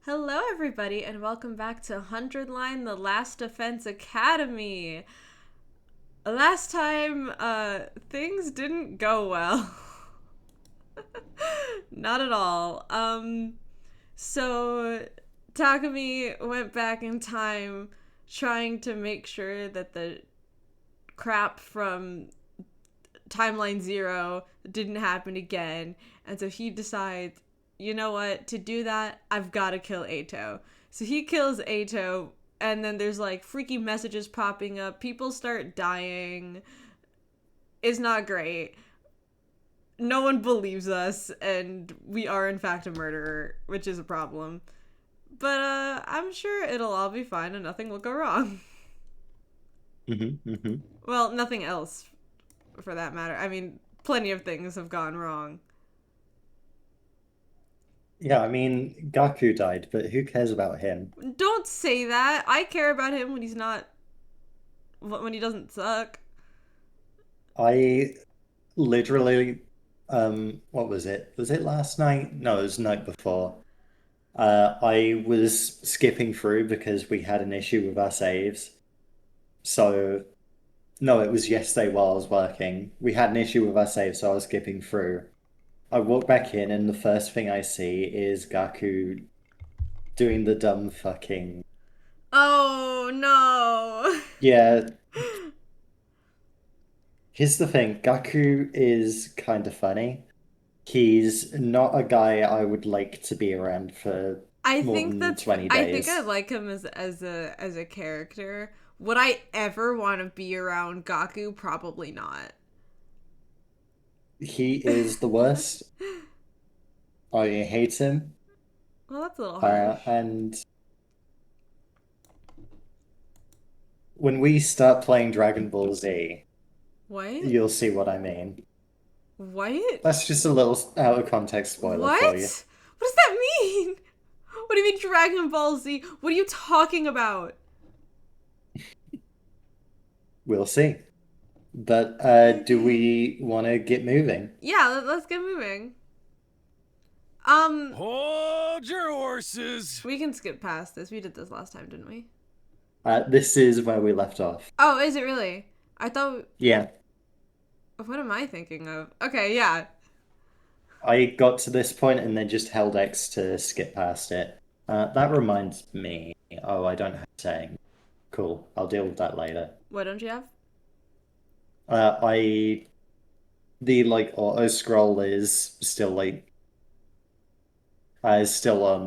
Hello, everybody, and welcome back to 100 Line The Last Defense Academy. Last time, things didn't go well. Not at all. So Takumi went back in time trying to make sure that the crap from Timeline Zero didn't happen again, and so he decides, you know what, to do that, I've got to kill Ato. So he kills Ato, and then there's like freaky messages popping up. People start dying. It's not great. No one believes us, and we are in fact a murderer, which is a problem. But I'm sure it'll all be fine and nothing will go wrong. Well, nothing else for that matter. I mean, plenty of things have gone wrong. Yeah, I mean, Gaku died, but who cares about him? Don't say that. I care about him when he's not, when he doesn't suck. I literally, what was it? Was it last night? No, it was the night before. I was skipping through because we had an issue with our saves. So, no, it was yesterday while I was working. We had an issue with our saves, so I was skipping through. I walk back in, and the first thing I see is Gaku doing the dumb fucking. Oh no. Yeah, here's the thing, Gaku is kind of funny. He's not a guy I would like to be around for more than 20 I think I days. like him as a character. Would I ever want to be around Gaku? Probably not. He is the worst. I hate him. Well, that's a little harsh. And when we start playing Dragon Ball Z, What? you'll see what I mean. What? That's just a little out of context spoiler for you. What? What does that mean? What do you mean Dragon Ball Z? What are you talking about? We'll see. But do Okay. we want to get moving? Yeah, let's get moving. Um, Hold your horses. we can skip past this. We did this last time, didn't we? This is where we left off. Oh, is it really? I thought. Yeah, What am I thinking of? Okay, yeah. I got to this point and then just held X to skip past it. That reminds me. Oh, I don't have saying. Cool. I'll deal with that later. What don't you have? I the like auto scroll is still on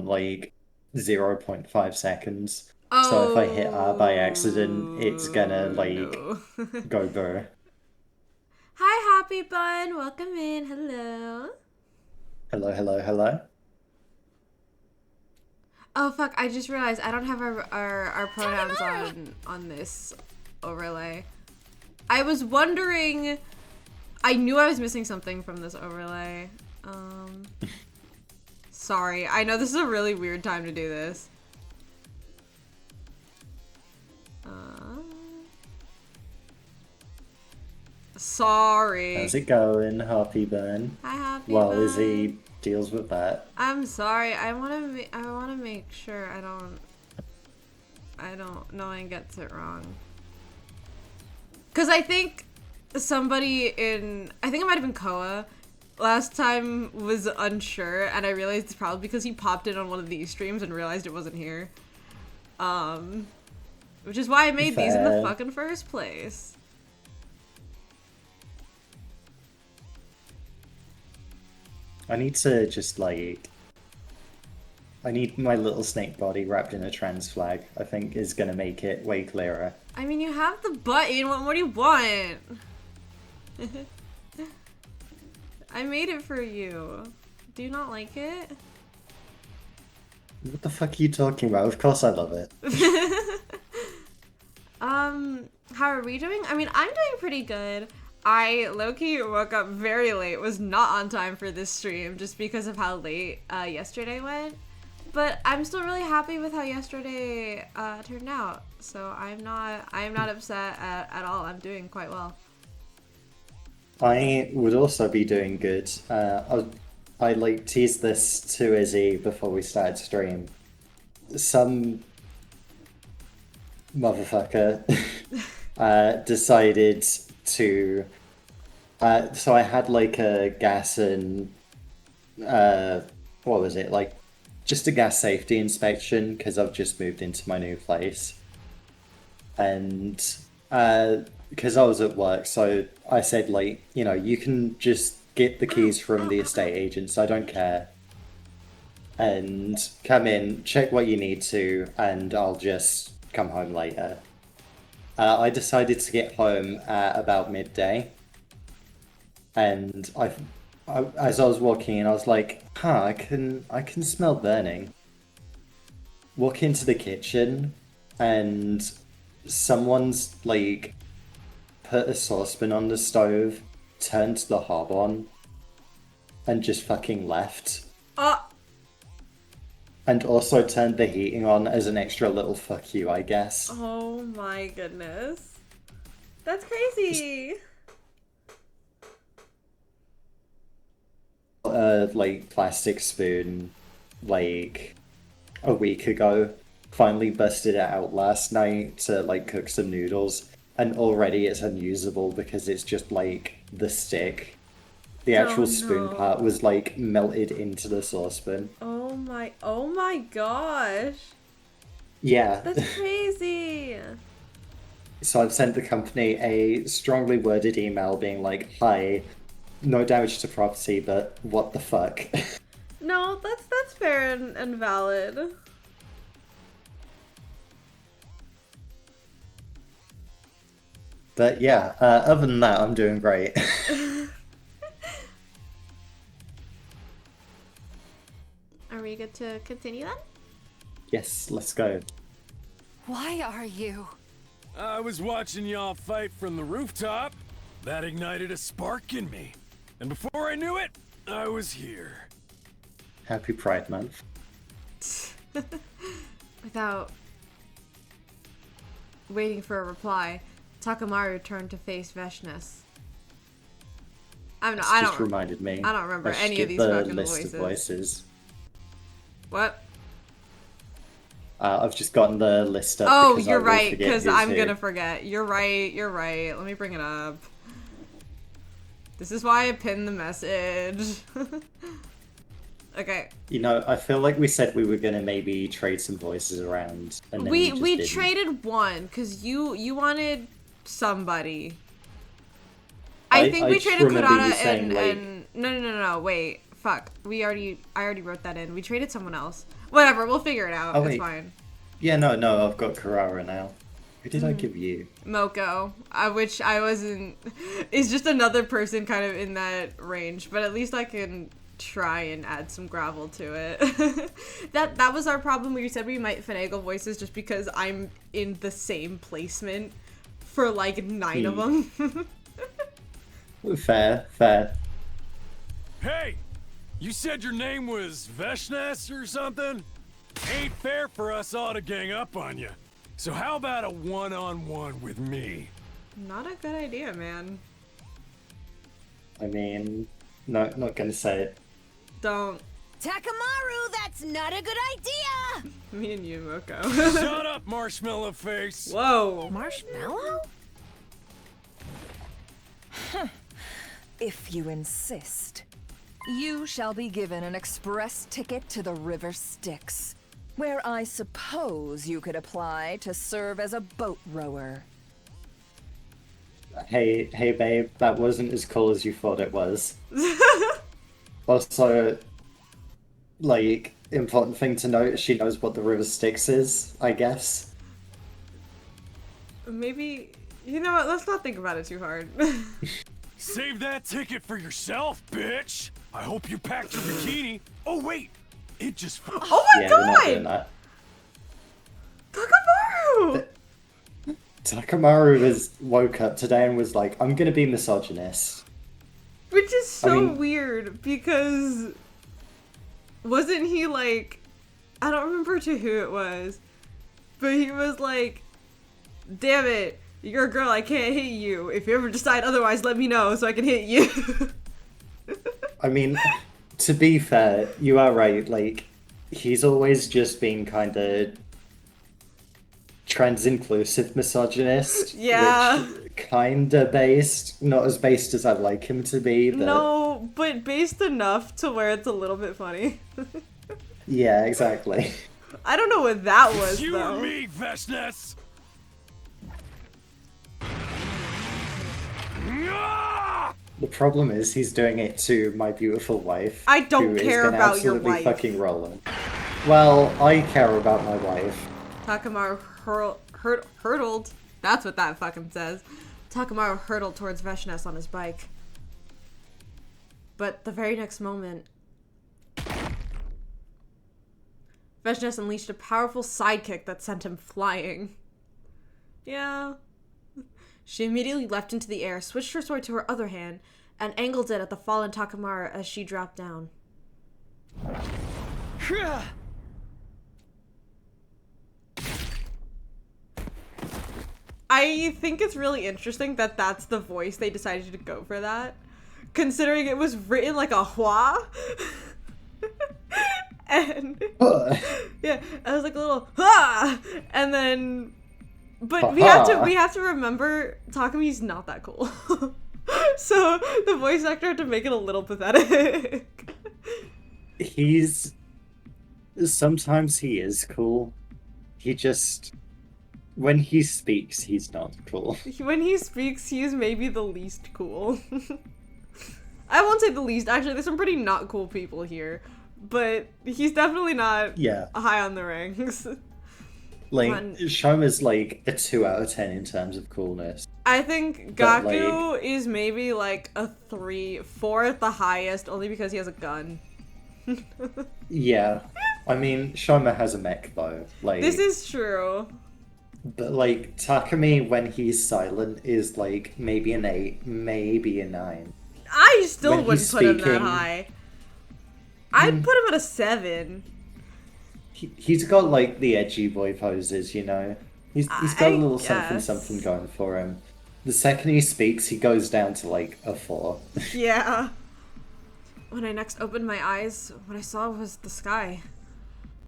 like 0.5 seconds. So if I hit R by accident, it's gonna Oh like no. go burr. Hi, Happy Bun. Welcome in. Hello. Hello, hello, hello. Oh fuck! I just realized I don't have our pronouns on this overlay. I was wondering. I knew I was missing something from this overlay. Um, sorry. I know this is a really weird time to do this. Uh, How's sorry. it going, Happy Burn? Hi, Happy While Bun. Izzy deals with that. I'm sorry. I wanna make sure I don't no one gets it wrong. Cause I think I think it might have been Koa last time was unsure, and I realized it's probably because he popped in on one of these streams and realized it wasn't here. Um, which is why I made these in the Fair. fucking first place. I need to just I need my little snake body wrapped in a trans flag, I think is gonna make it way clearer. I mean, you have the button. What more do you want? I made it for you. Do you not like it? What the fuck are you talking about? Of course I love it. How are we doing? I mean, I'm doing pretty good. I low-key woke up very late, was not on time for this stream just because of how late yesterday went. But I'm still really happy with how yesterday turned out. So I am not upset at all. I'm doing quite well. I would also be doing good. I like teased this to Izzy before we started stream. some motherfucker decided to. So I had like a gas and what was it like? Just a gas safety inspection because I've just moved into my new place, and because I was at work, so I said like, you can just get the keys from the estate agents. I don't care, and come in, check what you need to, and I'll just come home later. I decided to get home at about midday, and as I was walking in, I was like, I can smell burning. Walk into the kitchen, and someone's like put a saucepan on the stove, turned the hob on, and just fucking left. And also turned the heating on as an extra little fuck you, I guess. Oh my goodness. That's crazy. Like plastic spoon, like a week ago. Finally busted it out last night to like cook some noodles, and already it's unusable because it's just like the stick. The actual spoon part was like melted into the saucepan. Oh my gosh. Yeah. That's crazy. So I've sent the company a strongly worded email being like, hi, no damage to property, but what the fuck? No, that's fair and valid. But yeah, other than that, I'm doing great. Are we good to continue then? Yes, let's go. Why are you? I was watching y'all fight from the rooftop. That ignited a spark in me. And before I knew it, I was here. Happy Pride Month. Without waiting for a reply, Takamaru turned to face Veshnes. I don't reminded me. I don't remember I should any get of these the fucking list of voices. What? I've just gotten the list up. Oh, because you're I will right, forget because who's I'm who. gonna forget. You're right. Let me bring it up. This is why I pinned the message. Okay. I feel like we said we were gonna maybe trade some voices around, and then we We just traded one because you wanted somebody. I think we just traded remember you Kurata saying, and no, wait, fuck. I already wrote that in. We traded someone else. Whatever, we'll figure it out. Oh, It's wait. fine. Yeah, no, I've got Carrara now. Who did I give you? Moko, which I wasn't. Is just another person kind of in that range, but at least I can try and add some gravel to it. that was our problem. We said we might finagle voices just because I'm in the same placement for like 9 of them. Fair. Hey! You said your name was Veshnes or something? Ain't fair for us all to gang up on you. So how about a one-on-one with me? Not a good idea, man. I mean, no, not gonna say it. Don't. Takamaru, that's not a good idea! Me and you, Moko. Shut up, marshmallow face! Whoa. Marshmallow? If you insist. You shall be given an express ticket to the River Styx, where I suppose you could apply to serve as a boat rower. Hey, babe, that wasn't as cool as you thought it was. Also, like, important thing to note, she knows what the River Styx is, I guess. Maybe, you know what, let's not think about it too hard. Save that ticket for yourself, bitch! I hope you packed your bikini. Oh, wait! It just... Oh my Yeah, god! we're not doing that. Takamaru! Takamaru woke up today and was like, I'm gonna be misogynist. Which is so I mean- weird because wasn't he like, I don't remember to who it was, but he was like, damn it, you're a girl, I can't hit you. If you ever decide otherwise, let me know so I can hit you. I mean, to be fair, you are right, like, he's always just been kind of trans-inclusive misogynist, Yeah. which kind of based, not as based as I'd like him to be, but No, but based enough to where it's a little bit funny. yeah, exactly. I don't know what that It's was, you though. or me, Veshnes! Ah! The problem is he's doing it to my beautiful wife. I don't who is care gonna about your absolutely wife. fucking rolling. Well, I care about my wife. Takamaru hurtled. That's what that fucking says. Takamaru hurtled towards Veshnes on his bike. But the very next moment, Veshnes unleashed a powerful sidekick that sent him flying. Yeah. She immediately leapt into the air, switched her sword to her other hand, and angled it at the fallen Takamaru as she dropped down. I think it's really interesting that that's the voice they decided to go for that, considering it was written like a hua. And yeah, I was like a little ha, and then, but we have to remember Takami's not that cool, so the voice actor had to make it a little pathetic. He's sometimes he is cool. He just when he speaks, he's not cool. When he speaks, he's maybe the least cool. I won't say the least. Actually, there's some pretty not cool people here, but he's definitely not high on the ranks. Like, Shoma's like a 2 out of 10 in terms of coolness. I think Gaku is maybe like a 3, 4 at the highest, only because he has a gun. Yeah. I mean, Shoma has a mech though. Like, this is true. But like, Takami, when he's silent, is like maybe an 8, maybe a 9. I still When wouldn't he's put him that speaking- high. I'd put him at a 7. He's got like the edgy boy poses, you know? He's got a little something going for him. The second he speaks, he goes down to like a 4. Yeah. When I next opened my eyes, what I saw was the sky.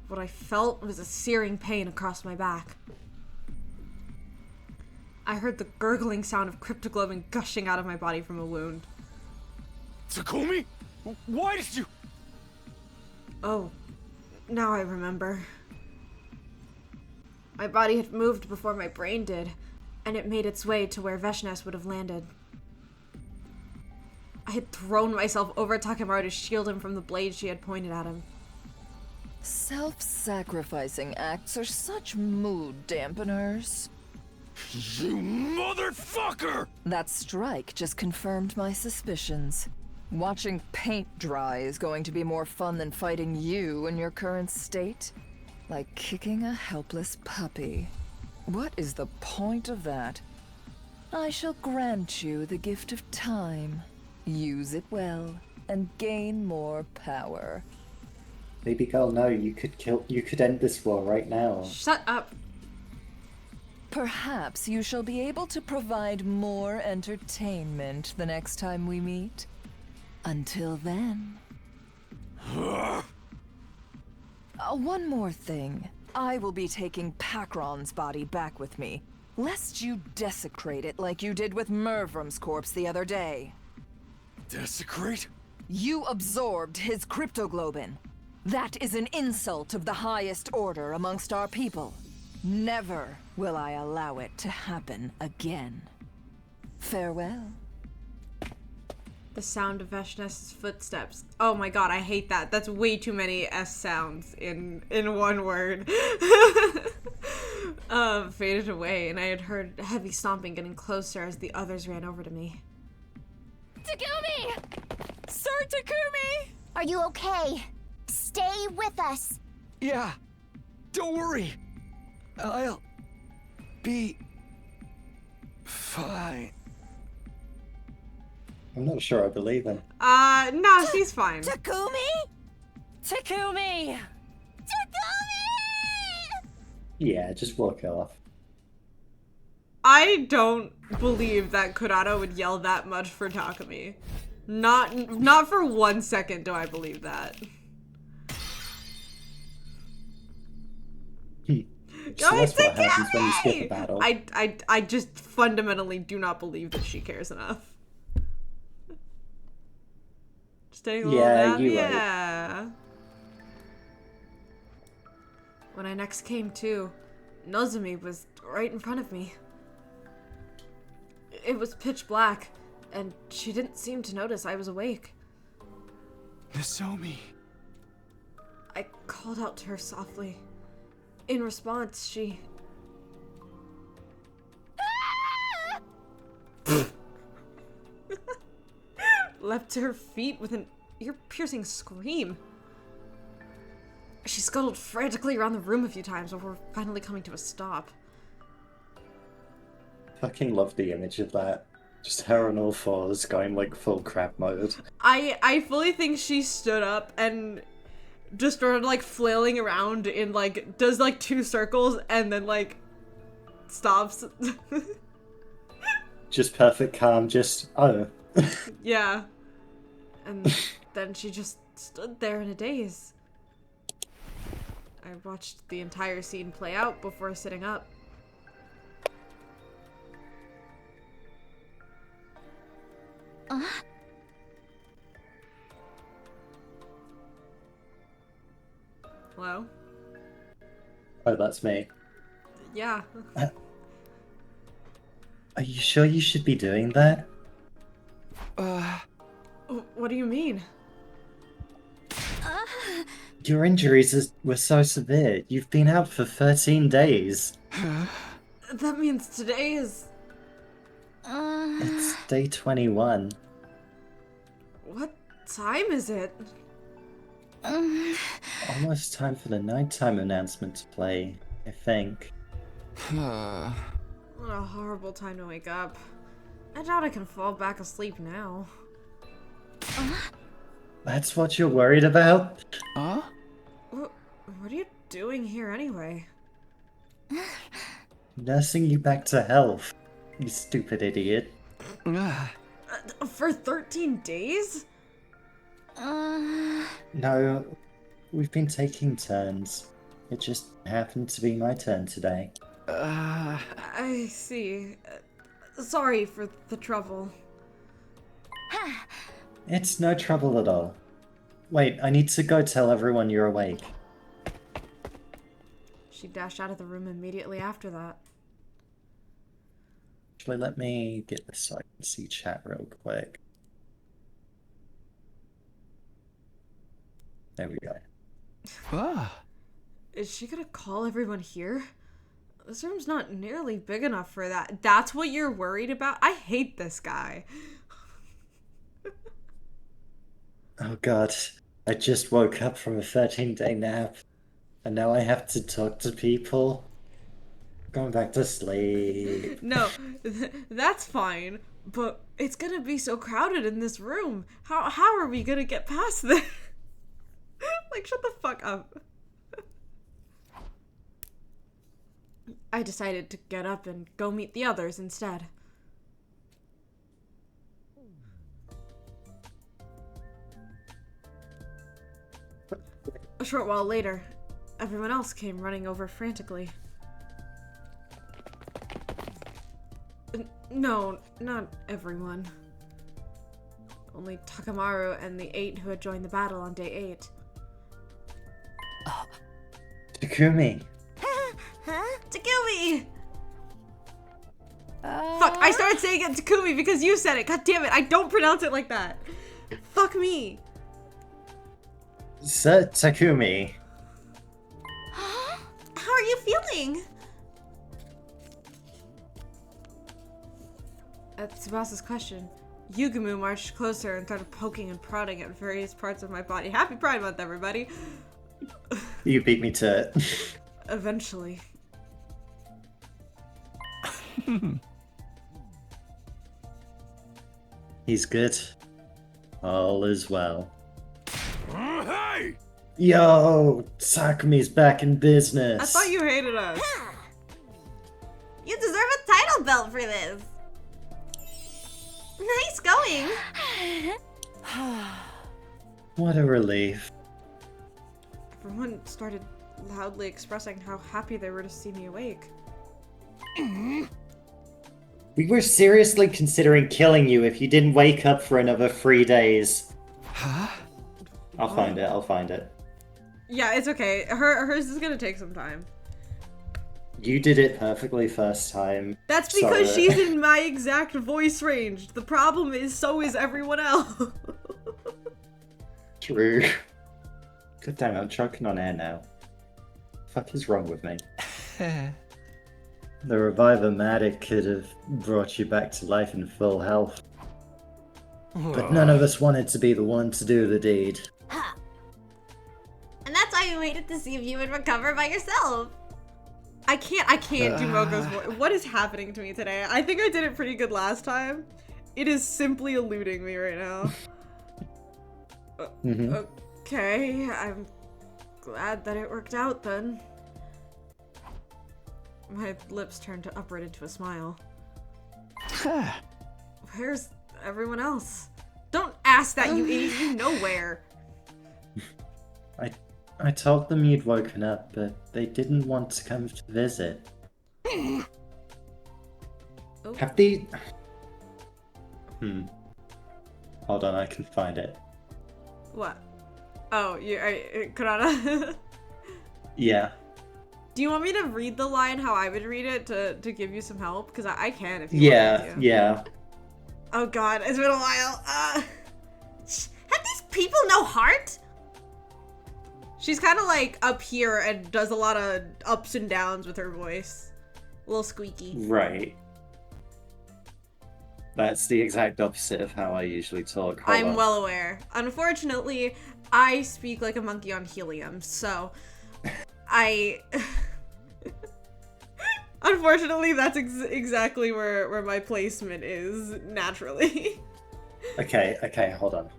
What I felt was a searing pain across my back. I heard the gurgling sound of cryptoglobin gushing out of my body from a wound. Takumi? Why did you... Oh, now I remember. My body had moved before my brain did, and it made its way to where Veshnes would have landed. I had thrown myself over Takamaru to shield him from the blade she had pointed at him. Self-sacrificing acts are such mood dampeners. You motherfucker! That strike just confirmed my suspicions. Watching paint dry is going to be more fun than fighting you in your current state. Like kicking a helpless puppy. What is the point of that? I shall grant you the gift of time. Use it well, and gain more power. Baby girl, no, you could end this war right now. Shut up. Perhaps you shall be able to provide more entertainment the next time we meet. Until then. One more thing. I will be taking Pakron's body back with me, lest you desecrate it like you did with Mervram's corpse the other day. Desecrate? You absorbed his cryptoglobin. That is an insult of the highest order amongst our people. Never will I allow it to happen again. Farewell. The sound of Veshnes' footsteps. Oh my god, I hate that. That's way too many S sounds in one word. Faded away, and I had heard heavy stomping getting closer as the others ran over to me. Takumi! Sir Takumi! Are you okay? Stay with us. Yeah. Don't worry. I'll be fine. I'm not sure I believe him. No, she's fine. Takumi? Takumi! Takumi! Yeah, just walk off. I don't believe that Kurata would yell that much for Takumi. Not for 1 second do I believe that. So Going that's to what happens when you skip a kill me! battle. I just fundamentally do not believe that she cares enough. Just taking a little Yeah, nap? you right. Yeah. When I next came to, Nozomi was right in front of me. It was pitch black, and she didn't seem to notice I was awake. Nozomi. I called out to her softly. In response, she... leapt to her feet with an ear-piercing scream. She scuttled frantically around the room a few times before finally coming to a stop. Fucking love the image of that. Just her on all fours going like full crab mode. I fully think she stood up and just started like flailing around in like does like 2 circles and then like stops. Just perfect calm, just oh. Yeah. And then she just stood there in a daze. I watched the entire scene play out before sitting up. Hello? Oh, that's me. Yeah. Are you sure you should be doing that? What do you mean? Your injuries were so severe. You've been out for 13 days. That means today is... It's day 21. What time is it? Almost time for the nighttime announcement to play, I think. What a horrible time to wake up. I doubt I can fall back asleep now. That's what you're worried about? What are you doing here anyway? Nursing you back to health, you stupid idiot. For 13 days? No, we've been taking turns. It just happened to be my turn today. I see. Sorry for the trouble. It's no trouble at all. Wait, I need to go tell everyone you're awake. She dashed out of the room immediately after that. Actually, let me get this so I can see chat real quick. There we go. Is she gonna call everyone here? This room's not nearly big enough for that. That's what you're worried about? I hate this guy. Oh god, I just woke up from a 13-day nap, and now I have to talk to people. Going back to sleep. No, that's fine. But it's gonna be so crowded in this room. How are we gonna get past this? Like, shut the fuck up. I decided to get up and go meet the others instead. A short while later, everyone else came running over frantically. No, not everyone. Only Takamaru and the 8 who had joined the battle on day 8. Takumi! Takumi! Fuck, I started saying it Takumi because you said it. God damn it, I don't pronounce it like that. Fuck me. Sir Takumi. How are you feeling? At Tsubasa's question, Yugumu marched closer and started poking and prodding at various parts of my body. Happy Pride Month, everybody! You beat me to it. Eventually. He's good. All is well. Hey! Yo, Takumi's back in business. I thought you hated us. You deserve a title belt for this. Nice going. What a relief. Everyone started loudly expressing how happy they were to see me awake. We were seriously considering killing you if you didn't wake up for another 3 days. Huh? I'll find it, I'll find it. Yeah, it's okay. Hers is gonna take some time. You did it perfectly first time. That's because so- she's in my exact voice range. The problem is, so is everyone else. True. God damn it, I'm choking on air now. Fuck is wrong with me? The Revive-O-Matic could have brought you back to life in full health. But none of us wanted to be the one to do the deed. And that's why we waited to see if you would recover by yourself. I can't do Moko's voice. What is happening to me today? I think I did it pretty good last time. It is simply eluding me right now. Okay, I'm glad that it worked out then. My lips turned upward into a smile. Where's everyone else? Don't ask that, you idiot. You know where. I told them you'd woken up, but they didn't want to come to visit. Oh. Have they... Hold on, I can find it. What? Oh, Kurana. Yeah. Do you want me to read the line how I would read it to give you some help? Because I can if you want me to. Yeah. Oh god, it's been a while. Have these people no heart? She's kind of like up here and does a lot of ups and downs with her voice. A little squeaky. Right. That's the exact opposite of how I usually talk. Hold I'm on. well aware. Unfortunately, I speak like a monkey on helium, so Unfortunately, that's exactly where my placement is, naturally. Okay, hold on.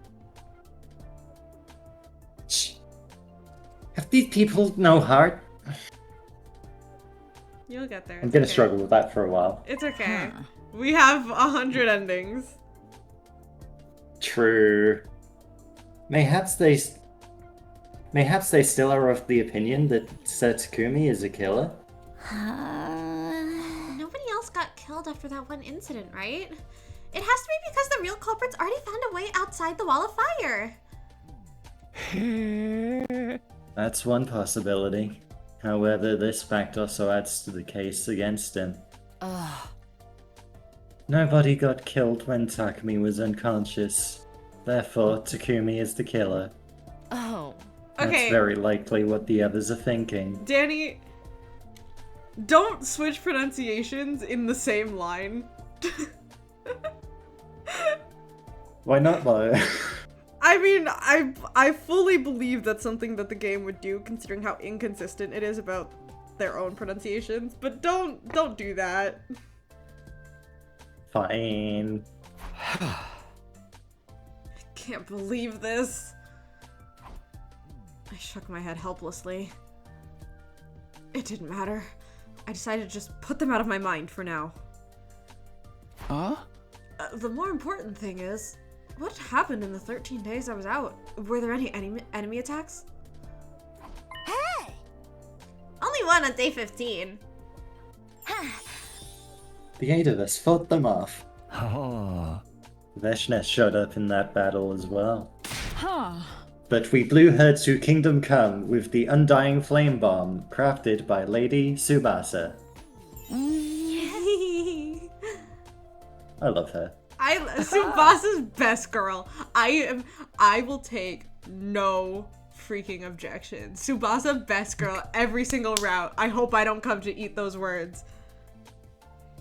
Shh. Have these people no heart? You'll get there. I'm It's gonna okay. struggle with that for a while. It's okay. We have 100 endings. True. Mayhaps they still are of the opinion that Sir Takumi is a killer? Nobody else got killed after that one incident, right? It has to be because the real culprits already found a way outside the wall of fire. That's one possibility. However, this fact also adds to the case against him. Nobody got killed when Takumi was unconscious. Therefore, Takumi is the killer. Oh. That's Okay, very likely what the others are thinking. Danny, don't switch pronunciations in the same line. Why not, though? I mean, I fully believe that's something that the game would do, considering how inconsistent it is about their own pronunciations. But don't do that. Fine. Can't believe this. I shook my head helplessly. It didn't matter. I decided to just put them out of my mind for now. Huh? The more important thing is, what happened in the 13 days I was out? Were there any enemy attacks? Hey! Only one on day 15. The 8 of us fought them off. Oh. Veshnes showed up in that battle as well. Huh. But we blew her to Kingdom Come with the Undying Flame Bomb, crafted by Lady Tsubasa. I love her. Subasa's best girl. I will take no freaking objection. Tsubasa best girl every single route. I hope I don't come to eat those words.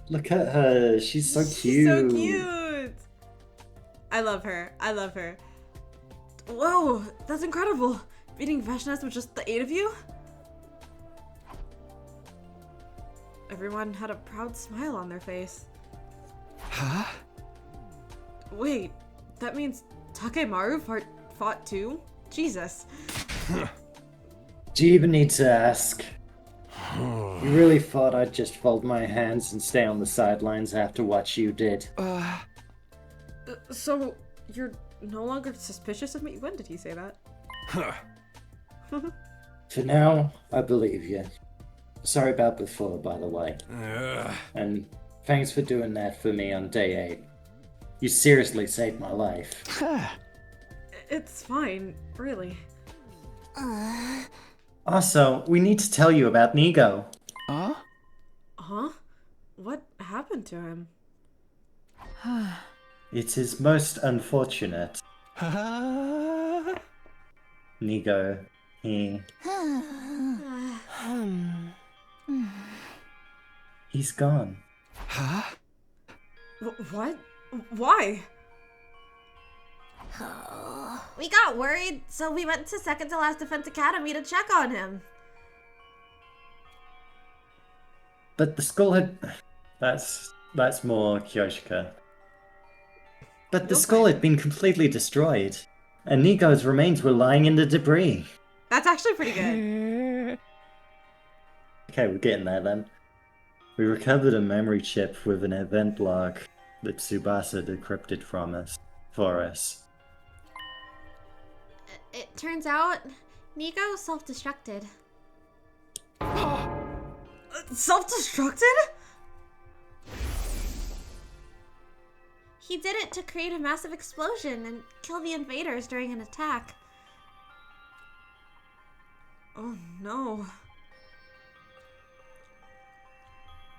Look at her. She's so cute. She's so cute. I love her. I love her. Whoa, that's incredible. Beating Veshnes with just the 8 of you? Everyone had a proud smile on their face. Huh? Wait, that means Takemaru fought too? Jesus. Do you even need to ask? You really thought I'd just fold my hands and stay on the sidelines after what you did? So, you're no longer suspicious of me? When did he say that? Huh. For now, I believe you. Sorry about before, by the way. Ugh. And thanks for doing that for me on day 8. You seriously saved my life. It's fine, really. Also, we need to tell you about Nigo. Huh? Huh? What happened to him? It is most unfortunate. Nigo, he's gone. Huh? What? Why? We got worried, so we went to second to last Defense Academy to check on him. But the skull had... That's more Kyoshika. But the You'll skull find had been completely destroyed, and Nigo's remains were lying in the debris. That's actually pretty good. Okay, we're getting there then. We recovered a memory chip with an event log that Tsubasa decrypted for us. It turns out, Nico self-destructed. Self-destructed? He did it to create a massive explosion and kill the invaders during an attack. Oh no.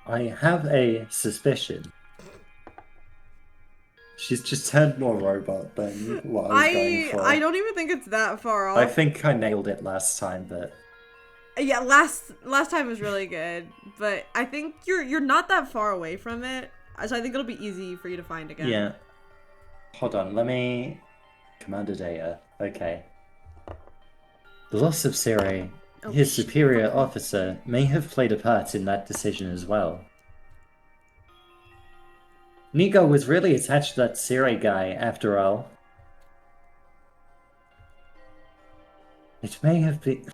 I have a suspicion. She's just turned more robot than what I was going for. I don't even think it's that far off. I think I nailed it last time, but Yeah, last time was really good, but I think you're not that far away from it, so I think it'll be easy for you to find again. yeah. Hold on, let me... Commander data. Okay. The loss of Siri, his superior officer, may have played a part in that decision as well. Nigo was really attached to that Siri guy, after all. It may have been...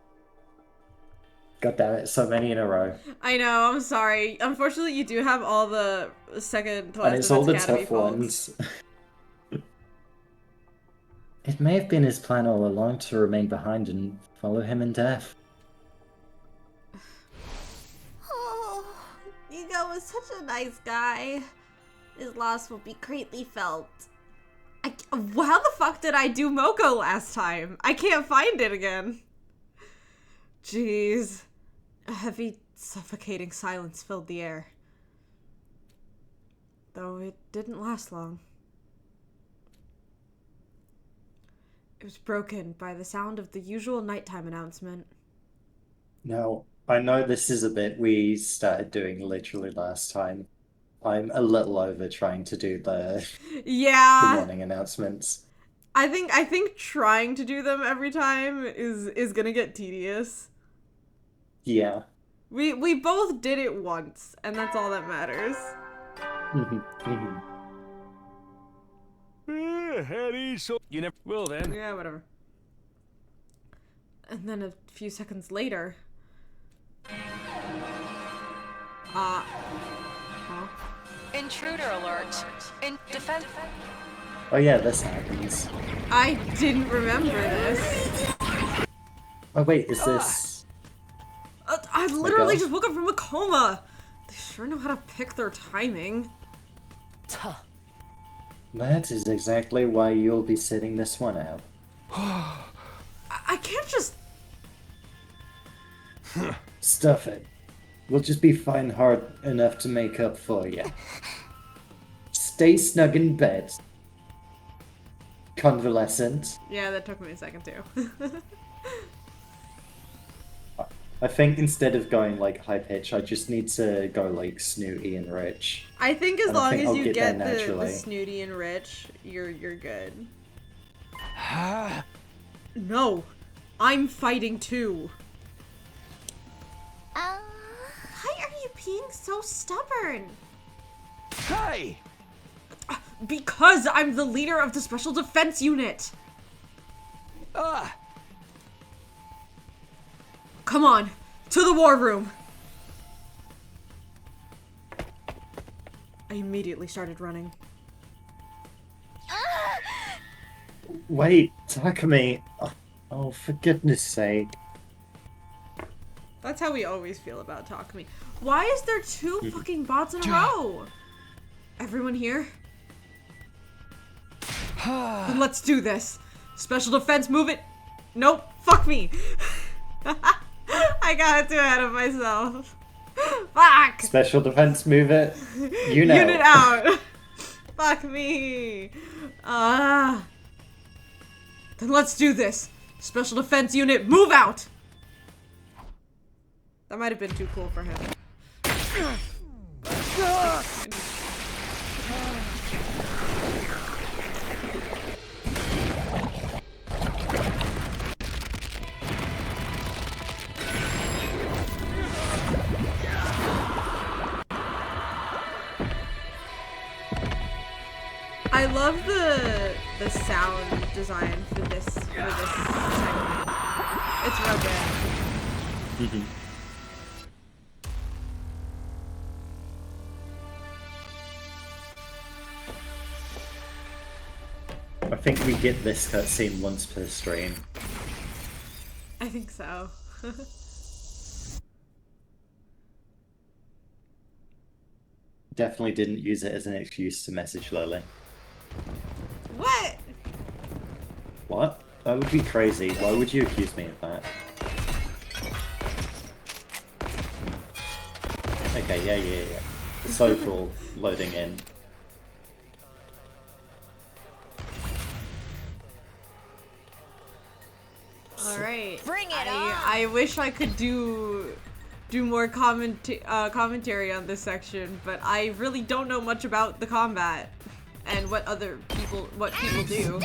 God damn it, so many in a row. I know, I'm sorry. Unfortunately, you do have all the second to last And it's all the Defense Academy tough folks. ones. It may have been his plan all along to remain behind and follow him in death. Oh, Nico was such a nice guy. His loss will be greatly felt. How the fuck did I do Moko last time? I can't find it again. Jeez. A heavy, suffocating silence filled the air. Though it didn't last long. It was broken by the sound of the usual nighttime announcement. Now, I know this is a bit we started doing literally last time. I'm a little over trying to do the Yeah. morning announcements. I think trying to do them every time is gonna get tedious. Yeah. We both did it once, and that's all that matters. You never will then. Yeah, whatever. And then a few seconds later... Huh? Intruder alert. In defense. Oh yeah, this happens. I didn't remember this. Oh wait, is this... I literally girl? just woke up from a coma. They sure know how to pick their timing. That is exactly why you'll be sitting this one out. I can't just... Stuff it. We'll just be fine hard enough to make up for you. Stay snug in bed. Convalescent. Yeah, that took me a second too. I think instead of going like high pitch, I just need to go like snooty and rich. I think as And I long think as I'll you get get there the naturally. snooty and rich, you're good. No, I'm fighting too. Why are you being so stubborn? Hey! Because I'm the leader of the Special Defense Unit. Ah! Come on, to the war room. I immediately started running. Wait, Takumi. Oh, for goodness sake. That's how we always feel about Takumi. Why is there 2 fucking bots in a row? Everyone here? Then let's do this. Special defense, move it. Nope, fuck me. I got too ahead of myself. Fuck. Special defense, move it. Unit out. Fuck me. Then let's do this. Special defense unit, move out. That might have been too cool for him. I love the sound design for this segment. It's real good. I think we get this cutscene once per stream. I think so. Definitely didn't use it as an excuse to message Lily. What? What? That would be crazy. Why would you accuse me of that? Okay, yeah. The social loading in. Alright. Bring it I wish I could do more commentary on this section, but I really don't know much about the combat and what people do.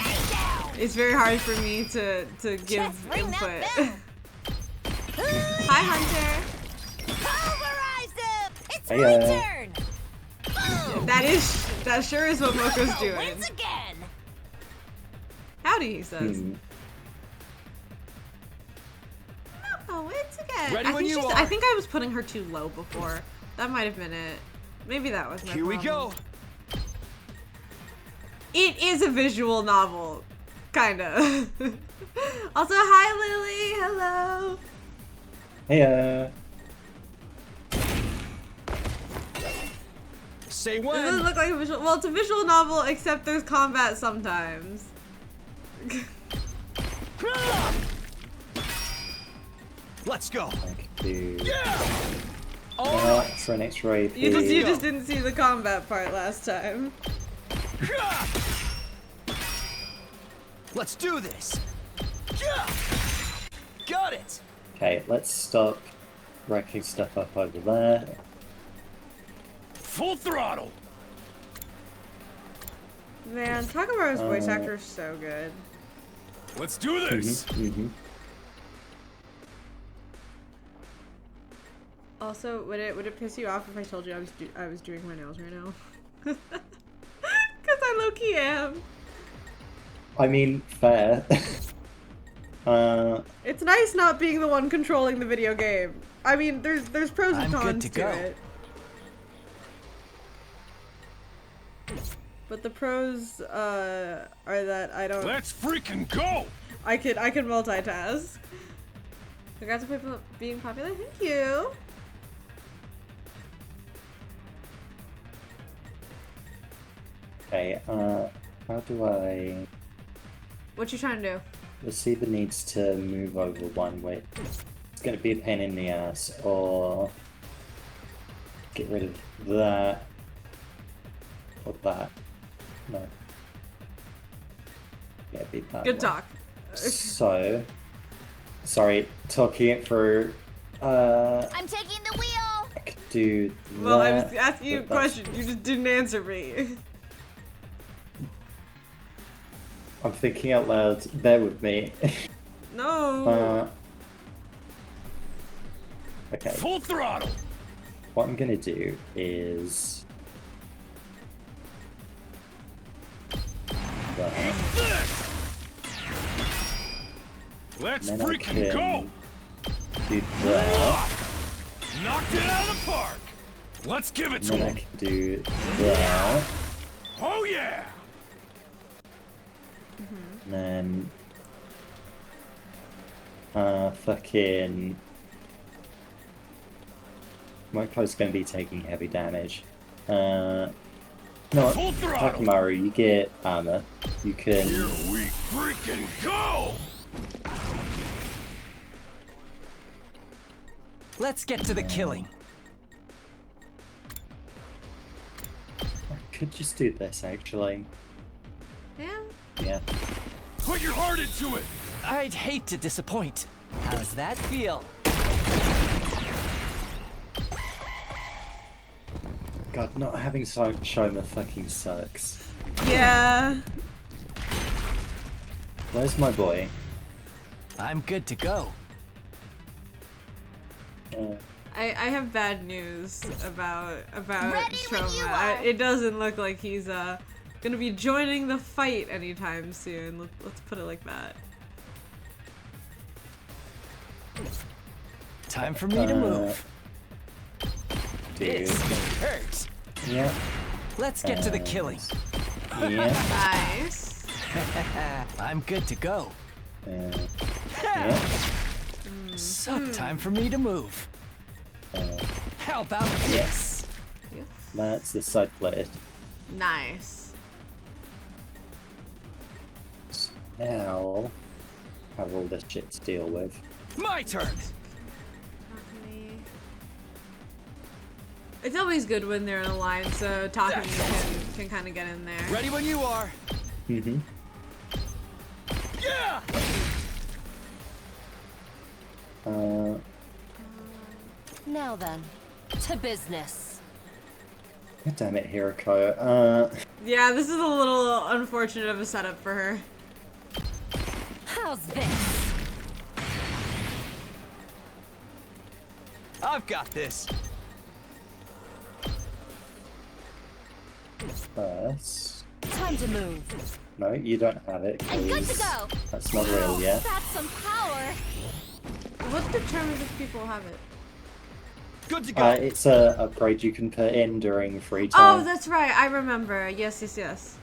It's very hard for me to give input. Hi, Hunter. Pulverize them! It's Hey, my turn! That sure is what Moko's doing. Wins again! Howdy, he says. Oh, it's again. Ready when you are. I think I was putting her too low before. That might have been it. Maybe that was my Here we problem. go. It is a visual novel, kinda. Also, hi Lily. Hello. Hey, Say It doesn't when. look like a visual. Well, it's a visual novel, except there's combat sometimes. Let's go. I could do Oh, for an X-ray. You please. just didn't see the combat part last time. let's do this. Got it. Okay, let's stop racking stuff up over there. Full throttle. Man, Takamaru's voice actor is so good. Let's do this. Also, would it piss you off if I told you I was doing my nails right now? Because I low-key am. I mean, fair. It's nice not being the one controlling the video game. I mean, there's pros and I'm good cons to to go. it. But the pros are that I don't. Let's freaking go. I can multitask. Congrats on being popular. Thank you. Okay, how do I... What you trying to do? The Receiver needs to move over one way. It's going to be a pain in the ass, or get rid of that, or that. No. Yeah, beat that Good one. talk. So, sorry, talking it through. I'm taking the wheel! I could do that. Well, I was asking you a but that's- question. You just didn't answer me. I'm thinking out loud. Bear with me. No. Okay. Full throttle. What I'm gonna do is that. Let's Then I freaking go. can do that. Knocked it out of the park. Let's give it And to then I him. can do that. Oh yeah. And then fucking Moko's going to be taking heavy damage. No, Full throttle. Takimaru, you get armor. You can. Here we freaking go! Let's get to the killing. I could just do this actually. Yeah. Yeah. Put your heart into it! I'd hate to disappoint. How's that feel? God, not having Shoma fucking sucks. Yeah. Where's my boy? I'm good to go. I have bad news about Ready when you Shoma. are. It doesn't look like he's gonna be joining the fight anytime soon. Let's put it like that. Time for me to move. Dude. This hurts. Yeah. Let's get to the killing. Yeah. Nice. I'm good to go. Yeah. So time for me to move. How about this? That's the side plate. Nice. Now, have all this shit to deal with. My turn. It's always good when they're in a line, so Takumi can kind of get in there. Ready when you are. Mm-hmm. Yeah. Now then, to business. God damn it, Hiroko. Yeah, this is a little unfortunate of a setup for her. How's this? I've got this. First. Time to move. No, you don't have it. I'm good to 'cause go. That's not real yet. That's some power. What determines if people have it? Good to go. It's a upgrade you can put in during free Oh, time. that's right. I remember. Yes.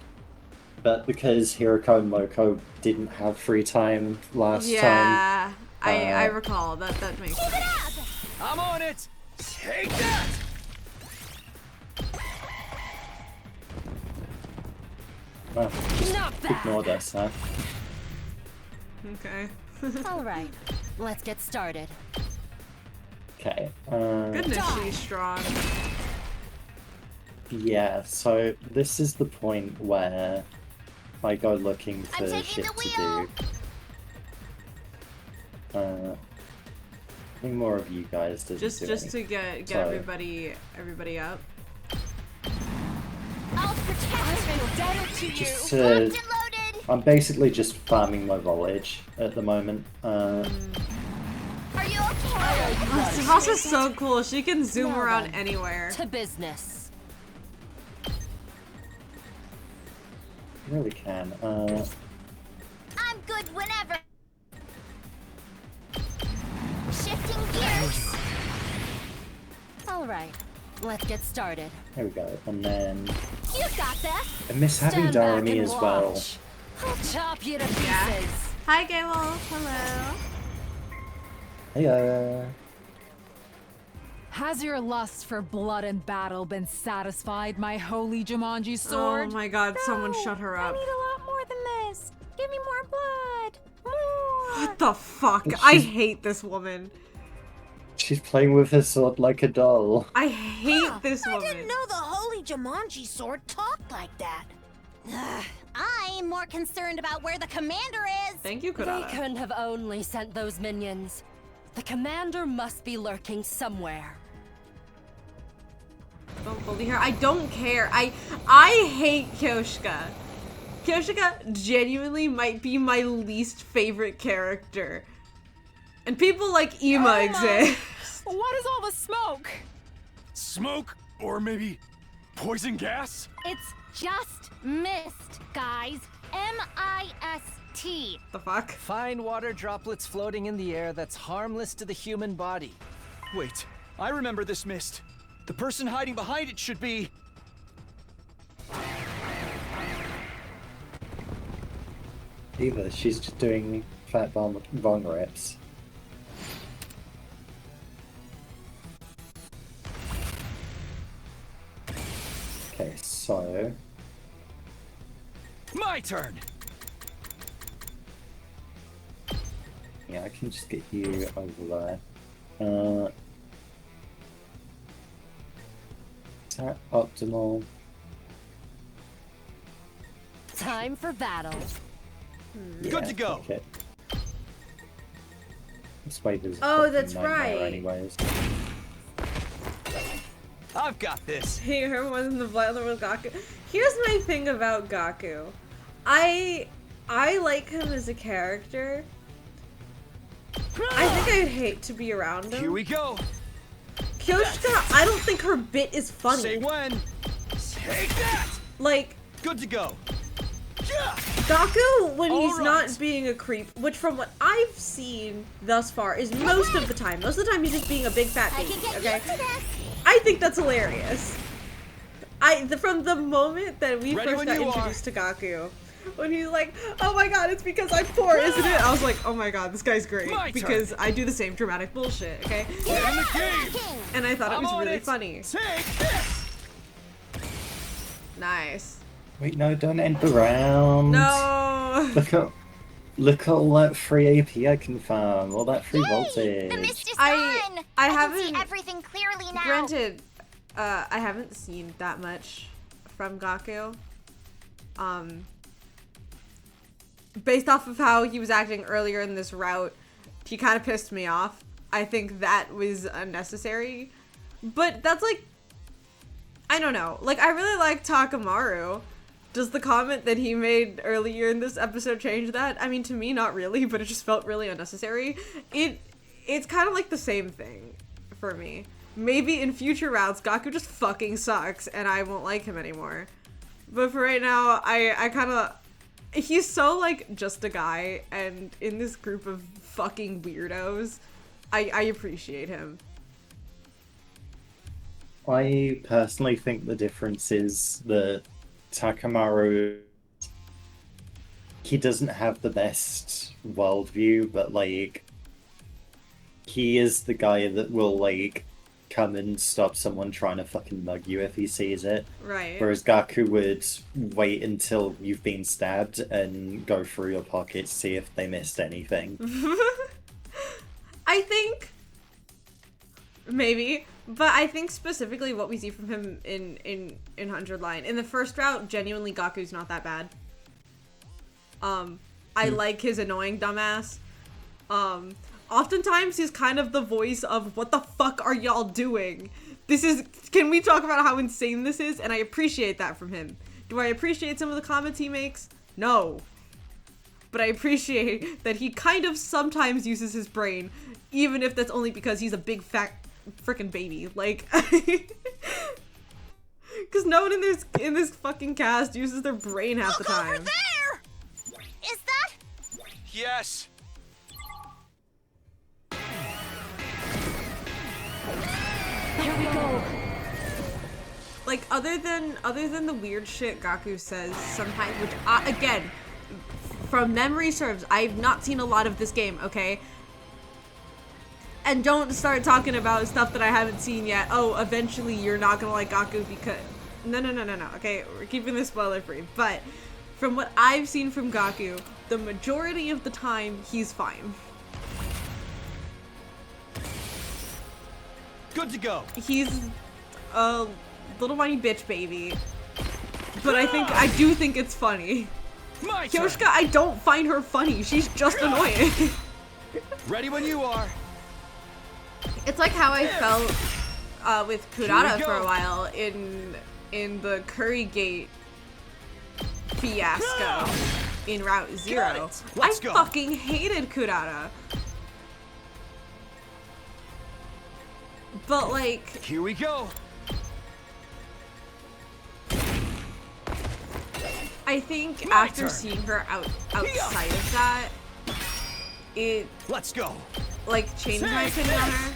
But because Hiroko and Moko didn't have free time last time, Yeah, I recall. That makes Keep sense. it up. I'm on it. Take that. well, just Not bad. ignore this, huh? Okay. All right, let's get started. Okay. Goodness, she's strong. Yeah, so this is the point where I go looking I'm for taking shit the to wheel. do. I think more of you guys doesn't Just do to anything. get So- everybody up. I'll protect you. Better to you. Just Locked to, and loaded. I'm basically just farming my voltage at the moment. Are you okay? Tsuhasa's so cool. She can zoom Now around then, anywhere. To business. Really can. I'm good whenever. Shifting gears. All right, let's get started. There we go. And then You got this. I miss having Stand back Darami and as well. watch. I'll chop you to pieces. Yeah. Hi, Gay Wolf. Hello. Hey, Has your lust for blood and battle been satisfied, my holy Jumanji sword? Oh my god, someone shut her up. I need a lot more than this. Give me more blood. More. What the fuck? I hate this woman. she's playing with her sword like a doll. I hate this I woman. didn't know the holy Jumanji sword talked like that. I'm more concerned about where the commander is. Thank you, They Kurata. couldn't have only sent those minions. The commander must be lurking somewhere. Don't bully her. I don't care. I hate Kyoshika. Kyoshika genuinely might be my least favorite character. And people like Ima exist. What is all the smoke? Smoke? Or maybe poison gas? It's just mist, guys. M-I-S-T. The fuck? Fine water droplets floating in the air that's harmless to the human body. Wait, I remember this mist. The person hiding behind it should be... Either she's just doing fat bong reps. Okay, so My turn. yeah, I can just get you over there. Is that optimal? Time for battle. Yeah, Good to go. fuck it. This wave is a Oh, fucking that's nightmare right. anyways. I've got this. Hey, her was in the Violet with Gaku. Here's my thing about Gaku. I like him as a character. I think I'd hate to be around him. Here we go. Kyoshika, I don't think her bit is funny. Say when. Take that. Like, Good to go. Gaku, when All he's right. not being a creep, which from what I've seen thus far is most of the time. Most of the time he's just being a big fat I baby, can get okay? used to this. I think that's hilarious. From the moment that we Ready first when got you are. introduced to Gaku, when he's like, oh my god, it's because I'm poor, isn't it? I was like, oh my god, this guy's great. My turn. Because I do the same dramatic bullshit, okay? Get in the game. And I thought it I'm was on really it. funny. Take this. Nice. Wait, no, don't end the round. No! Look at all that free AP I can farm, all that free voltage. The mist is I gone. haven't- can see everything clearly now. Granted, I haven't seen that much from Gaku. Based off of how he was acting earlier in this route, he kind of pissed me off. I think that was unnecessary. But that's like, I don't know. Like, I really like Takamaru. Does the comment that he made earlier in this episode change that? I mean, to me, not really, but it just felt really unnecessary. It's kind of like the same thing for me. Maybe in future routes, Gaku just fucking sucks, and I won't like him anymore. But for right now, I kind of... He's so, like, just a guy, and in this group of fucking weirdos, I appreciate him. I personally think the difference is that Takamaru, he doesn't have the best worldview, but like, he is the guy that will like come and stop someone trying to fucking mug you if he sees it. Right. Whereas Gaku would wait until you've been stabbed and go through your pockets, see if they missed anything. I think maybe, but I think specifically what we see from him in 100 Line in the first route, genuinely Gaku's not that bad. I like his annoying dumbass. Oftentimes he's kind of the voice of what the fuck are y'all doing? Can we talk about how insane this is? And I appreciate that from him. Do I appreciate some of the comments he makes? No. But I appreciate that he kind of sometimes uses his brain, even if that's only because he's a big fat freaking baby. Like, because no one in this fucking cast uses their brain half the time. Over there! Is that? Yes. Here we go. Like, other than the weird shit Gaku says sometimes, which again, from memory serves, I've not seen a lot of this game, okay? And don't start talking about stuff that I haven't seen yet. Oh, eventually you're not gonna like Gaku because... No, okay? We're keeping this spoiler free. But from what I've seen from Gaku, the majority of the time, he's fine. Good to go. He's a little whiny bitch baby. But I do think it's funny. My turn. Kyoshika, I don't find her funny. She's just annoying. Ready when you are. It's like how I felt with Kurata we for a go. while in the Curry Gate fiasco in Route 0. Let's I go. fucking hated Kurata. But like, Here we go. I think My after turn. seeing her outside of that, it Let's go. like changed my Take opinion on this. her.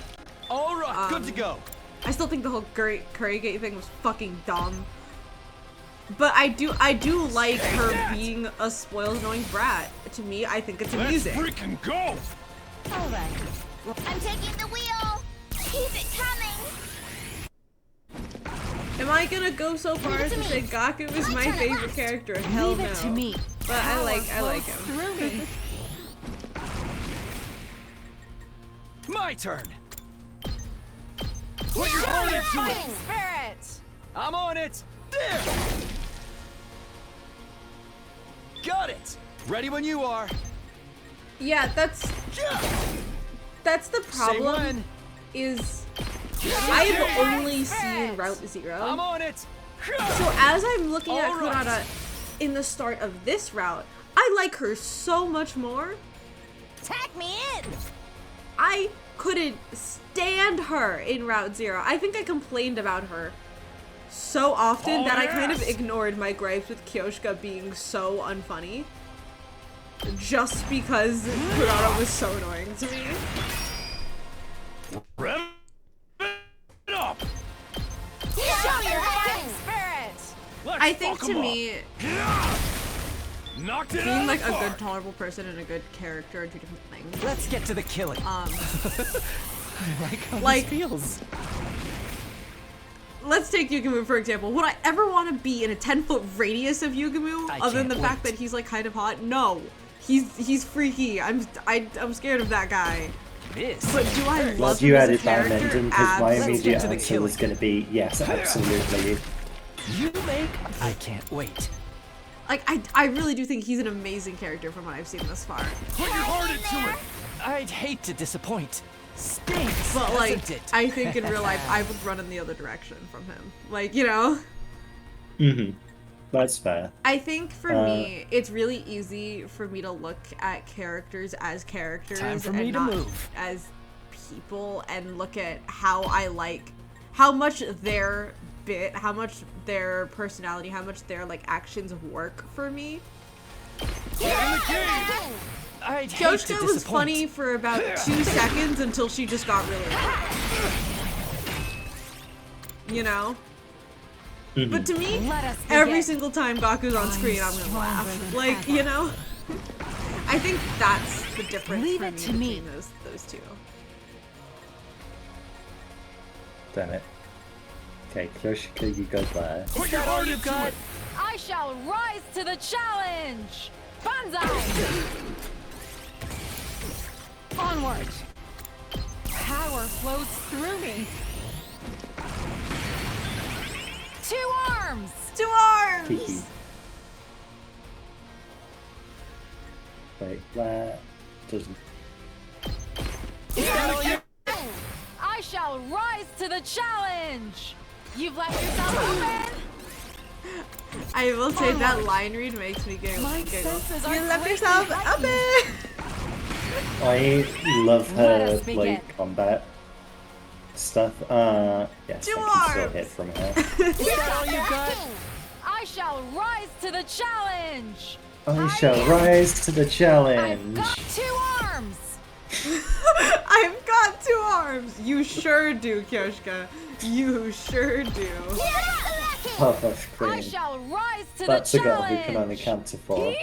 All right. Good to go. I still think the whole Curry Gate thing was fucking dumb. But I do like her being a spoiled, annoying brat. To me, I think it's Let's amusing. freaking go! All right. I'm taking the wheel. Keep it coming. Am I gonna go so far as to say Gaku is my favorite character? Hell Leave no. it to me. But I like him. Through me. My turn. Put your heart into it! Fighting spirit! I'm on it. There. Got it. Ready when you are. Yeah, that's the Say problem. when. Is I've only seen Route I'm 0. on it. So as I'm looking at All right. Kurata in the start of this route, I like her so much more. Tag me in! I couldn't stand her in Route 0. I think I complained about her so often that I kind of ignored my gripes with Kyoshka being so unfunny. Just because Kurata was so annoying to me. Rev it up! Show your fighting spirit! Let's I think fuck to 'em me, up. Knocked it being out like of a the good park. tolerable person and a good character are two different things. Let's get to the killing. Uh, I like how like- this feels. Let's take Yugumu for example. Would I ever want to be in a 10-foot radius of Yugumu, I other than the can't fact wait. that he's like kind of hot? No, he's freaky. I'm scared of that guy. This. But do I Glad love you him as a added that character? amendment because my Absolutely. immediate to the answer was killing. going to be yes, absolutely. You make. I can't wait. Like I really do think he's an amazing character from what I've seen thus far. Put your heart into it! I'd hate to disappoint. Stinks, But like doesn't it? I think in real life I would run in the other direction from him. Like, you know? That's fair. I think for me, it's really easy for me to look at characters as characters Time for and me to not move. as people, and look at how I like, how much their bit, how much their personality, how much their like actions work for me. I'd hate to Kyoshka was disappoint. funny for about 2 seconds until she just got really annoying. You know? But to me, Let us every begin. single time Gaku's on screen, I'm gonna laugh. Like, you know? I think that's the difference Leave for it me to me. between those two. Damn it. Okay, Kyoshika, you go there. Put your heart into it! I shall rise to the challenge! Banzai! Onward! Power flows through me. 2 arms! 2 arms! Kiki. Wait, that doesn't. I shall rise to the challenge! You've left yourself open! I will say that line read makes me giggle. My senses are You left greatly yourself heightened. open! I love Let her us begin. like combat stuff. Yes, 2 I can still arms! hit from her. Is that all you got? I shall rise to the challenge! I shall rise to the I've challenge. got 2 arms! I've got 2 arms! You sure do, Kyoshka. You sure do. Oh, that's I queen. shall rise to That's the a girl challenge! who can only count to 4.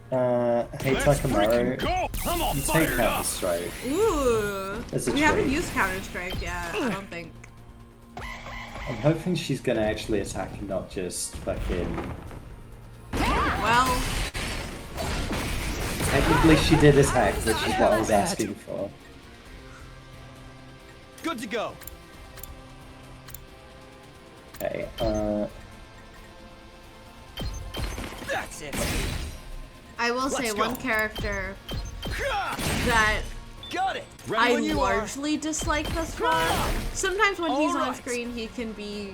Hey Let's freaking Takamaru, go! I'm all you take fired Counter up! Strike. Ooh. As a We haven't trait. used Counter-Strike yet, I don't think. I'm hoping she's gonna actually attack and not just fucking. Well, Technically, she did attack, which is what I was asking for. Good to go. Okay, That's it. I will say Let's one go. character that Got it. Ready I when you are. largely dislike thus far. Sometimes when he's on Alright. screen, he can be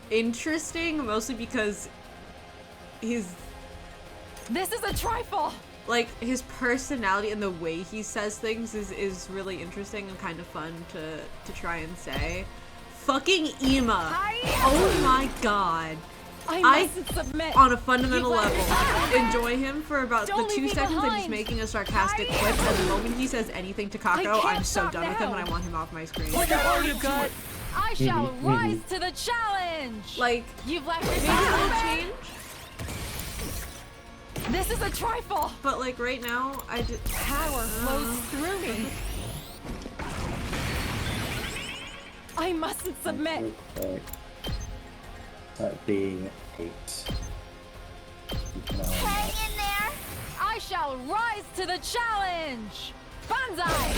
interesting, mostly because his This is a trifle! like his personality and the way he says things is really interesting and kind of fun to try and say. Fucking Ima. Oh my god. I mustn't submit! On a fundamental You let level, yourself open. enjoy him for about Don't the 2 leave me seconds that he's behind. making a sarcastic quip, and the moment he says anything to Kako, can't I'm so stop done with him now. and I want him off my screen. Put your heart into it! I shall rise to the challenge! Like, You've left maybe yourself it'll open! change, This is a trifle! but like right now, I just Power flows through me. I mustn't submit. Real quick. That'd be 8. Hang in there! I shall rise to the challenge! Banzai!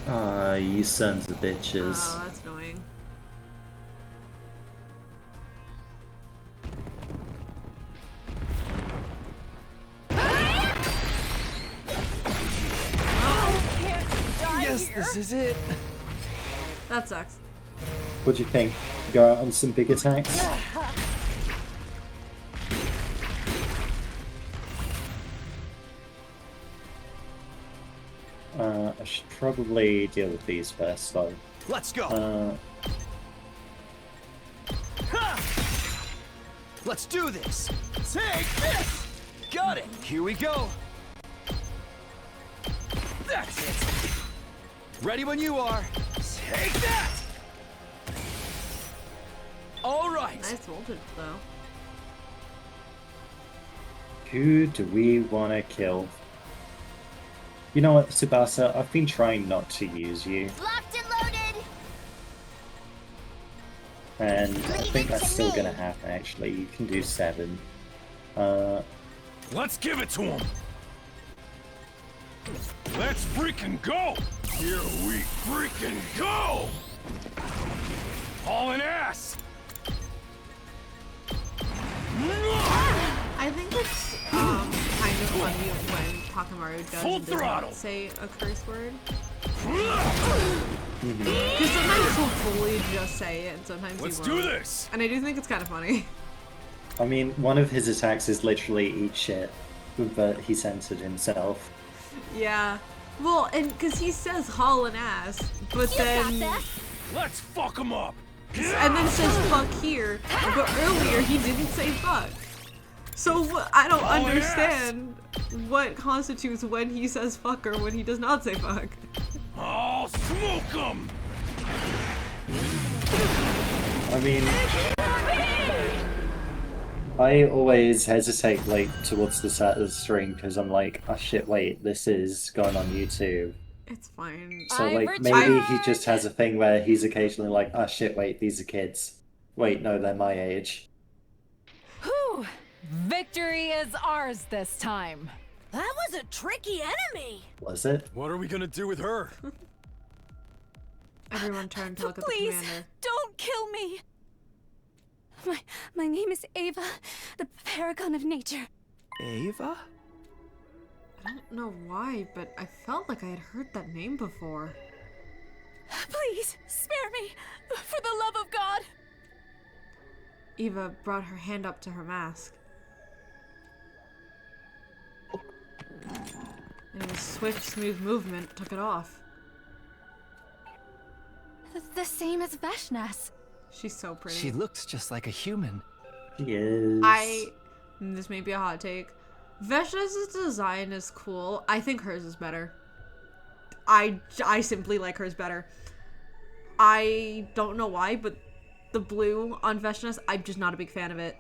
Ah, you sons of bitches. Oh, that's annoying. Yes, this is it. That sucks. What do you think? Go out on some big attacks? I should probably deal with these first, though. Let's go. Let's do this. Take this. Got it. Here we go. That's it. Ready when you are. Take that. All right. Nice voltage, though. Who do we want to kill? You know what, Tsubasa? I've been trying not to use you. Locked and loaded! And I think that's still gonna happen, actually. You can do 7. Let's give it to him. Let's freaking go! Here we freaking go! Hauling ass! I think it's kind of funny when Takamaru does not say a curse word. Because sometimes he'll fully just say it, and sometimes Let's he won't. do this! And I do think it's kind of funny. I mean, one of his attacks is literally eat shit, but he censored himself. Yeah. Well, and because he says haul an ass, but then... Let's fuck him up! And then says fuck here, but earlier he didn't say fuck. So I don't understand what constitutes when he says fuck or when he does not say fuck. I'll smoke him! I mean, I always hesitate like towards the start of the stream because I'm like, oh shit, wait, this is going on YouTube. It's fine. So like maybe he just has a thing where he's occasionally like, oh shit, wait, these are kids. Wait, no, they're my age. Whew! Victory is ours this time. That was a tricky enemy! Was it? What are we gonna do with her? Everyone turn to look at the Please, commander. don't kill me! My name is Ava, the paragon of nature. Ava? I don't know why, but I felt like I had heard that name before. Please, spare me! For the love of God! Eva brought her hand up to her mask. And in a swift, smooth movement, took it off. The same as Veshnas. She's so pretty. She looks just like a human. She is. This may be a hot take. Veshna's design is cool. I think hers is better. I simply like hers better. I don't know why, but the blue on Veshnas, I'm just not a big fan of it.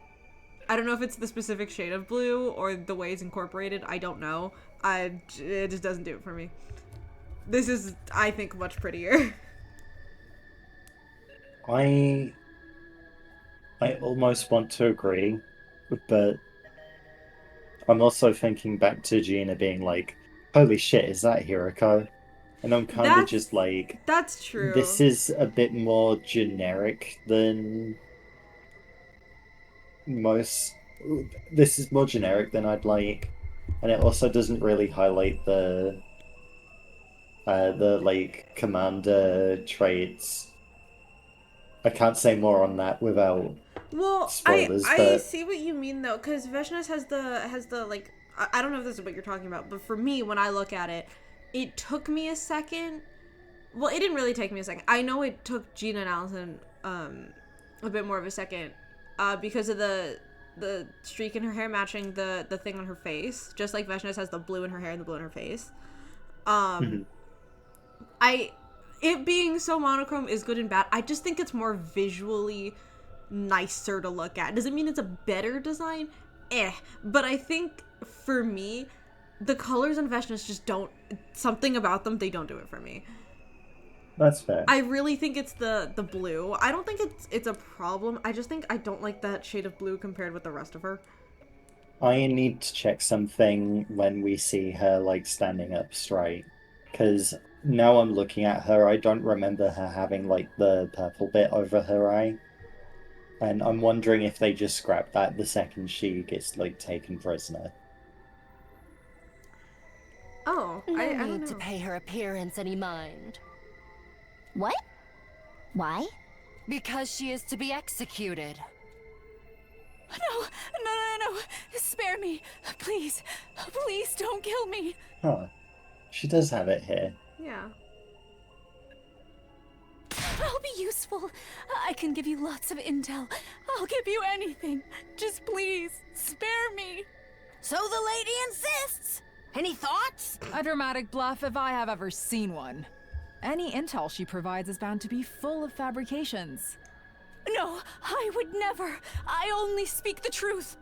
I don't know if it's the specific shade of blue or the way it's incorporated. I don't know. It just doesn't do it for me. This is, I think, much prettier. I almost want to agree, but I'm also thinking back to Gina being like, holy shit, is that Hiroko? And I'm kind of just like... That's true. This is a bit more generic than most... This is more generic than I'd like. And it also doesn't really highlight the like, commander traits. I can't say more on that without spoilers. I see what you mean though, because Veshnas has the like, I don't know if this is what you're talking about, but for me, when I look at it, it took me a second. Well, it didn't really take me a second. I know it took Gina and Allison a bit more of a second because of the streak in her hair matching the thing on her face, just like Veshnas has the blue in her hair and the blue in her face. It being so monochrome is good and bad. I just think it's more visually nicer to look at. Doesn't mean it's a better design, But I think for me, the colors in Veshna's just don't, something about them, they don't do it for me. That's fair. I really think it's the blue. I don't think it's a problem. I just think I don't like that shade of blue compared with the rest of her. I need to check something when we see her, like, standing up straight. Because now I'm looking at her, I don't remember her having, like, the purple bit over her eye. And I'm wondering if they just scrap that the second she gets, like, taken prisoner. Oh, No I don't need know. to pay her appearance any mind. What? Why? Because she is to be executed. No. Spare me. Please. Please don't kill me. Huh. She does have it here. Yeah. I'll be useful. I can give you lots of intel. I'll give you anything. Just please, spare me. So the lady insists. Any thoughts? A dramatic bluff if I have ever seen one. Any intel she provides is bound to be full of fabrications. No, I would never. I only speak the truth.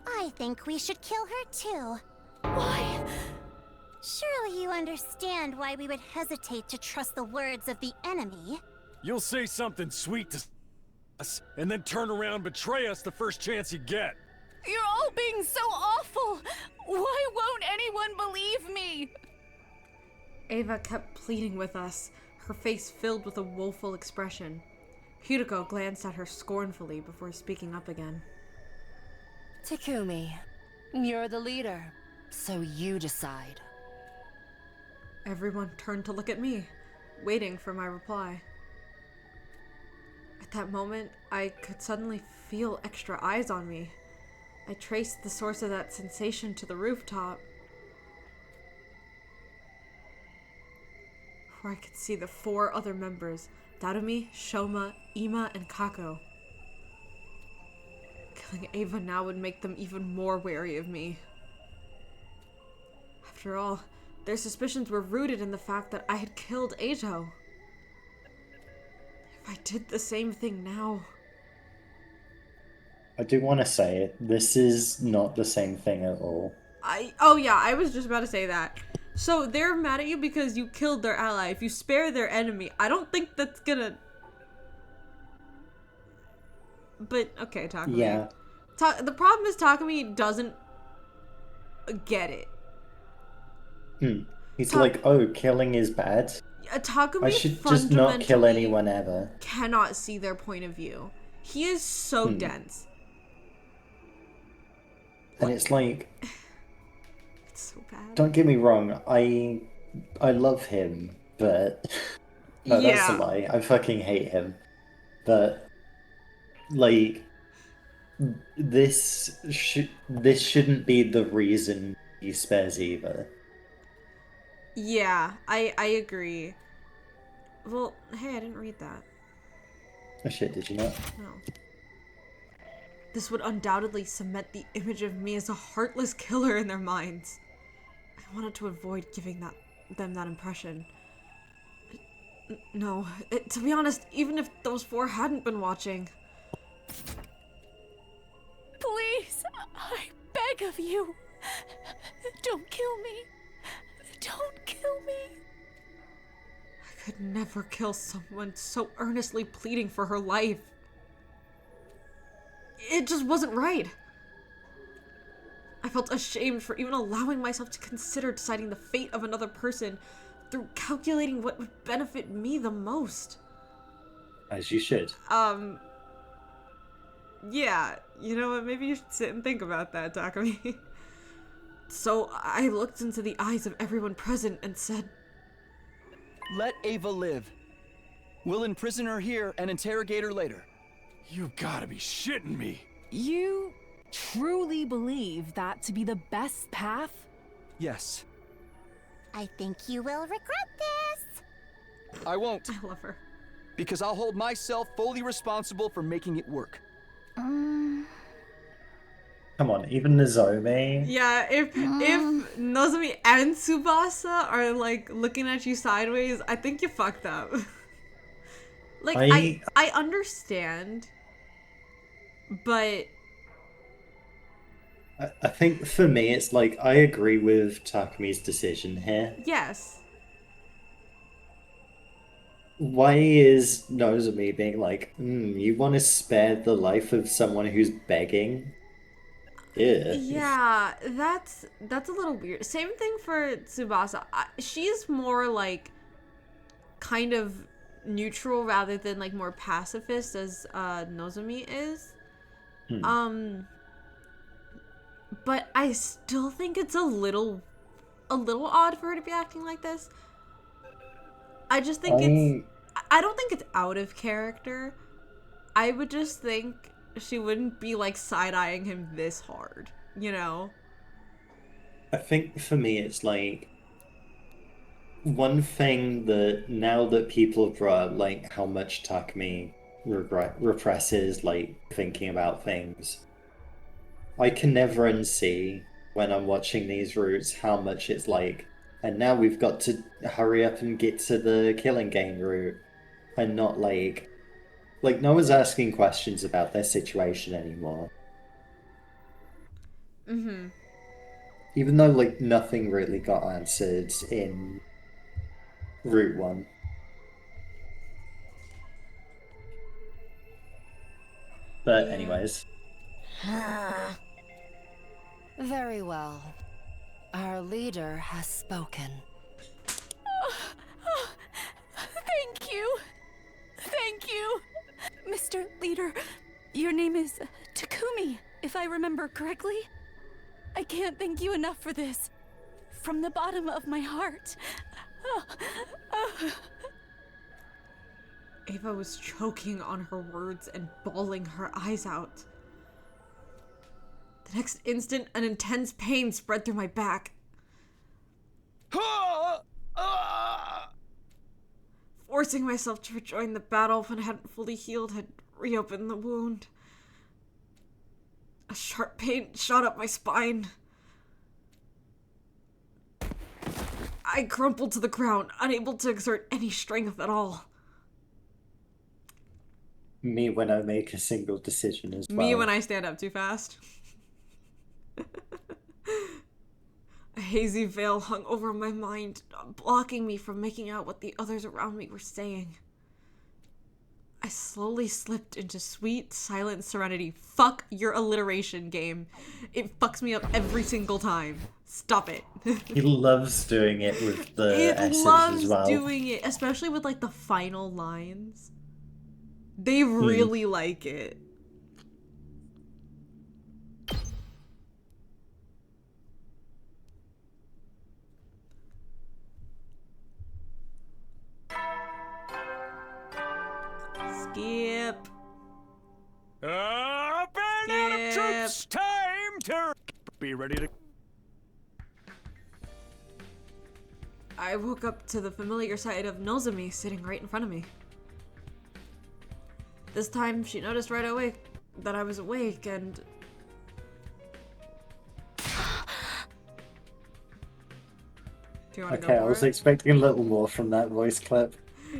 I think we should kill her too. Why? Surely you understand why we would hesitate to trust the words of the enemy. You'll say something sweet to us, and then turn around and betray us the first chance you get. You're all being so awful. Why won't anyone believe me? Ava kept pleading with us, her face filled with a woeful expression. Hideko glanced at her scornfully before speaking up again. Takumi, you're the leader, so you decide. Everyone turned to look at me, waiting for my reply. At that moment, I could suddenly feel extra eyes on me. I traced the source of that sensation to the rooftop, where I could see the 4 other members, Darumi, Shoma, Ima, and Kako. Killing Ava now would make them even more wary of me. After all, their suspicions were rooted in the fact that I had killed Eito. If I did the same thing now... I do want to say it, this is not the same thing at all. Oh yeah, I was just about to say that. So they're mad at you because you killed their ally. If you spare their enemy, I don't think that's gonna... But, okay, Takumi. Yeah. The problem is Takumi doesn't get it. He's like, oh, killing is bad? Takumi I should just not kill fundamentally anyone ever. cannot see their point of view. He is so dense. And it's like, It's so bad. don't get me wrong, I love him, but... No, that's a Yeah. lie. I fucking hate him. But, like, this shouldn't be the reason he spares Eva. Yeah, I agree. Well, hey, I didn't read that. Oh shit, did you not? No. This would undoubtedly cement the image of me as a heartless killer in their minds. I wanted to avoid giving them that impression. No, to be honest, even if those 4 hadn't been watching... Please, I beg of you. Don't kill me. Don't kill me. I could never kill someone so earnestly pleading for her life. It just wasn't right. I felt ashamed for even allowing myself to consider deciding the fate of another person through calculating what would benefit me the most. As you should. Yeah, you know what, maybe you should sit and think about that, Takumi. So I looked into the eyes of everyone present and said, Let Ava live. We'll imprison her here and interrogate her later. You gotta be shitting me. You truly believe that to be the best path? Yes. I think you will regret this. I won't, I love her. because I'll hold myself fully responsible for making it work. Come on, even Nozomi. Yeah, if Nozomi and Tsubasa are like looking at you sideways, I think you fucked up. Like I understand, but I think for me, it's like I agree with Takami's decision here. Yes. Why is Nozomi being like, you want to spare the life of someone who's begging? Yeah. Yeah, that's a little weird. Same thing for Tsubasa. She's more like kind of neutral rather than like more pacifist as Nozomi is. Hmm. But I still think it's a little odd for her to be acting like this. I just think I don't think it's out of character. I would just think she wouldn't be like side-eyeing him this hard, you know? I think for me, it's like one thing that now that people have brought up, like how much Takumi represses, like thinking about things, I can never unsee when I'm watching these routes how much it's like, and now we've got to hurry up and get to the killing game route, and not like no one's asking questions about their situation anymore. Mm-hmm. Even though like nothing really got answered in Route 1. But Yeah. anyways. Very well. Our leader has spoken. Thank you. Thank you. Mr. Leader, your name is Takumi, if I remember correctly. I can't thank you enough for this. From the bottom of my heart. Ava was choking on her words and bawling her eyes out. The next instant, an intense pain spread through my back. Forcing myself to rejoin the battle when I hadn't fully healed had reopened the wound. A sharp pain shot up my spine. I crumpled to the ground, unable to exert any strength at all. Me when I make a single decision as well. Me when I stand up too fast. A hazy veil hung over my mind, blocking me from making out what the others around me were saying. I slowly slipped into sweet, silent serenity. Fuck your alliteration game. It fucks me up every single time. Stop it. He loves doing it with the S's as well. It loves doing it, especially with like the final lines. They really like it. Skip. Band of troops, time to be ready to. I woke up to the familiar sight of Nozomi sitting right in front of me. This time, she noticed right away that I was awake and... Do you want to go for I was it? expecting a little more from that voice clip.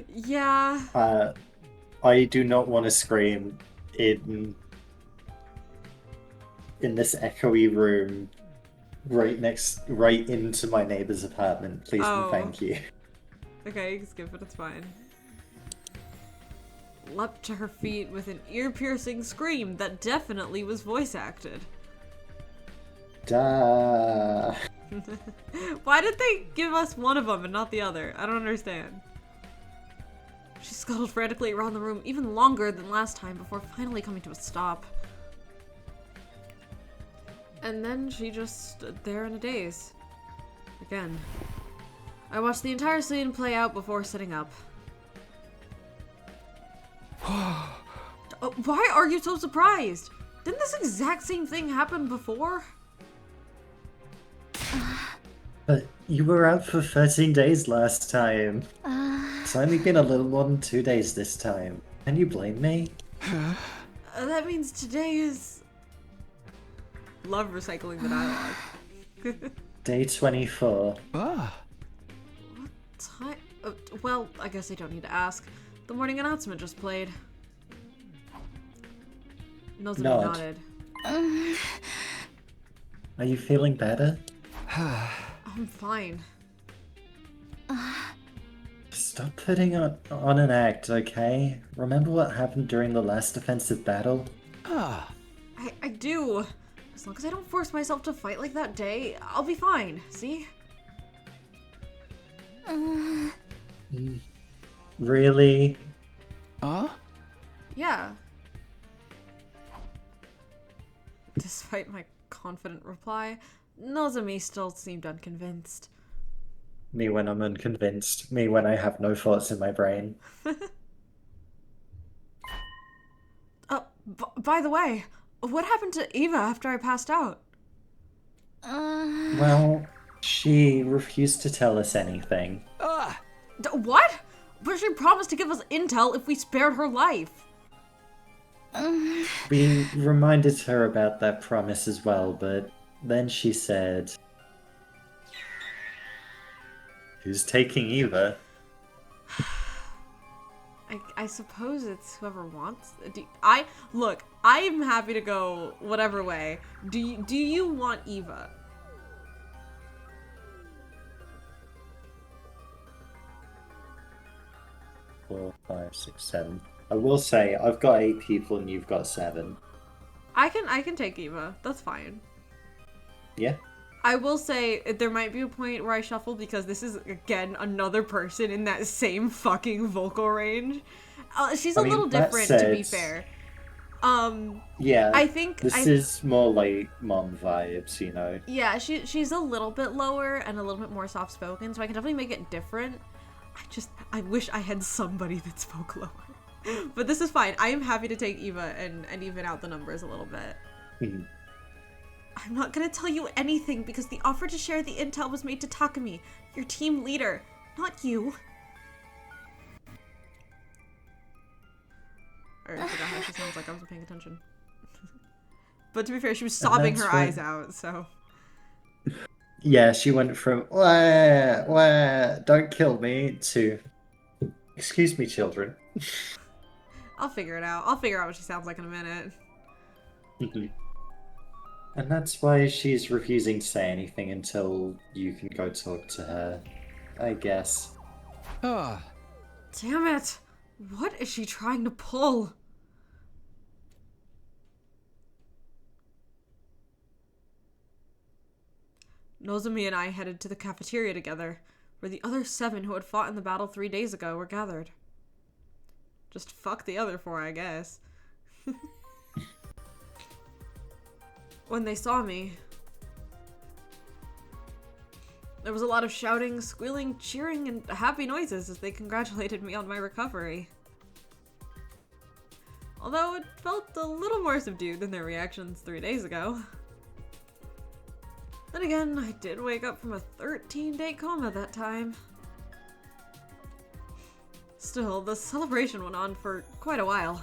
Yeah. I do not want to scream in this echoey room right into my neighbor's apartment. Please and thank you. Okay, you can skip it, it's fine. Leapt to her feet with an ear-piercing scream that definitely was voice acted. Duh. Why did they give us one of them and not the other? I don't understand. She scuttled frantically around the room even longer than last time before finally coming to a stop. And then she just stood there in a daze. Again. I watched the entire scene play out before sitting up. Why are you so surprised? Didn't this exact same thing happen before? But you were out for 13 days last time. It's only been a little more than 2 days this time. Can you blame me? That means today is... Love recycling the dialogue. Day 24. What time? Well, I guess I don't need to ask. The morning announcement just played. Nozomi nodded. Are you feeling better? I'm fine. Stop putting on an act, okay? Remember what happened during the last defensive battle? I do. As long as I don't force myself to fight like that day, I'll be fine, see? Really? Yeah. Despite my confident reply, Nozomi still seemed unconvinced. Me when I'm unconvinced. Me when I have no thoughts in my brain. By the way, what happened to Eva after I passed out? Well, she refused to tell us anything. What? But she promised to give us intel if we spared her life. We reminded her about that promise as well, but then she said... Who's taking Eva? I suppose it's whoever wants. Look, I am happy to go whatever way. Do you want Eva? 4, 5, 6, 7. I will say, I've got 8 people and you've got 7. I can take Eva. That's fine. Yeah? I will say there might be a point where I shuffle because this is again another person in that same fucking vocal range. She's a little different, to be fair. Yeah. I think this is more like mom vibes, you know. Yeah, she's a little bit lower and a little bit more soft spoken, so I can definitely make it different. I wish I had somebody that spoke lower. But this is fine. I am happy to take Eva and even out the numbers a little bit. I'm not gonna tell you anything because the offer to share the intel was made to Takumi, your team leader, not you. I forgot how she sounds like I wasn't paying attention. But to be fair, she was sobbing her eyes out, so... Yeah, she went from, wah, don't kill me, to, excuse me, children. I'll figure it out. I'll figure out what she sounds like in a minute. And that's why she's refusing to say anything until you can go talk to her, I guess. Damn it! What is she trying to pull? Nozomi and I headed to the cafeteria together, where the other 7 who had fought in the battle 3 days ago were gathered. Just fuck the other 4, I guess. When they saw me, there was a lot of shouting, squealing, cheering, and happy noises as they congratulated me on my recovery. Although it felt a little more subdued than their reactions 3 days ago. Then again, I did wake up from a 13-day coma that time. Still, the celebration went on for quite a while.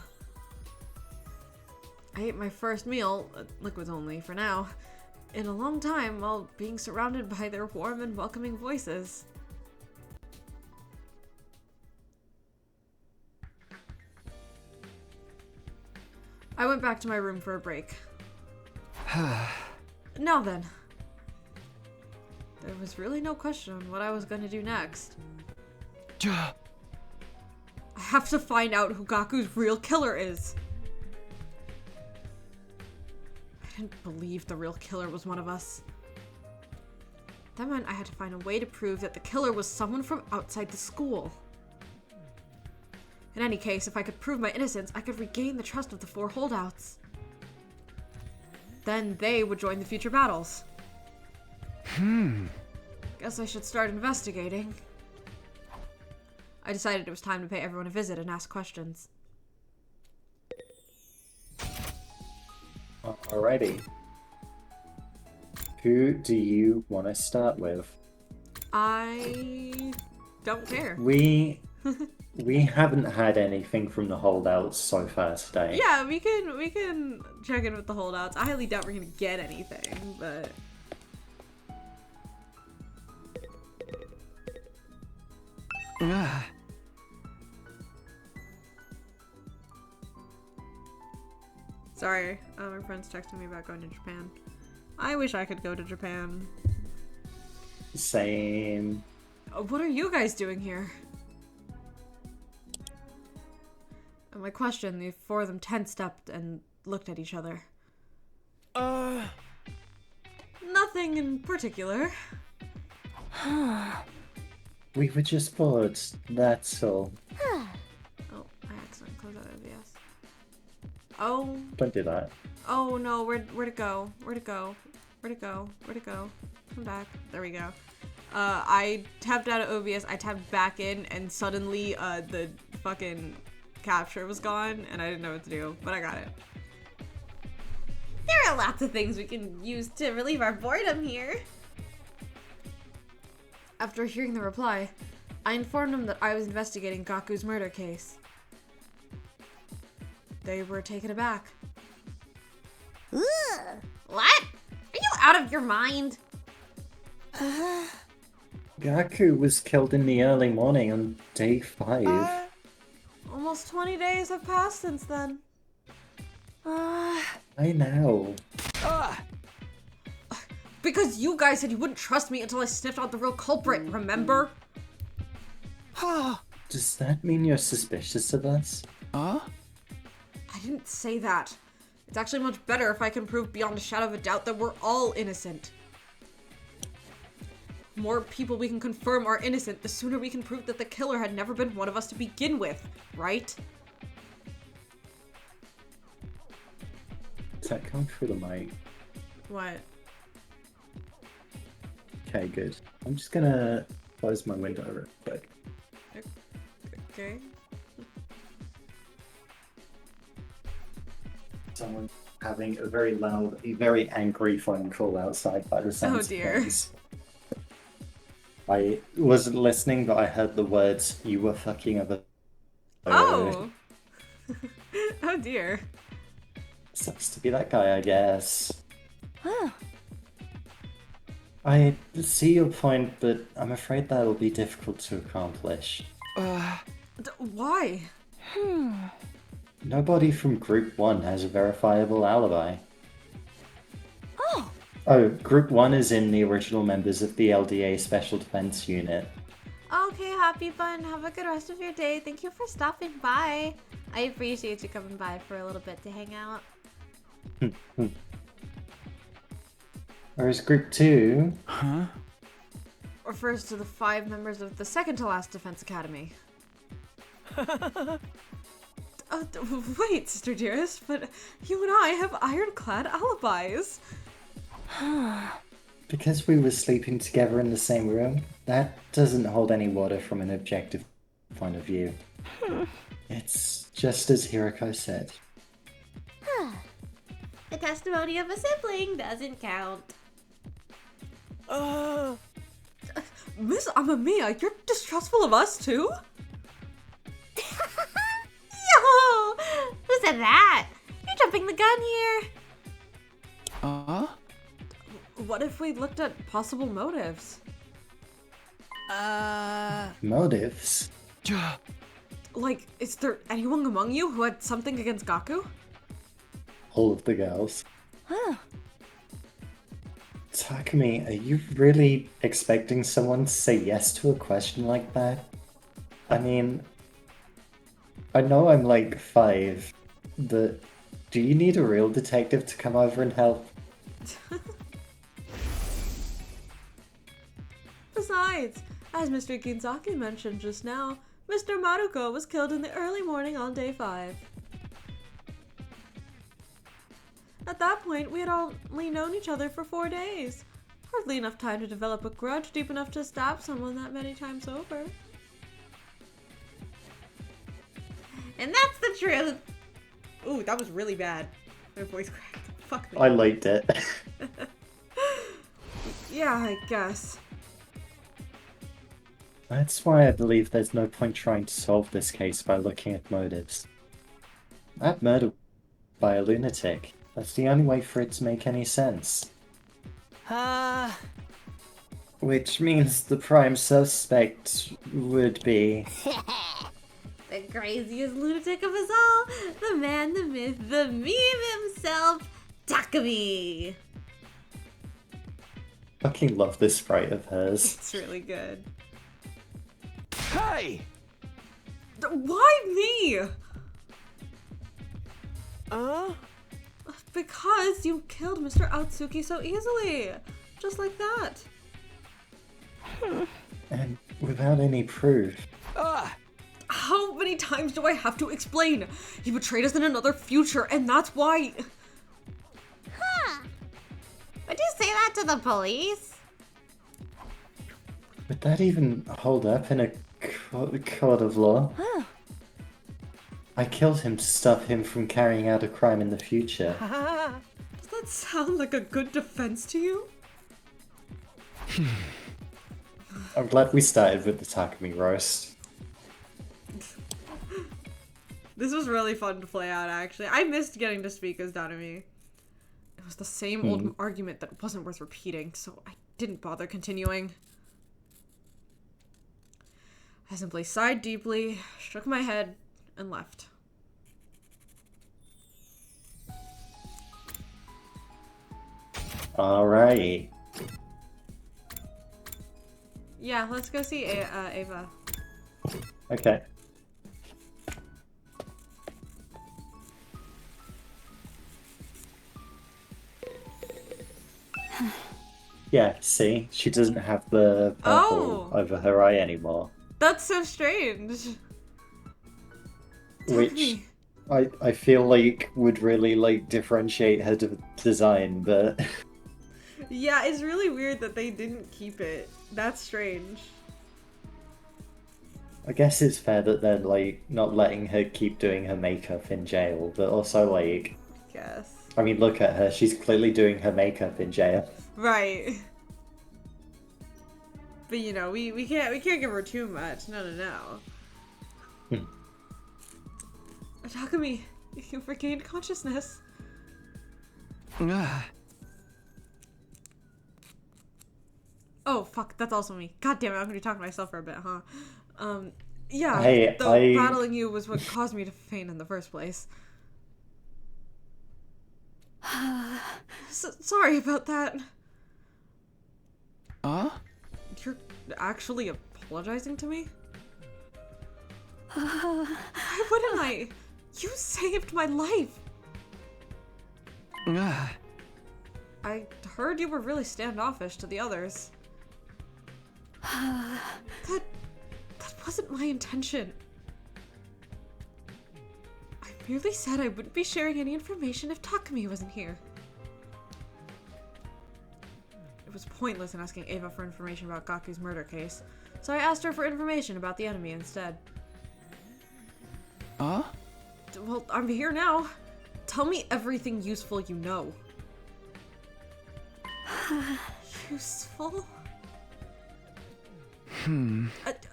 I ate my first meal, liquids only for now, in a long time while being surrounded by their warm and welcoming voices. I went back to my room for a break. Now then. There was really no question on what I was going to do next. I have to find out who Gaku's real killer is. I didn't believe the real killer was one of us. That meant I had to find a way to prove that the killer was someone from outside the school. In any case, if I could prove my innocence, I could regain the trust of the 4 holdouts. Then they would join the future battles. Guess I should start investigating. I decided it was time to pay everyone a visit and ask questions. Alrighty. Who do you want to start with? I don't care. We haven't had anything from the holdouts so far today. Yeah, we can check in with the holdouts. I highly doubt we're gonna get anything, but sorry, my friend's texting me about going to Japan. I wish I could go to Japan. Same. What are you guys doing here? At my question, the four of them tensed up and looked at each other. Nothing in particular. We were just bored, that's all. Oh, I accidentally closed out OBS. Oh. Don't do that. Oh no, where'd it go? Where'd it go? Where'd it go? Where'd it go? Come back. There we go. I tapped out of OBS, I tapped back in, and suddenly, the fucking capture was gone, and I didn't know what to do, but I got it. There are lots of things we can use to relieve our boredom here. After hearing the reply, I informed them that I was investigating Gaku's murder case. They were taken aback. Ugh. What? Are you out of your mind? Gaku was killed in the early morning on day 5. Almost 20 days have passed since then. I know. Because you guys said you wouldn't trust me until I sniffed out the real culprit, remember? Does that mean you're suspicious of us? I didn't say that. It's actually much better if I can prove beyond a shadow of a doubt that we're all innocent. The more people we can confirm are innocent, the sooner we can prove that the killer had never been one of us to begin with, right? Does that come through the mic? What? Okay, good. I'm just gonna close my window real quick. Okay. Someone having a very loud, a very angry phone call outside by the sounds Oh dear. of things. I wasn't listening, but I heard the words, "You were fucking other." Oh! Oh dear. Sucks to be that guy, I guess. I see your point, but I'm afraid that'll be difficult to accomplish. Why? Nobody from Group 1 has a verifiable alibi. Oh, Group 1 is in the original members of the LDA Special Defense Unit. Okay, Happy Bun. Have a good rest of your day. Thank you for stopping by. I appreciate you coming by for a little bit to hang out. Whereas Group 2... refers to the 5 members of the second to last Defense Academy. Wait, Sister Dearest, but you and I have ironclad alibis. Because we were sleeping together in the same room, that doesn't hold any water from an objective point of view. It's just as Hiroko said. The testimony of a sibling doesn't count. Miss Amamiya, you're distrustful of us too? Yo! Who said that? You're jumping the gun here. What if we looked at possible motives? Motives? Like, is there anyone among you who had something against Gaku? All of the girls. Takumi, are you really expecting someone to say yes to a question like that? I mean, I know I'm like 5, but do you need a real detective to come over and help? Besides, as Mr. Kinzaki mentioned just now, Mr. Maruko was killed in the early morning on day 5. At that point, we had only known each other for 4 days. Hardly enough time to develop a grudge deep enough to stab someone that many times over. And that's the truth. Ooh, that was really bad. My voice cracked. Fuck me. I liked it. Yeah, I guess. That's why I believe there's no point trying to solve this case by looking at motives. That murder by a lunatic, that's the only way for it to make any sense. Which means the prime suspect would be... The craziest lunatic of us all, the man, the myth, the meme himself, Takumi. Fucking love this sprite of hers. It's really good. Hey! Why me? Because you killed Mr. Otsuki so easily. Just like that. And without any proof. How many times do I have to explain? He betrayed us in another future, and that's why. Huh. Would you say that to the police? Would that even hold up in a court of law? I killed him to stop him from carrying out a crime in the future. Does that sound like a good defense to you? I'm glad we started with the Takumi roast. This was really fun to play out, actually. I missed getting to speak as Danami. It was the same old argument that wasn't worth repeating, so I didn't bother continuing. I simply sighed deeply, shook my head, and left. Alright. Yeah, let's go see Ava. Okay. Yeah, see? She doesn't have the purple over her eye anymore. That's so strange. Which I feel like would really like differentiate her design, but Yeah, it's really weird that they didn't keep it. That's strange. I guess it's fair that they're like not letting her keep doing her makeup in jail, but also like Guess. I mean, look at her. She's clearly doing her makeup in jail. Right. But you know, we can't give her too much. No. Takumi, you regained consciousness. Oh fuck, that's also me. God damn it, I'm gonna be talking to myself for a bit, huh? Yeah, Hey, battling you was what caused me to faint in the first place. Sorry about that. You're actually apologizing to me? Why wouldn't I? You saved my life. I heard you were really standoffish to the others. That wasn't my intention. I merely said I wouldn't be sharing any information if Takumi wasn't here. It was pointless in asking Ava for information about Gaku's murder case, so I asked her for information about the enemy instead. Well, I'm here now. Tell me everything useful you know. Useful?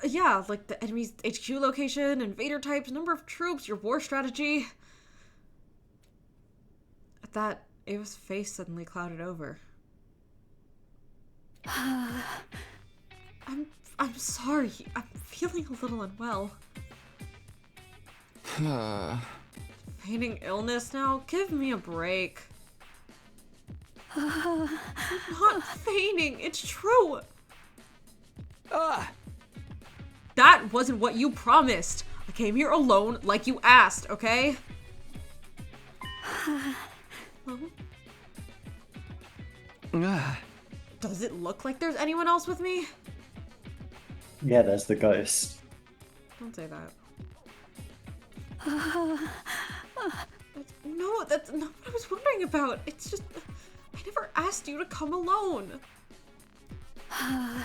Yeah, like the enemy's HQ location, invader types, number of troops, your war strategy. At that, Ava's face suddenly clouded over. I'm sorry. I'm feeling a little unwell. Feigning illness now? Give me a break. I'm not feigning. It's true. That wasn't what you promised. I came here alone like you asked, okay? Does it look like there's anyone else with me? Yeah, there's the ghost. Don't say that. No, that's not what I was wondering about. It's just, I never asked you to come alone. All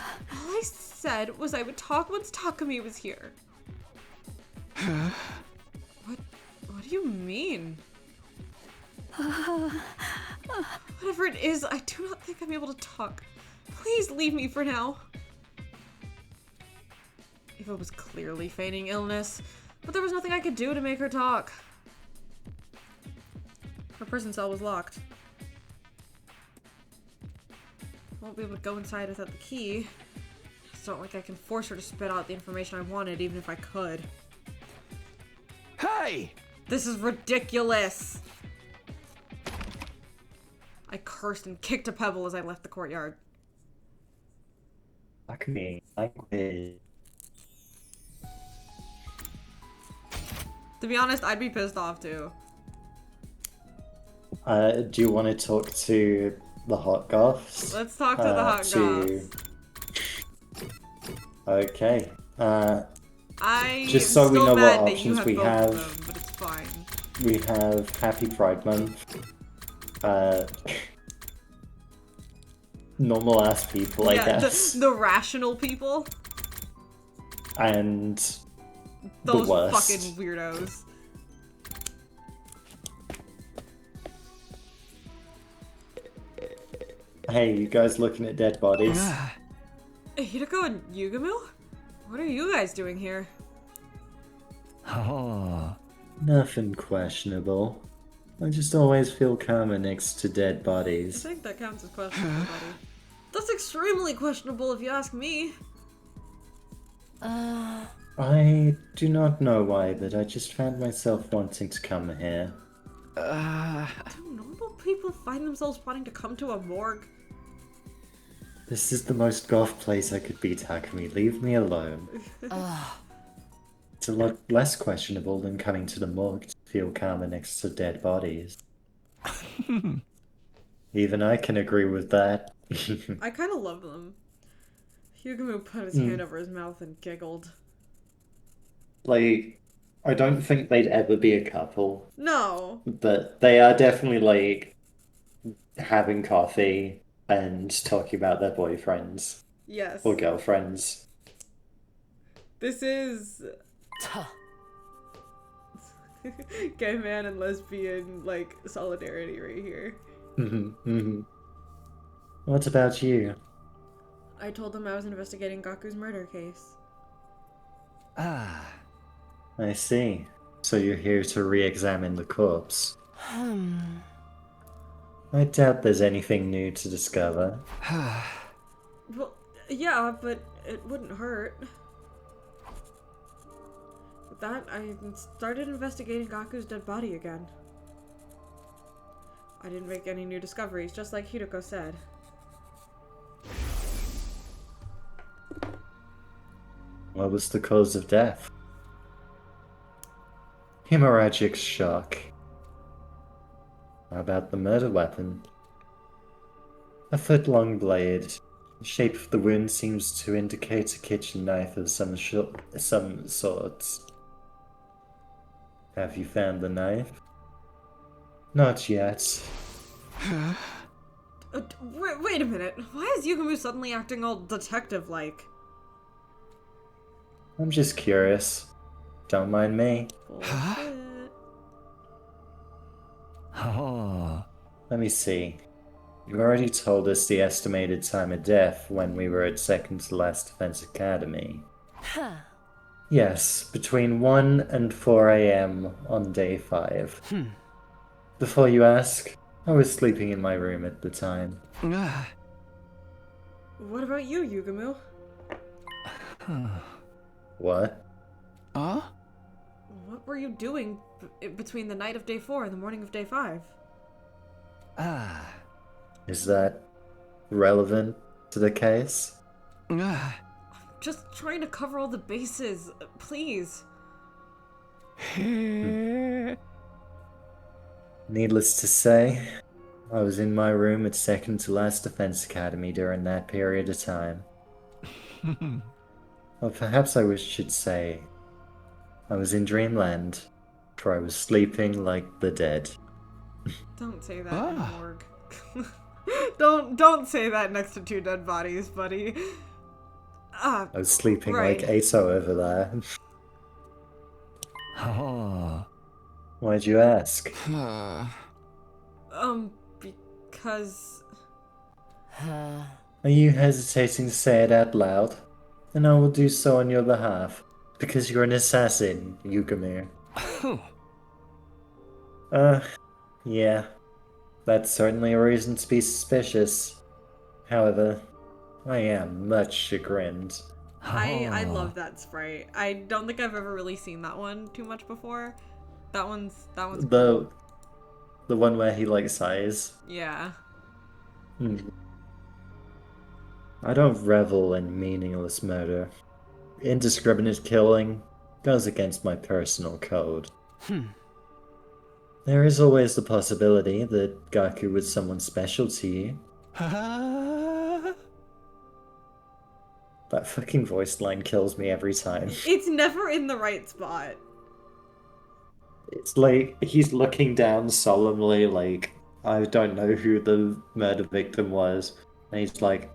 I said was I would talk once Takumi was here. What do you mean? Whatever it is, I do not think I'm able to talk. Please leave me for now. Eva was clearly feigning illness, but there was nothing I could do to make her talk. Her prison cell was locked. Won't be able to go inside without the key. It's not like I can force her to spit out the information I wanted, even if I could. Hey! This is ridiculous! I cursed and kicked a pebble as I left the courtyard. Takumi, language. To be honest, I'd be pissed off too. Do you want to talk to the hot goths? Let's talk to the hot goths. Okay. I Just am so we still know what mad that you options have we both have. of them, but it's fine. We have Happy Pride Month. Normal ass people, I guess. The rational people. And Those the worst. fucking weirdos. Hey, you guys looking at dead bodies? Hideko and Yugumu? What are you guys doing here? Oh. Nothing questionable. I just always feel calmer next to dead I bodies. think that counts as questionable, buddy. That's extremely questionable if you ask me. I do not know why, but I just found myself wanting to come here. Do normal people find themselves wanting to come to a morgue? This is the most goth place I could be, Takumi. Leave me alone. It's a lot less questionable than coming to the morgue to feel calmer next to dead bodies. Even I can agree with that. I kind of love them. Yugumu put his hand over his mouth and giggled. Like, I don't think they'd ever be a couple, No. but they are definitely, like, having coffee and talking about their boyfriends Yes. or girlfriends. This is gay man and lesbian, like, solidarity right here. What about you? I told them I was investigating Gaku's murder case. I see. So you're here to re-examine the corpse. I doubt there's anything new to discover. Well, yeah, but it wouldn't hurt. With that, I started investigating Gaku's dead body again. I didn't make any new discoveries, just like Hideko said. What was the cause of death? Hemorrhagic shock. How about the murder weapon? A foot-long blade. The shape of the wound seems to indicate a kitchen knife of some sort. Have you found the knife? Not yet. Wait a minute. Why is Yugumu suddenly acting all detective-like? I'm just curious. Don't mind me. Bullshit. Oh. Let me see. You already told us the estimated time of death when we were at second to last Defense Academy. Yes, between 1 and 4 a.m. on day 5. Before you ask, I was sleeping in my room at the time. What about you, Yugumu? What? What were you doing between the night of day 4 and the morning of day 5? Is that relevant to the case? Just trying to cover all the bases, please. Needless to say, I was in my room at second to last Defense Academy during that period of time. Or perhaps I should say, I was in dreamland, for I was sleeping like the dead. Don't say that in a morgue. Don't say that next to 2 dead bodies, buddy. I was sleeping right. like Ato over there. Why'd you ask? Because... Are you hesitating to say it out loud? Then I will do so on your behalf, because you're an assassin, Yugamir. Yeah. That's certainly a reason to be suspicious. However, I am much chagrined. I love that sprite. I don't think I've ever really seen that one too much before. That one's cool. The one where he like sighs. Yeah. I don't revel in meaningless murder. Indiscriminate killing goes against my personal code. There is always the possibility that Gaku was someone special to you. That fucking voice line kills me every time. It's never in the right spot. It's like he's looking down solemnly, like, I don't know who the murder victim was. And he's like,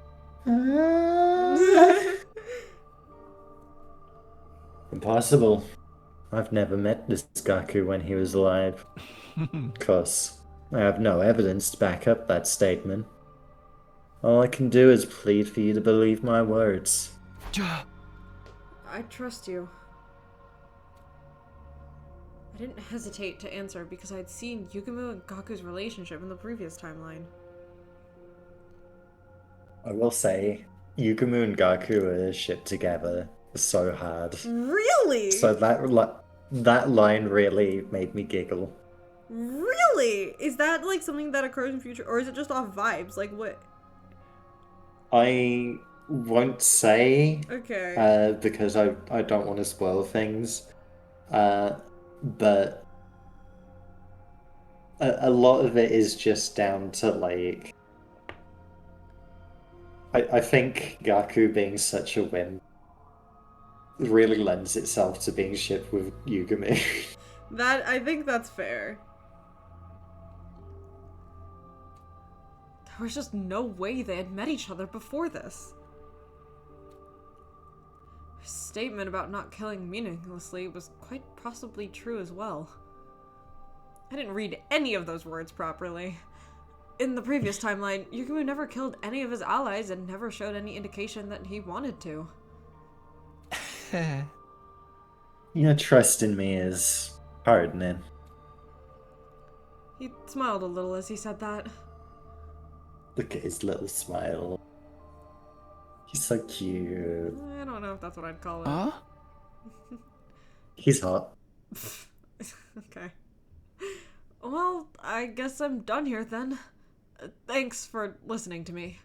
impossible. I've never met this Gaku when he was alive. Of course, I have no evidence to back up that statement. All I can do is plead for you to believe my words. I trust you. I didn't hesitate to answer because I'd seen Yugumu and Gaku's relationship in the previous timeline. I will say, Yugumu and Gaku are shipped together so hard. Really? So that line really made me giggle. Really? Is that like something that occurs in future, or is it just off vibes? Like what? I won't say. Okay. Because I don't want to spoil things. But a lot of it is just down to like. I think Gaku being such a wimp really lends itself to being shipped with Yugami. I think that's fair. There was just no way they had met each other before this. His statement about not killing meaninglessly was quite possibly true as well. I didn't read any of those words properly. In the previous timeline, Yugumu never killed any of his allies and never showed any indication that he wanted to. Your trust in me is hardening. He smiled a little as he said that. Look at his little smile. He's so cute. I don't know if that's what I'd call it. Huh? He's hot. Okay. Well, I guess I'm done here then. Thanks for listening to me.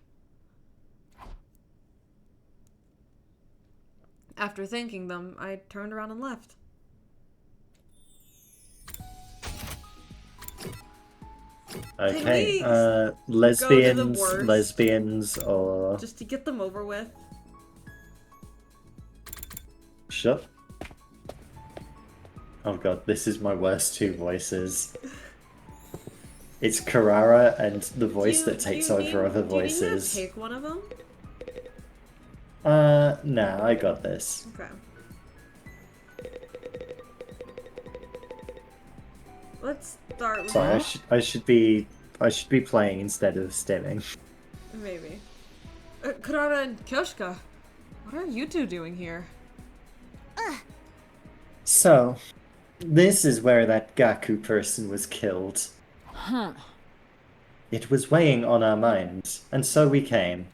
After thanking them, I turned around and left. Okay, lesbians, lesbians, or... just to get them over with. Shut. Oh god, this is my worst two voices. It's Carrara and the voice that takes over other voices. Do you need to take one of them? Nah, I got this. Okay. Let's start with... Sorry, I should be playing instead of stimming. Maybe. Kurara and Kyoshika, what are you two doing here? So, this is where that Gaku person was killed. Huh. It was weighing on our minds, and so we came.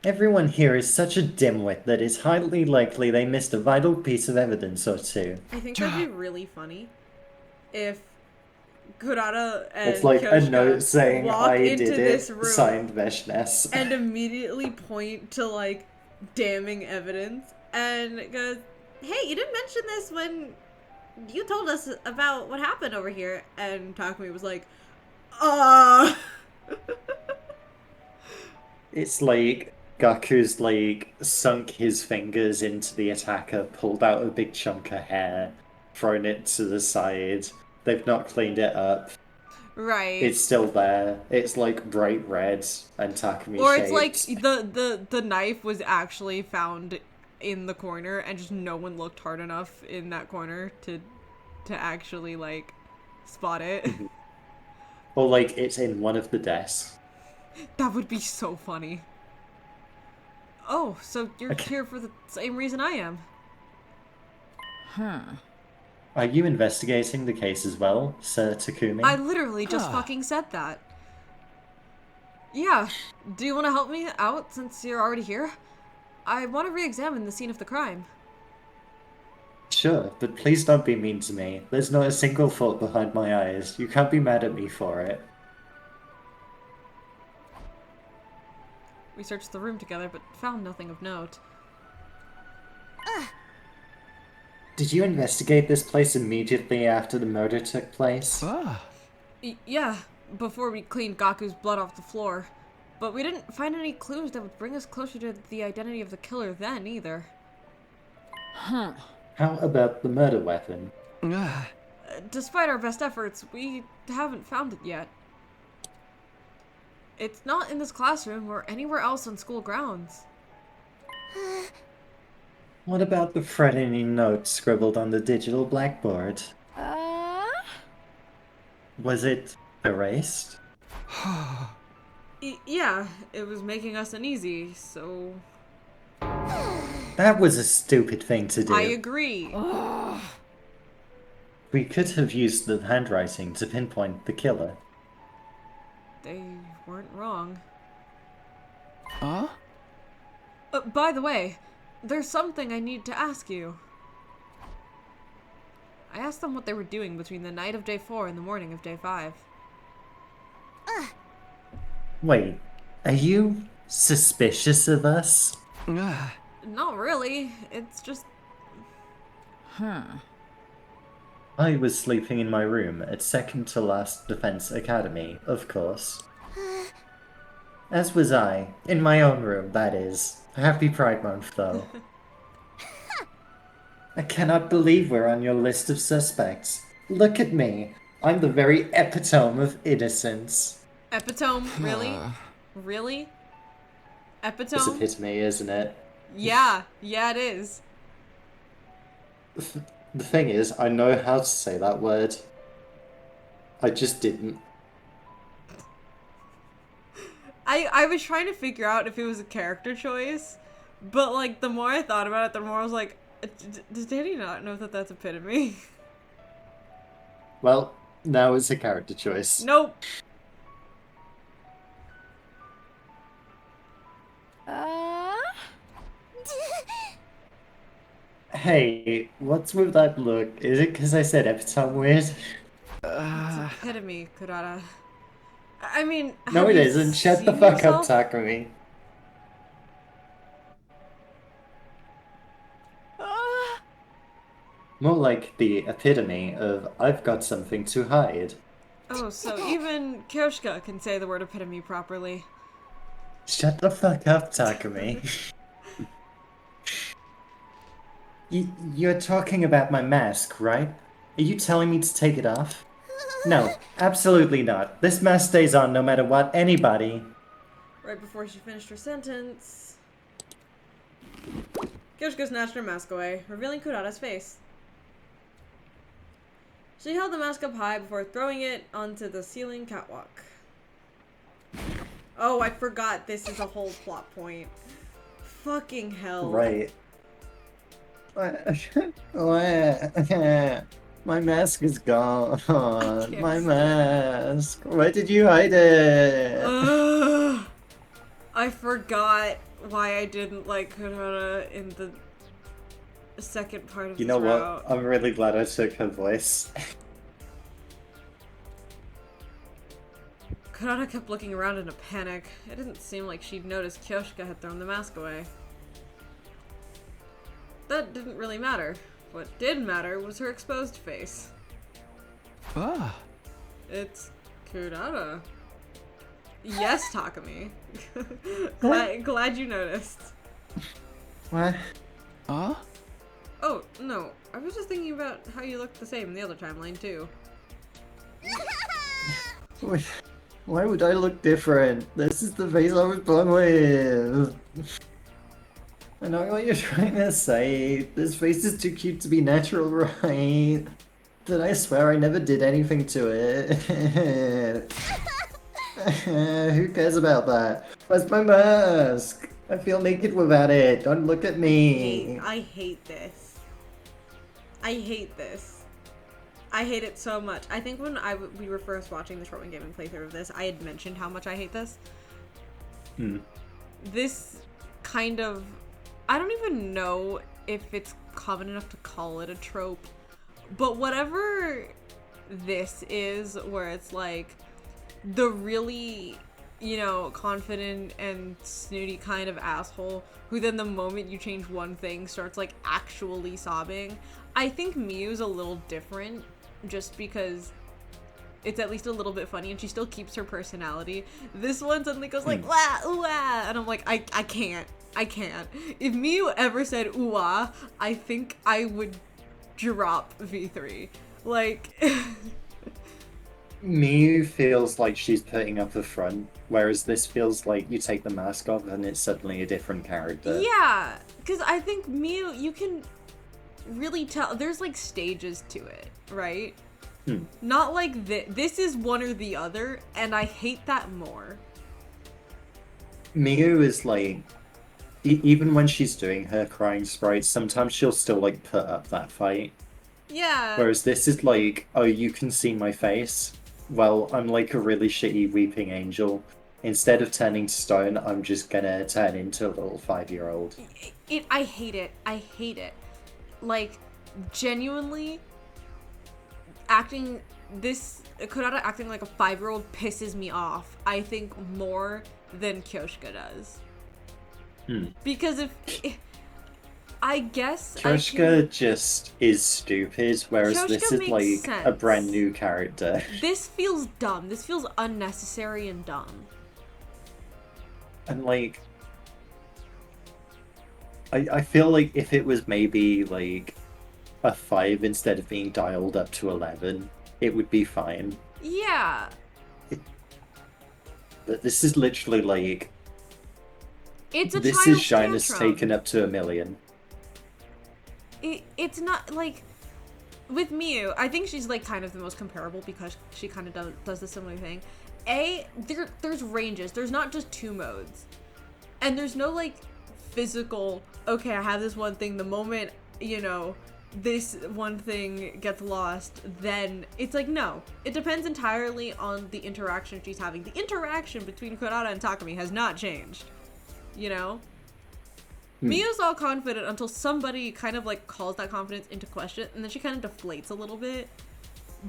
Everyone here is such a dimwit that it's highly likely they missed a vital piece of evidence or two. I think that'd be really funny if Kurara and It's like Kyoshika a note saying, walk I into did this it, room signed Veshness. and immediately point to, like, damning evidence and goes, hey, you didn't mention this when you told us about what happened over here. And Takumi was like, It's like Gaku's like sunk his fingers into the attacker, pulled out a big chunk of hair, thrown it to the side. They've not cleaned it up. Right. It's still there. It's like bright red and Takumi or shaped. it's like the knife was actually found in the corner and just no one looked hard enough in that corner to actually like spot it. Or like it's in one of the desks. That would be so funny. Oh, so you're here for the same reason I am. Huh. Are you investigating the case as well, Sir Takumi? I literally just fucking said that. Yeah, do you want to help me out since you're already here? I want to re-examine the scene of the crime. Sure, but please don't be mean to me. There's not a single fault behind my eyes. You can't be mad at me for it. We searched the room together, but found nothing of note. Did you investigate this place immediately after the murder took place? Yeah, before we cleaned Gaku's blood off the floor. But we didn't find any clues that would bring us closer to the identity of the killer then, either. Huh. How about the murder weapon? Despite our best efforts, we haven't found it yet. It's not in this classroom or anywhere else on school grounds. What about the threatening note scribbled on the digital blackboard? Was it erased? Yeah, it was making us uneasy, so... That was a stupid thing to do. I agree. We could have used the handwriting to pinpoint the killer. They weren't wrong. Huh? By the way, there's something I need to ask you. I asked them what they were doing between the night of day 4 and the morning of day 5. Wait, are you suspicious of us? Not really. It's just... I was sleeping in my room at second to last Defense Academy, of course. As was I. In my own room, that is. Happy Pride Month, though. I cannot believe we're on your list of suspects. Look at me. I'm the very epitome of innocence. Epitome? Really? Really? It's Epitome? epitome, isn't it? Yeah. Yeah, it is. The thing is, I know how to say that word. I just didn't. I was trying to figure out if it was a character choice, but, like, the more I thought about it, the more I was like, does Danny not know that that's epitome? Well, now it's a character choice. Nope. Hey, what's with that look? Is it because I said epitome weird? It's epitome, Kurata. I mean, No, have it you isn't. Shut the seen fuck yourself? up, Takumi. More like the epitome of I've got something to hide. Oh, so even Kyoshka can say the word epitome properly. Shut the fuck up, Takumi. You're talking about my mask, right? Are you telling me to take it off? No, absolutely not. This mask stays on no matter what anybody... Right before she finished her sentence, Kyoshka snatched her mask away, revealing Kurata's face. She held the mask up high before throwing it onto the ceiling catwalk. Oh, I forgot this is a whole plot point. Fucking hell. Right. My mask is gone. My mask. Where did you hide it? I forgot why I didn't like Kurata in the second part of You this know route. what? I'm really glad I took her voice. Kurata kept looking around in a panic. It didn't seem like she'd noticed Kyoshka had thrown the mask away. That didn't really matter. What did matter was her exposed face. It's Kurata. Yes, Takumi. glad you noticed. What? Oh, no. I was just thinking about how you looked the same in the other timeline, too. Why would I look different? This is the face I was born with. I know what you're trying to say. This face is too cute to be natural, right? But I swear I never did anything to it. Who cares about that? Where's my mask? I feel naked without it. Don't look at me. I hate this. I hate this. I hate it so much. I think when we were first watching the Shortman Gaming playthrough of this, I had mentioned how much I hate this. This kind of... I don't even know if it's common enough to call it a trope, but whatever this is, where it's like the really confident and snooty kind of asshole who then the moment you change one thing starts like actually sobbing. I think Miu's a little different just because it's at least a little bit funny and she still keeps her personality. This one suddenly goes like, wah, ooh, ah, and I'm like, I can't. If Miu ever said ooh, ah, I think I would drop V3. Like... Miu feels like she's putting up a front, whereas this feels like you take the mask off and it's suddenly a different character. Yeah, because I think Miu, you can really tell, there's like stages to it, right? Not like this is one or the other, and I hate that more. Miu is like, even when she's doing her crying sprites, sometimes she'll still like put up that fight. Yeah. Whereas this is like, oh, you can see my face? Well, I'm like a really shitty weeping angel. Instead of turning to stone, I'm just gonna turn into a little 5-year-old. I hate it. I hate it. Like, genuinely, Kurata acting like a 5-year-old pisses me off, I think, more than Kyoshika does. Because I guess Kyoshika just is stupid, whereas Kyoshika this is like sense. a brand new character. This feels dumb. This feels unnecessary and dumb. And like, I feel like if it was maybe like a 5 instead of being dialed up to 11, it would be fine. Yeah. But this is literally like, It's a this child's is shyness tantrum. taken up to 1,000,000. It's not like with Miu, I think she's like kind of the most comparable because she kind of does the similar thing. There's ranges. There's not just 2 modes, and there's no like physical. Okay, I have this one thing. The moment this one thing gets lost, then it's like no. It depends entirely on the interaction she's having. The interaction between Kurata and Takumi has not changed. Miu's all confident until somebody kind of like calls that confidence into question, and then she kind of deflates a little bit.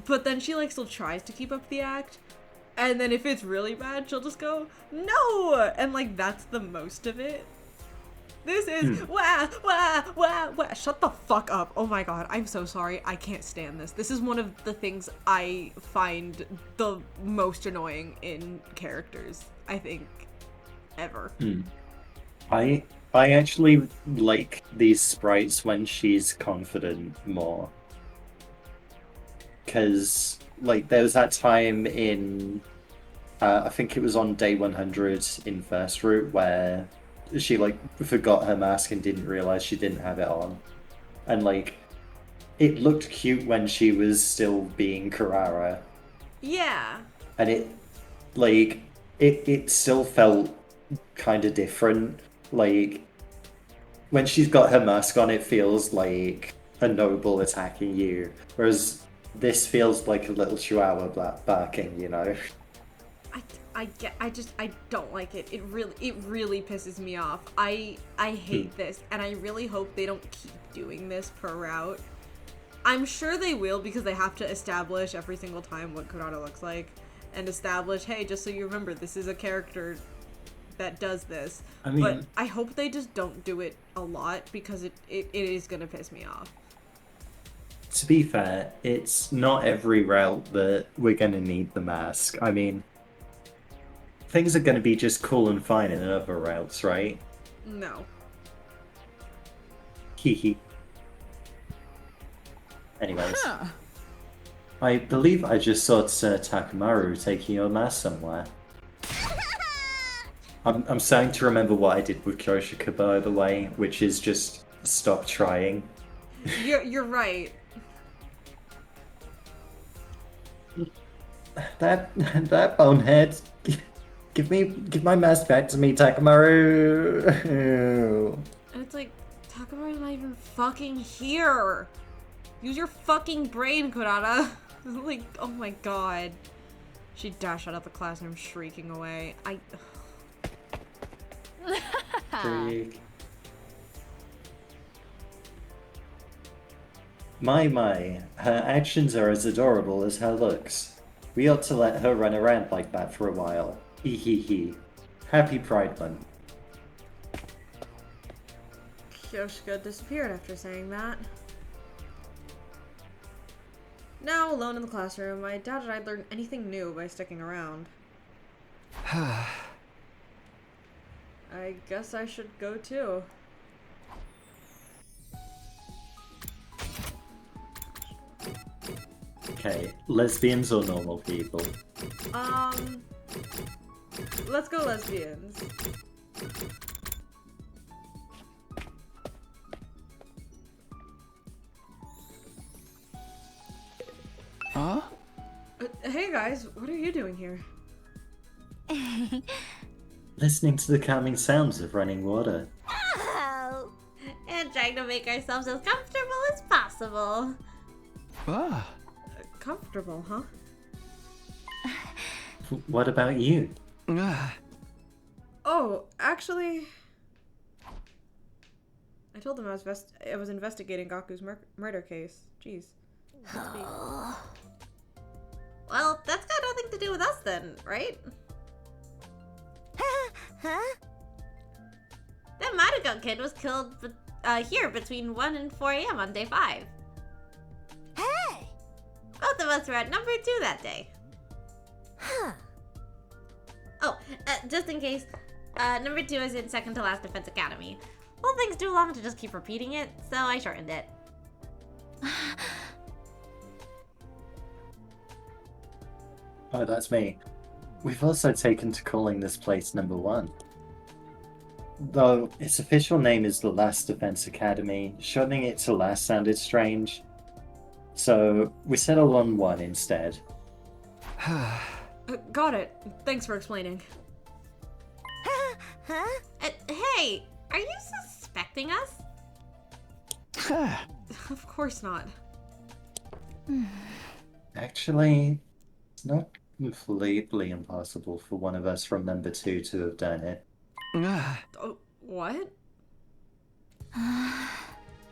But then she like still tries to keep up the act, and then if it's really bad, she'll just go no, and like that's the most of it. This is wah wah wah wah. Shut the fuck up! Oh my god, I'm so sorry. I can't stand this. This is one of the things I find the most annoying in characters, I think, ever. I actually like these sprites when she's confident more. Because, like, there was that time in, I think it was on day 100 in First Route, where she, like, forgot her mask and didn't realize she didn't have it on. And, like, it looked cute when she was still being Karara. Yeah. And it still felt kind of different. Like, when she's got her mask on, it feels like a noble attacking you, whereas this feels like a little chihuahua barking, I don't like it. It really pisses me off. I hate this, and I really hope they don't keep doing this per route. I'm sure they will, because they have to establish every single time what Kurata looks like, and establish, hey, just so you remember, this is a character that does this. But I hope they just don't do it a lot, because it is gonna piss me off. To be fair, it's not every route that we're gonna need the mask. I mean, things are gonna be just cool and fine in other routes, right? No. Hehe. Anyways. I believe I just saw Sir Takamaru taking your mask somewhere. I'm starting to remember what I did with Kyoshika, by the way, which is just stop trying. You're right. That bonehead. Give my mask back to me, Takamaru. And it's like, Takamaru's not even fucking here. Use your fucking brain, Kurata. Like, oh my god. She dashed out of the classroom shrieking away. Freak. My, her actions are as adorable as her looks. We ought to let her run around like that for a while. Hee hee hee. Happy Pride Month. Kyoshika disappeared after saying that. Now, alone in the classroom, I doubted I'd learn anything new by sticking around. I guess I should go too. Okay, lesbians or normal people? Let's go lesbians. Huh? Hey guys, what are you doing here? Listening to the calming sounds of running water. Oh, and trying to make ourselves as comfortable as possible. Ah. Comfortable, huh? What about you? Oh, actually... I told them I was investigating Gaku's murder case. Jeez. Well, that's got nothing to do with us then, right? Huh? That Maruko kid was killed here between 1 and 4 a.m. on day 5. Hey! Both of us were at number 2 that day. Huh. Oh, just in case, number 2 is in second to last Defense Academy. Well, things too long to just keep repeating it, so I shortened it. Oh, that's me. We've also taken to calling this place number 1. Though its official name is the Last Defense Academy, shortening it to last sounded strange. So we settled on 1 instead. Got it. Thanks for explaining. Huh? Hey, are you suspecting us? Of course not. Actually, it's not completely impossible for one of us from number 2 to have done it. Oh, what?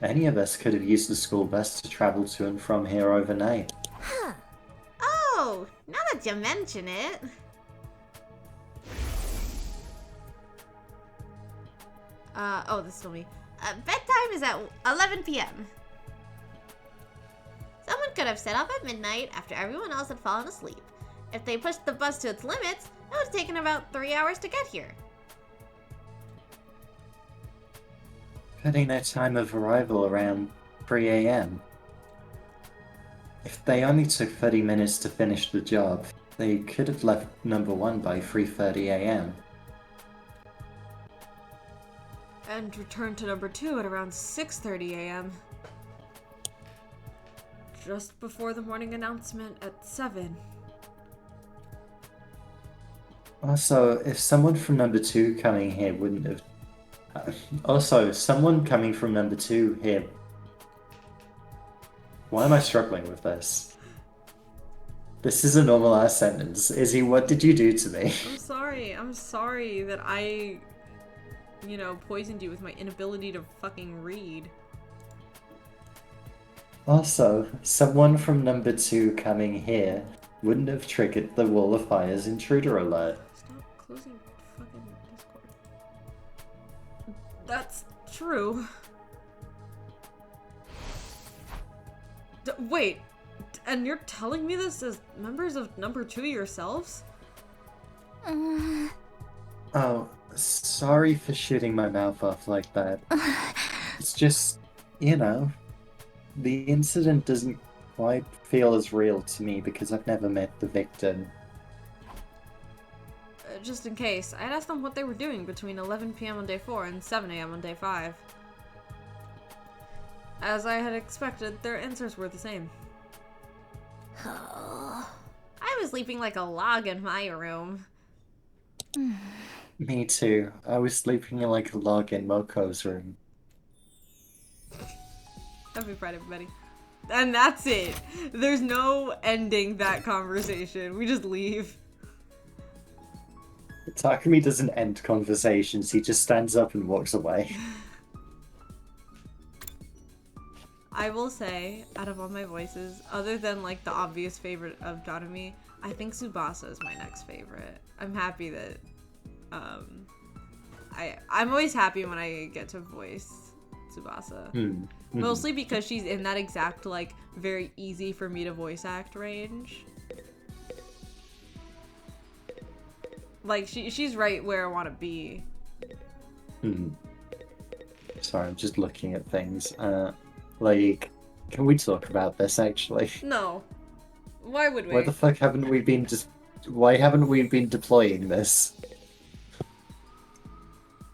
Any of us could have used the school bus to travel to and from here overnight. Huh. Oh, now that you mention it. Oh, this is still me. Bedtime is at 11 p.m. Someone could have set off at midnight after everyone else had fallen asleep. If they pushed the bus to its limits, it would have taken about 3 hours to get here. Putting their time of arrival around 3 a.m. If they only took 30 minutes to finish the job, they could have left number 1 by 3:30 a.m. And returned to number 2 at around 6:30 a.m. Just before the morning announcement at 7. Also, if someone from number 2 coming here wouldn't have... Also, someone coming from number 2 here... Why am I struggling with this? This is a normal ass sentence. Izzy, what did you do to me? I'm sorry that I... poisoned you with my inability to fucking read. Also, someone from number 2 coming here wouldn't have triggered the Wall of Fire's intruder alert. Stop closing fucking Discord. That's true. Wait, and you're telling me this as members of number 2 yourselves? Oh, sorry for shooting my mouth off like that. It's just, the incident doesn't quite feel as real to me because I've never met the victim. Just in case, I'd asked them what they were doing between 11 p.m. on day 4 and 7 a.m. on day 5. As I had expected, their answers were the same. I was sleeping like a log in my room. Me too. I was sleeping like a log in Moko's room. Happy Pride, everybody. And that's it. There's no ending that conversation. We just leave. Takumi doesn't end conversations, he just stands up and walks away. I will say, out of all my voices, other than like the obvious favorite of Janami, I think Tsubasa is my next favorite. I'm happy that, I'm always happy when I get to voice Tsubasa. Mostly because she's in that exact, like, very easy for me to voice act range. Like, she's right where I want to be. Sorry, I'm just looking at things. Like, can we talk about this, actually? No. Why would we? Why the fuck haven't we been why haven't we been deploying this?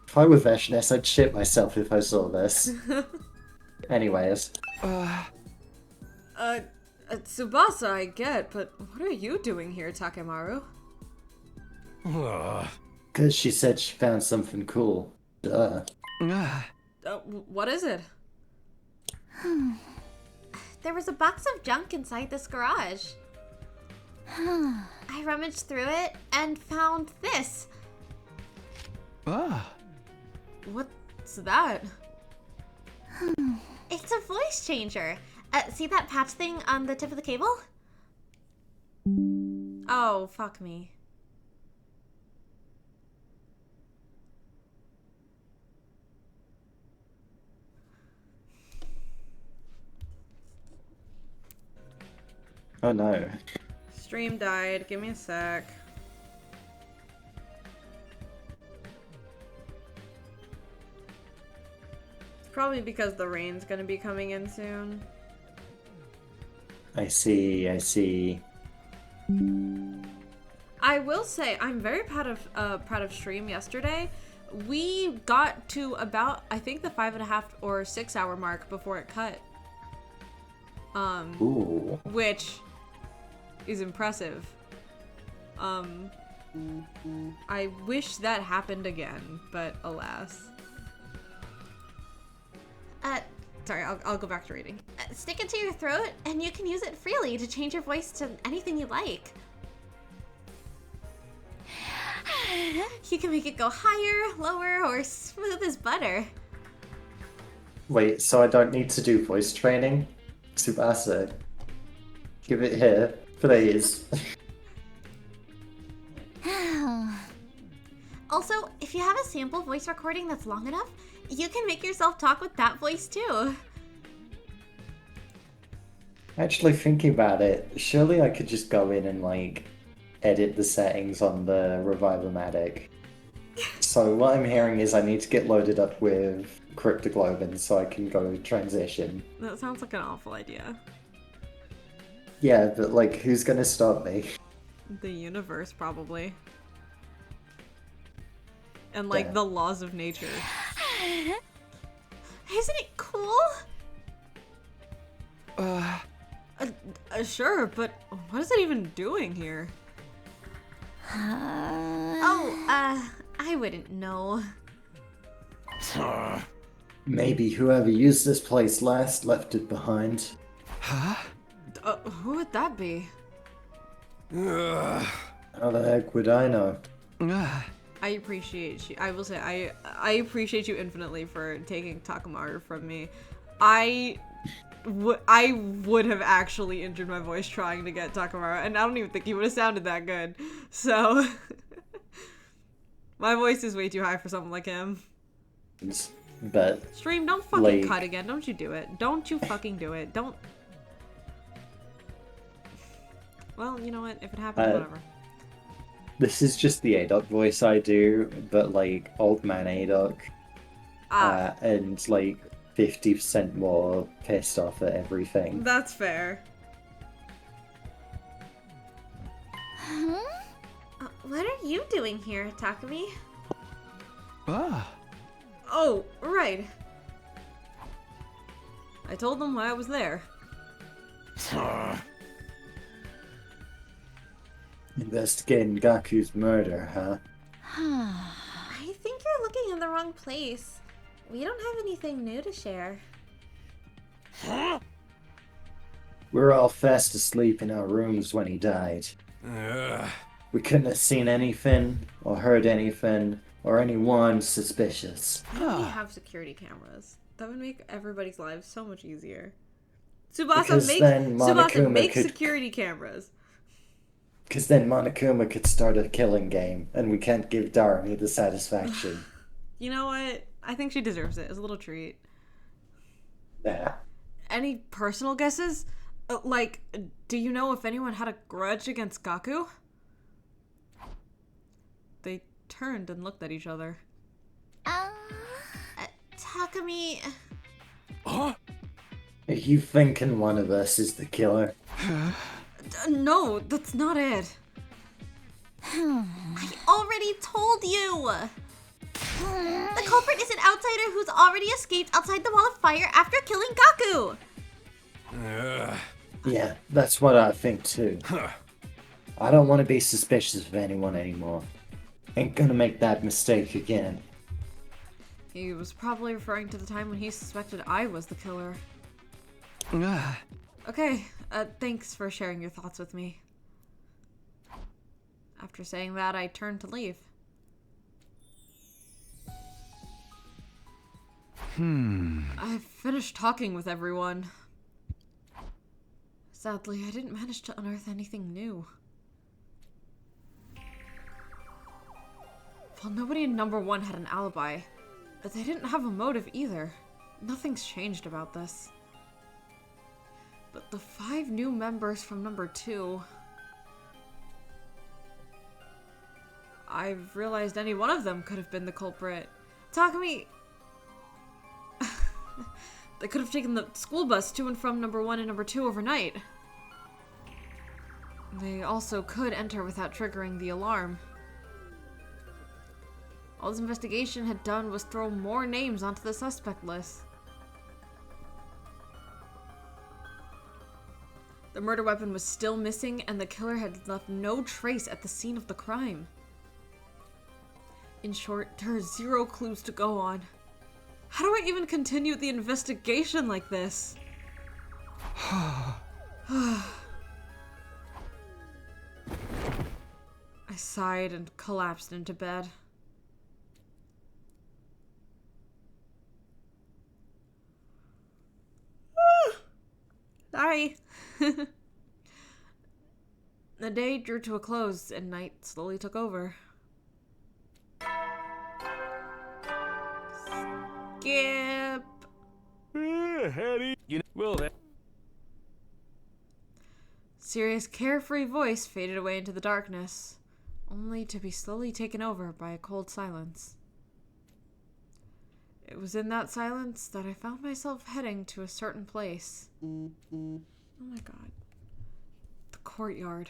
If I were Veshness, I'd shit myself if I saw this. Anyways. Tsubasa I get, but what are you doing here, Takemaru? Because she said she found something cool. Duh. What is it? There was a box of junk inside this garage. I rummaged through it and found this. What's that? It's a voice changer. See that patch thing on the tip of the cable? Oh, fuck me. Oh no. Stream died. Give me a sec. It's probably because the rain's gonna be coming in soon. I see, I see. I will say I'm very proud of stream yesterday. We got to about, I think, the 5.5 or 6 hour mark before it cut. Ooh. Which is impressive. I wish that happened again, but alas. Sorry, I'll go back to reading. Stick it to your throat, and you can use it freely to change your voice to anything you like. You can make it go higher, lower, or smooth as butter. Wait, so I don't need to do voice training? Tsubasa, give it here, please. Also, if you have a sample voice recording that's long enough, you can make yourself talk with that voice too. Actually, thinking about it, surely I could just go in and, like, edit the settings on the Revive-O-Matic. So what I'm hearing is I need to get loaded up with Cryptoglobin so I can go transition. That sounds like an awful idea. Yeah, but, like, who's gonna stop me? The universe, probably. And, like, Yeah. the laws of nature. Isn't it cool? Sure, but what is it even doing here? I wouldn't know. Maybe whoever used this place last left it behind. Who would that be? How the heck would I know? I appreciate you. I will say, I appreciate you infinitely for taking Takemaru from me. I would have actually injured my voice trying to get Takemaru, and I don't even think he would have sounded that good. So, my voice is way too high for someone like him. But Stream, don't fucking like, cut again. Don't you do it. Don't you fucking do it. Don't. Well, you know what? If it happens, whatever. This is just the Adoc voice I do, but like old man Adoc. And like 50% more pissed off at everything. That's fair. What are you doing here, Takumi? Oh, right. I told them why I was there. Investigating Gaku's murder, huh? I think you're looking in the wrong place. We don't have anything new to share. We were all fast asleep in our rooms when he died. We couldn't have seen anything, or heard anything, or anyone suspicious. We have security cameras. That would make everybody's lives so much easier. Because then Tsubasa Monokuma makes could, security cameras. because then Monokuma could start a killing game, and we can't give Darmy the satisfaction. You know what? I think she deserves it. It's a little treat. Yeah. Any personal guesses? Like, do you know if anyone had a grudge against Gaku? They turned and looked at each other. Takumi... Huh? Are you thinking one of us is the killer? No, that's not it. I already told you! The culprit is an outsider who's already escaped outside the wall of fire after killing Gaku! Yeah, that's what I think too. I don't want to be suspicious of anyone anymore. Ain't gonna make that mistake again. He was probably referring to the time when he suspected I was the killer. Okay, thanks for sharing your thoughts with me. After saying that, I turned to leave. I finished talking with everyone. Sadly, I didn't manage to unearth anything new. Well, nobody in number 1 had an alibi. They didn't have a motive either. Nothing's changed about this. But the 5 new members from number 2... I've realized any one of them could have been the culprit. Takumi... They could have taken the school bus to and from number 1 and number 2 overnight. They also could enter without triggering the alarm. All this investigation had done was throw more names onto the suspect list. The murder weapon was still missing, and the killer had left no trace at the scene of the crime. In short, there are 0 clues to go on. How do I even continue the investigation like this? I sighed and collapsed into bed. Sorry. The day drew to a close and night slowly took over. Skip. Hetty. You will then. Sirius' carefree voice faded away into the darkness, only to be slowly taken over by a cold silence. It was in that silence that I found myself heading to a certain place. Oh my god. The courtyard.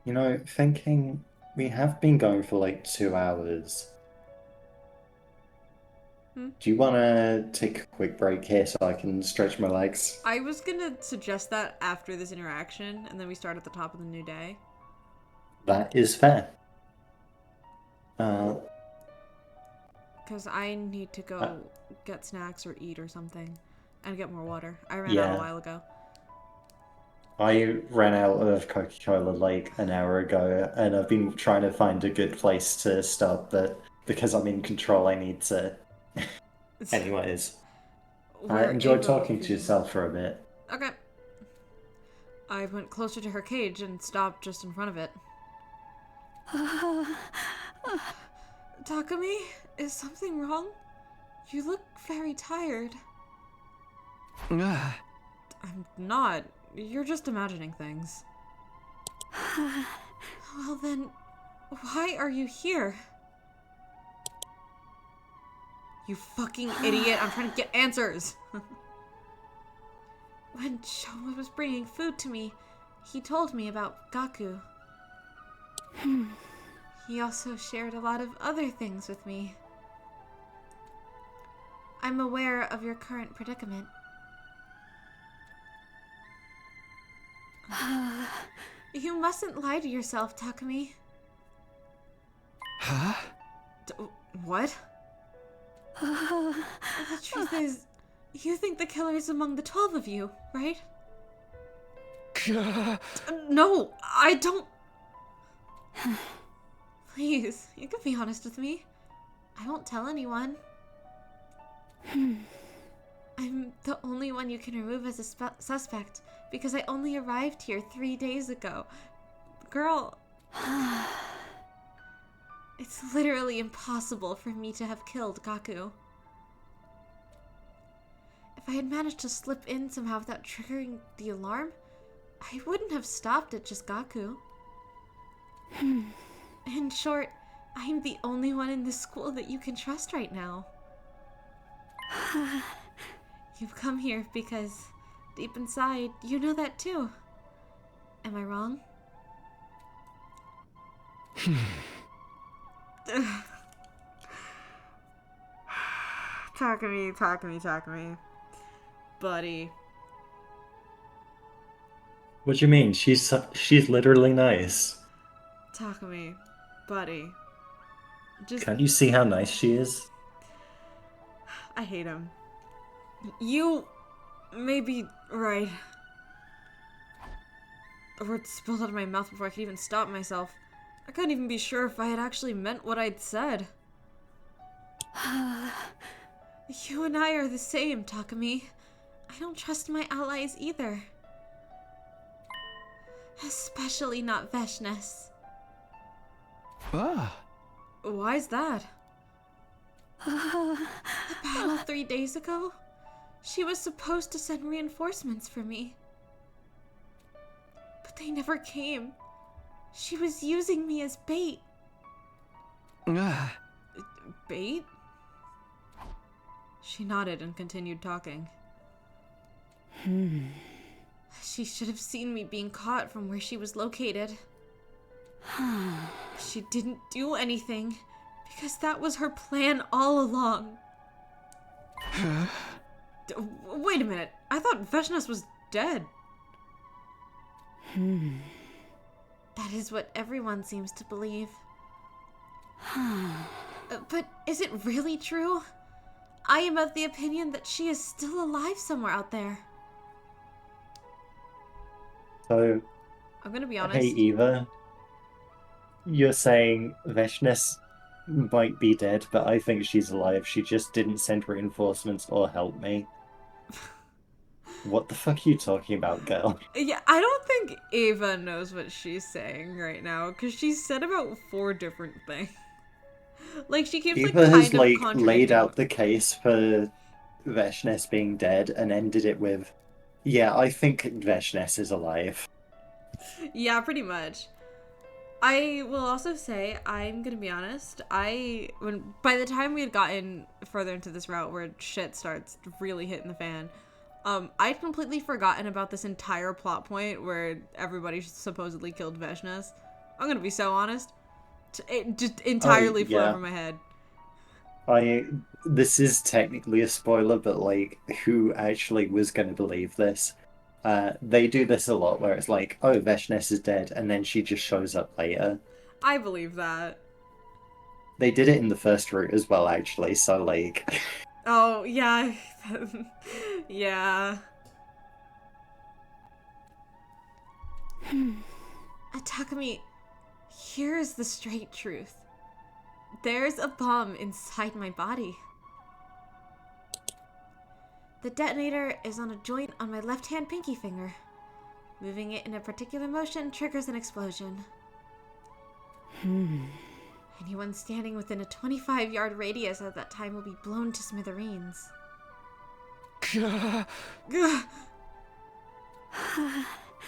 You know, thinking we have been going for like 2 hours. Do you want to take a quick break here so I can stretch my legs? I was gonna suggest that after this interaction, and then we start at the top of the new day. That is fair. Because I need to go get snacks or eat or something. And get more water. I ran out a while ago. I ran out of Coca-Cola like an hour ago, and I've been trying to find a good place to stop, but because I'm in control, I need to... Anyways. I enjoyed talking to yourself for a bit. Okay. I went closer to her cage and stopped just in front of it. Takumi, is something wrong? You look very tired. I'm not. You're just imagining things. Well then, why are you here? You fucking idiot, I'm trying to get answers! When Shoma was bringing food to me, he told me about Gaku. He also shared a lot of other things with me. I'm aware of your current predicament. You mustn't lie to yourself, Takumi. Huh? What? The truth is, you think the killer is among the 12 of you, right? No, I don't... Please, you can be honest with me. I won't tell anyone. I'm the only one you can remove as a suspect because I only arrived here 3 days ago. Girl, it's literally impossible for me to have killed Gaku. If I had managed to slip in somehow without triggering the alarm, I wouldn't have stopped at just Gaku. In short, I'm the only one in this school that you can trust right now. You've come here because, deep inside, you know that too. Am I wrong? Takumi. Buddy. What do you mean? She's literally nice. Takumi. Buddy. Just... Can't you see how nice she is? I hate him. You may be right. The words spilled out of my mouth before I could even stop myself. I couldn't even be sure if I had actually meant what I'd said. You and I are the same, Takumi. I don't trust my allies either. Especially not Veshness. Ah. Why's that? The battle 3 days ago? She was supposed to send reinforcements for me. But they never came. She was using me as bait. Bait? She nodded and continued talking. She should have seen me being caught from where she was located. She didn't do anything, because that was her plan all along. Wait a minute, I thought Veshness was dead. That is what everyone seems to believe. But is it really true? I am of the opinion that she is still alive somewhere out there. So, I'm gonna be honest. hey Eva, you're saying Veshness might be dead, but I think she's alive. She just didn't send reinforcements or help me. What the fuck are you talking about, girl? Yeah, I don't think Ava knows what she's saying right now, because she said about 4 different things. Like, she keeps, Eva has, kind like, of laid out the case for Veshness being dead and ended it with, yeah, I think Veshness is alive. Yeah, pretty much. I will also say, I'm gonna be honest, by the time we had gotten further into this route where shit starts really hitting the fan, I'd completely forgotten about this entire plot point where everybody supposedly killed Veshness. I'm gonna be so honest. It just entirely flew over my head. This is technically a spoiler, but, like, who actually was going to believe this? They do this a lot, where it's like, oh, Veshness is dead, and then she just shows up later. I believe that. They did it in the first route as well, actually, so, like... Oh, yeah. Yeah. Takumi, here is the straight truth. There's a bomb inside my body. The detonator is on a joint on my left-hand pinky finger. Moving it in a particular motion triggers an explosion. Anyone standing within a 25-yard radius at that time will be blown to smithereens.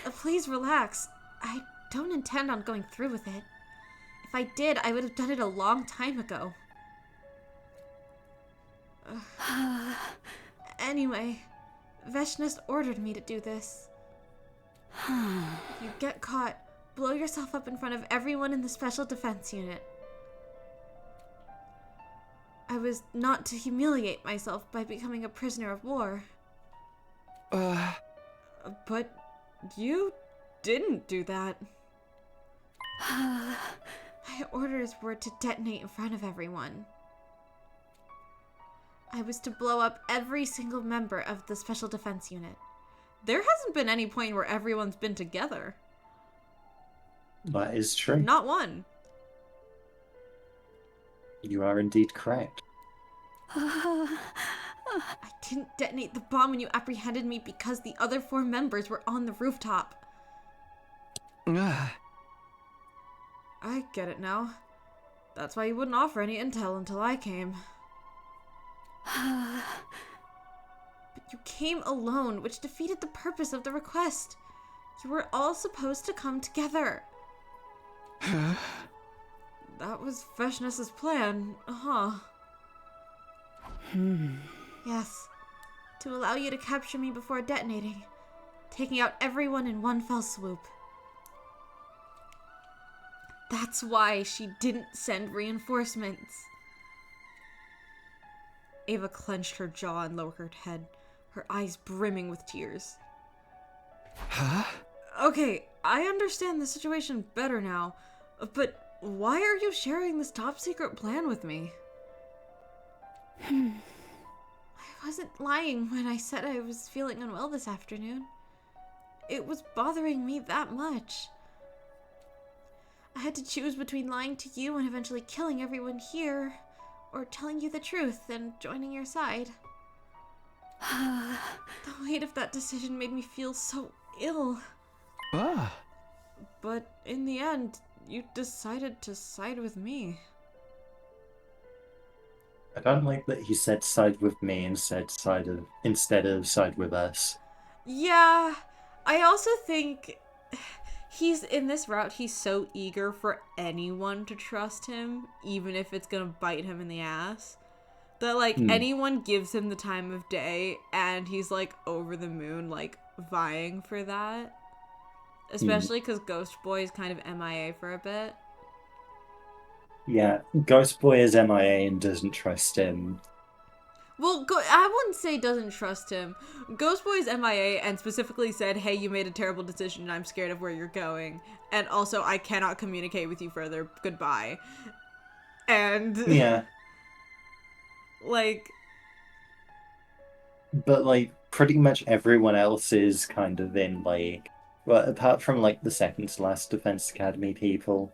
Please relax. I don't intend on going through with it. If I did, I would have done it a long time ago. Anyway, Veshness ordered me to do this. If you get caught, blow yourself up in front of everyone in the Special Defense Unit. I was not to humiliate myself by becoming a prisoner of war. But you didn't do that. My orders were to detonate in front of everyone. I was to blow up every single member of the Special Defense Unit. There hasn't been any point where everyone's been together. That is true. Not one. You are indeed correct. I didn't detonate the bomb when you apprehended me because the other 4 members were on the rooftop. I get it now. That's why you wouldn't offer any intel until I came. But you came alone, which defeated the purpose of the request. You were all supposed to come together. That was Freshness's plan, huh? Yes. To allow you to capture me before detonating, taking out everyone in one fell swoop. That's why she didn't send reinforcements. Ava clenched her jaw and lowered her head, her eyes brimming with tears. Huh? Okay, I understand the situation better now, but why are you sharing this top secret plan with me? I wasn't lying when I said I was feeling unwell this afternoon. It was bothering me that much. I had to choose between lying to you and eventually killing everyone here, or telling you the truth and joining your side. The weight of that decision made me feel so ill. But in the end, you decided to side with me. I don't like that he said side with me and said instead of side with us. Yeah, I also think he's in this route, he's so eager for anyone to trust him, even if it's gonna bite him in the ass. That, like, anyone gives him the time of day, and he's, like, over the moon, like, vying for that. Especially because Ghost Boy is kind of MIA for a bit. Yeah, Ghost Boy is MIA and doesn't trust him. Well, I wouldn't say doesn't trust him. Ghost Boy is MIA and specifically said, hey, you made a terrible decision and I'm scared of where you're going. And also, I cannot communicate with you further. Goodbye. And... Yeah. Like... But, like, pretty much everyone else is kind of in, like... Well, apart from, like, the second to last Defense Academy people.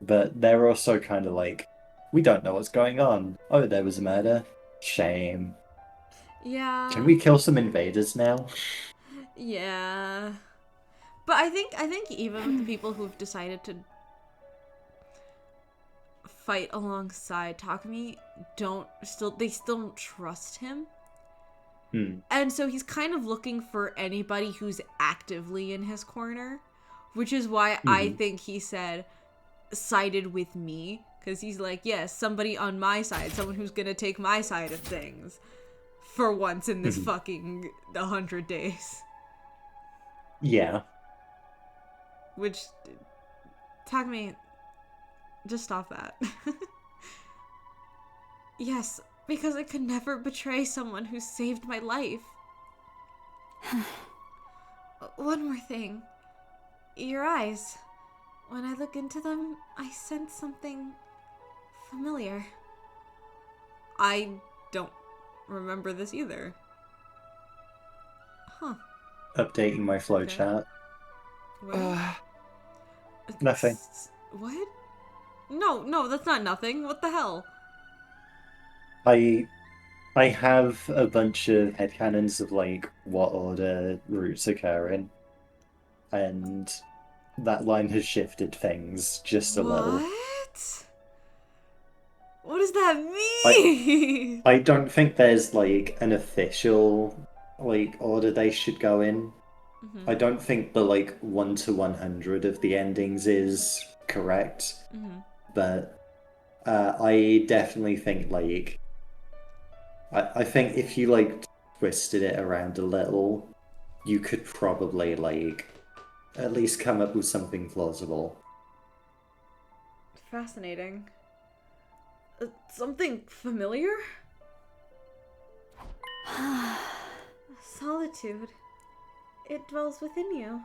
But they're also kind of like, we don't know what's going on. Oh, there was a murder. Shame. Yeah. Can we kill some invaders now? Yeah. But I think even with the people who've decided to fight alongside Takumi, they still don't trust him. And so he's kind of looking for anybody who's actively in his corner, which is why I think he said sided with me, because he's like, yes, somebody on my side, someone who's gonna take my side of things for once in this fucking 100 days. Yeah. Which, Takumi, just stop that. Yes, because I could never betray someone who saved my life. One more thing. Your eyes. When I look into them, I sense something familiar. I don't remember this either. Huh. Updating my flowchart. What? Nothing. What? No, that's not nothing. What the hell? I have a bunch of headcanons of, like, what order routes occur in. And that line has shifted things just a little. What? What does that mean? I don't think there's, like, an official, like, order they should go in. I don't think the, like, 1 to 100 of the endings is correct. But I definitely think, like... I think if you, like, twisted it around a little, you could probably, like, at least come up with something plausible. Fascinating. Something familiar? Solitude. It dwells within you.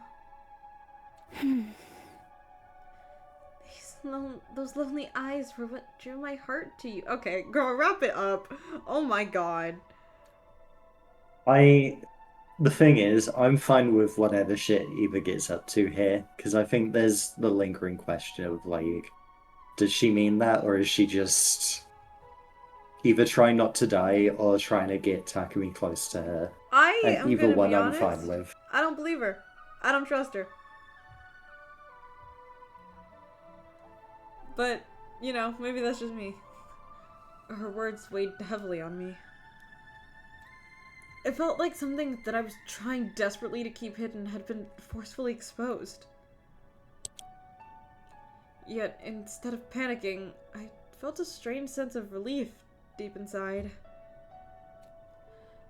Those lonely eyes were what drew my heart to you. Okay, girl, wrap it up. Oh my god. The thing is, I'm fine with whatever shit Eva gets up to here, because I think there's the lingering question of, like, does she mean that, or is she just either try not to die or trying to get Takumi close to her. I And am either gonna one be I'm honest. fine with. I don't believe her. I don't trust her. But, you know, maybe that's just me. Her words weighed heavily on me. It felt like something that I was trying desperately to keep hidden had been forcefully exposed. Yet, instead of panicking, I felt a strange sense of relief deep inside.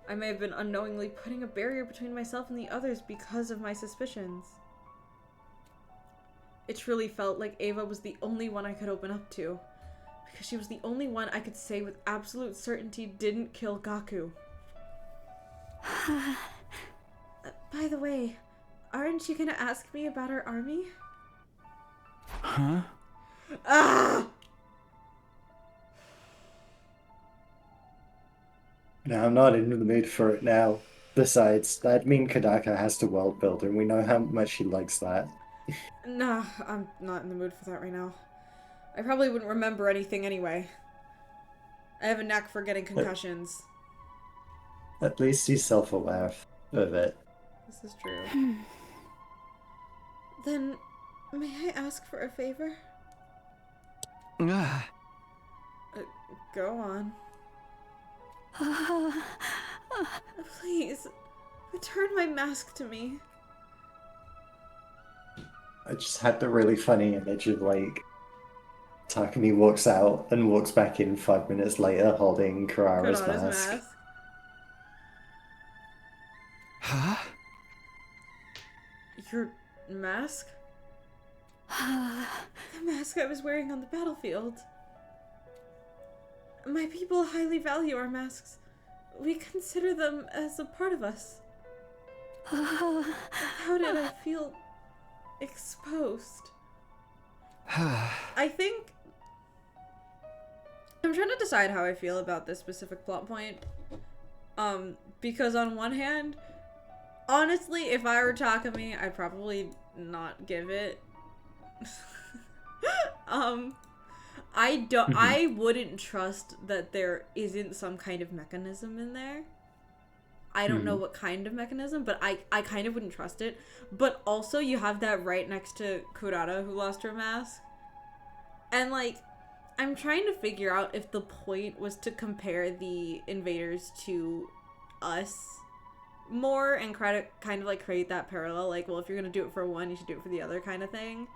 I may have been unknowingly putting a barrier between myself and the others because of my suspicions. It truly felt like Ava was the only one I could open up to, because she was the only one I could say with absolute certainty didn't kill Gaku. By the way, aren't you gonna ask me about our army? Huh? Ah! No, I'm not in the mood for it now. Besides, that mean Kadaka has to world build, and we know how much she likes that. Nah, I'm not in the mood for that right now. I probably wouldn't remember anything anyway. I have a knack for getting concussions. At least he's self-aware of it. This is true. Then, may I ask for a favor? Go on. Please, return my mask to me. I just had the really funny image of, like, Takumi walks out and walks back in 5 minutes later holding Kurara's mask. Huh? Your mask? The mask I was wearing on the battlefield. My people highly value our masks. We consider them as a part of us. How did I feel exposed? I think I'm trying to decide how I feel about this specific plot point. Because on one hand, honestly, if I were Takumi, I'd probably not give it. I wouldn't trust that there isn't some kind of mechanism in there. I don't know what kind of mechanism, but I kind of wouldn't trust it. But also, you have that right next to Kurata, who lost her mask. And, like, I'm trying to figure out if the point was to compare the invaders to us more and kind of, like, create that parallel. Like, well, if you're gonna do it for one, you should do it for the other kind of thing.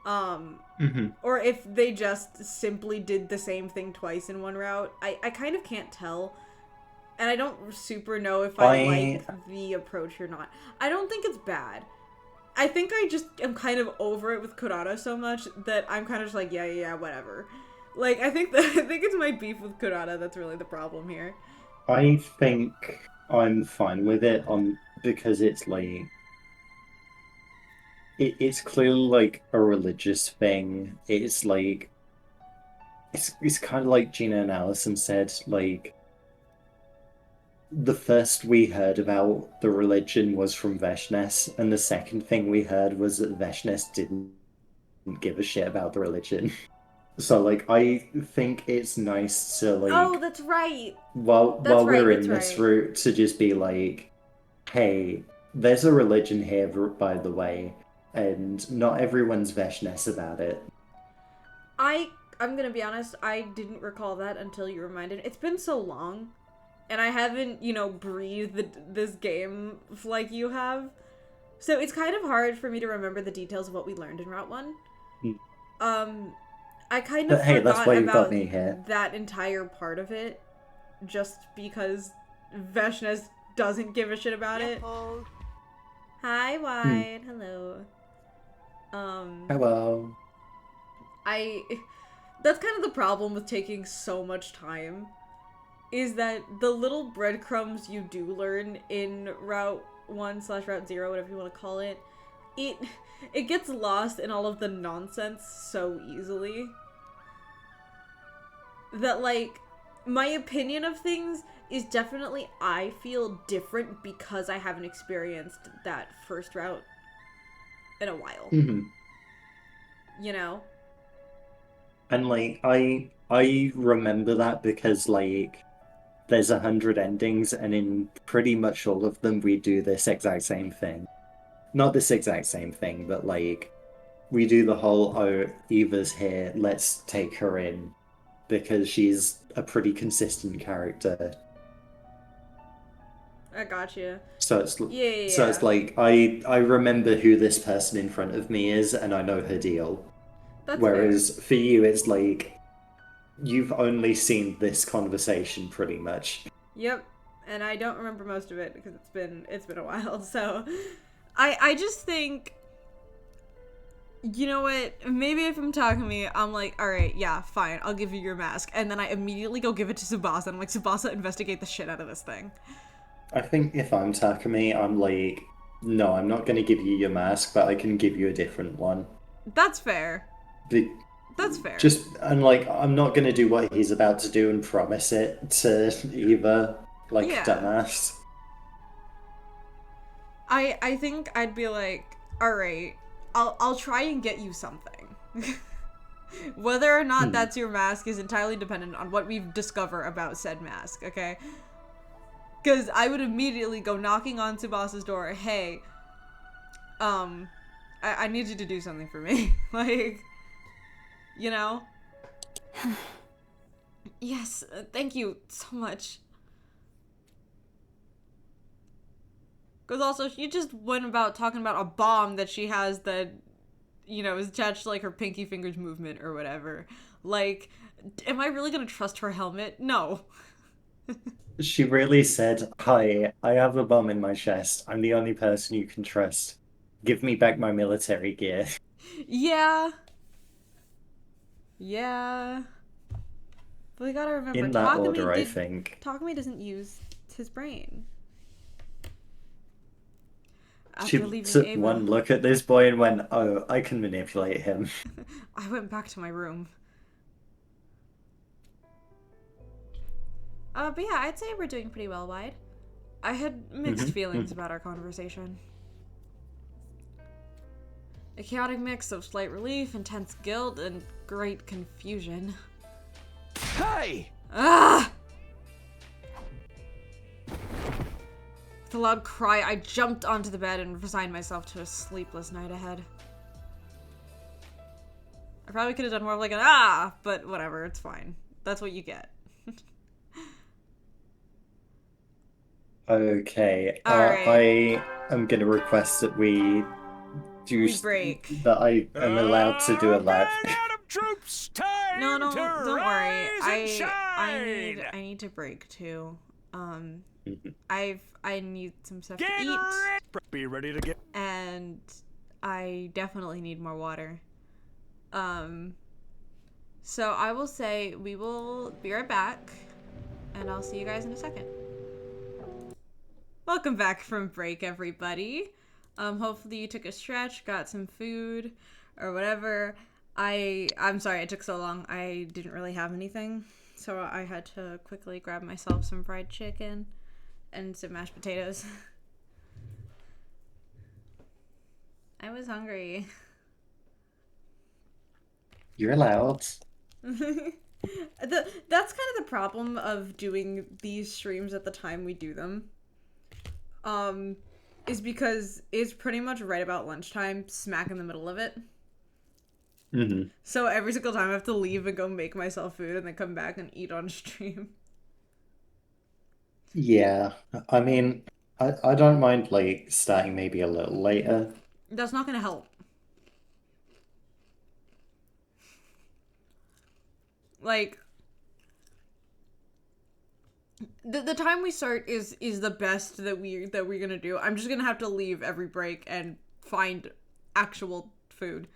Or if they just simply did the same thing twice in one route. I kind of can't tell. And I don't super know if I like the approach or not. I don't think it's bad. I think I just am kind of over it with Kurata so much that I'm kind of just like, yeah, whatever. Like, I think it's my beef with Kurata that's really the problem here. I think I'm fine with it because it's like it's clearly like a religious thing. It's like it's kind of like Gina and Allison said, like the first we heard about the religion was from Veshnes, and the second thing we heard was that Veshnes didn't give a shit about the religion. So, like, I think it's nice to, like... Oh, that's right! While we're in this route, to just be like, hey, there's a religion here, by the way, and not everyone's Veshnes about it. I'm gonna be honest, I didn't recall that until you reminded. It's been so long, and I haven't, breathed this game like you have. So it's kind of hard for me to remember the details of what we learned in Route 1. I kind of forgot that's why you about got me here. That entire part of it, just because Veshnes doesn't give a shit about it. Hi, Wide. Hello. Hello. That's kind of the problem with taking so much time, is that the little breadcrumbs you do learn in Route 1/Route 0, whatever you want to call it, it gets lost in all of the nonsense so easily that, like, my opinion of things is definitely, I feel different because I haven't experienced that first route in a while. Mm-hmm. You know? And, like, I I remember that because, like, there's 100 endings, and in pretty much all of them, we do this exact same thing. Not this exact same thing, but, like, we do the whole, oh, Eva's here, let's take her in, because she's a pretty consistent character. I got you. So it's Yeah. like I remember who this person in front of me is, and I know her deal. That's Whereas fair. for you, it's like you've only seen this conversation pretty much. Yep, and I don't remember most of it because it's been a while. So, I just think, you know what? Maybe if I'm talking to me, I'm like, all right, yeah, fine, I'll give you your mask, and then I immediately go give it to Tsubasa. And I'm like, Tsubasa, investigate the shit out of this thing. I think if I'm Takumi, I'm like, no, I'm not going to give you your mask, but I can give you a different one. That's fair. That's fair. Just, and like, I'm not going to do what he's about to do and promise it to Eva, like, dumbass. I think I'd be like, all right, I'll try and get you something. Whether or not that's your mask is entirely dependent on what we discover about said mask, okay? Because I would immediately go knocking on Tsubasa's door, hey, I need you to do something for me. Like, you know? Yes, thank you so much. Because also, she just went about talking about a bomb that she has that, you know, is attached to, like, her pinky fingers movement or whatever. Like, am I really gonna trust her helmet? No. She really said, hi, I have a bomb in my chest. I'm the only person you can trust. Give me back my military gear. Yeah. Yeah. But we gotta remember, In that order, I think. Takumi doesn't use his brain. She took one look at this boy and went, oh, I can manipulate him. I went back to my room. But yeah, I'd say we're doing pretty well, Wide. I had mixed feelings about our conversation. A chaotic mix of slight relief, intense guilt, and great confusion. Hey! Ah! With a loud cry, I jumped onto the bed and resigned myself to a sleepless night ahead. I probably could have done more of like an ah, but whatever, it's fine. That's what you get. Okay, Alright. I am going to request that we do break. That I am allowed to do a lap. No, don't worry. I need to break too. I need some stuff to eat. Be ready to get. And I definitely need more water. So I will say we will be right back, and I'll see you guys in a second. Welcome back from break, everybody. Hopefully you took a stretch, got some food, or whatever. I'm sorry it took so long. I didn't really have anything, so I had to quickly grab myself some fried chicken and some mashed potatoes. I was hungry. You're allowed. That's kind of the problem of doing these streams at the time we do them. Is because it's pretty much right about lunchtime, smack in the middle of it. So every single time I have to leave and go make myself food and then come back and eat on stream. Yeah, I mean, I don't mind, like, starting maybe a little later. That's not gonna help. Like, the time we start is the best that we're gonna do. I'm just gonna have to leave every break and find actual food.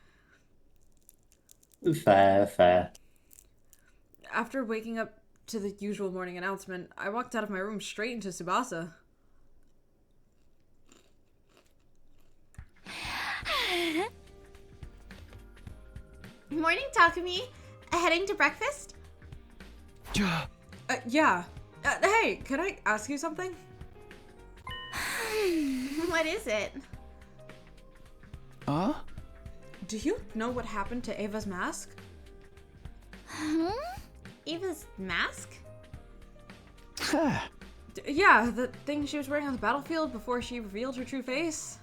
Fair. After waking up to the usual morning announcement, I walked out of my room straight into Tsubasa. Morning, Takumi. Heading to breakfast? Yeah. Hey, can I ask you something? What is it? Huh? Do you know what happened to Ava's mask? Eva's mask? Yeah, the thing she was wearing on the battlefield before she revealed her true face.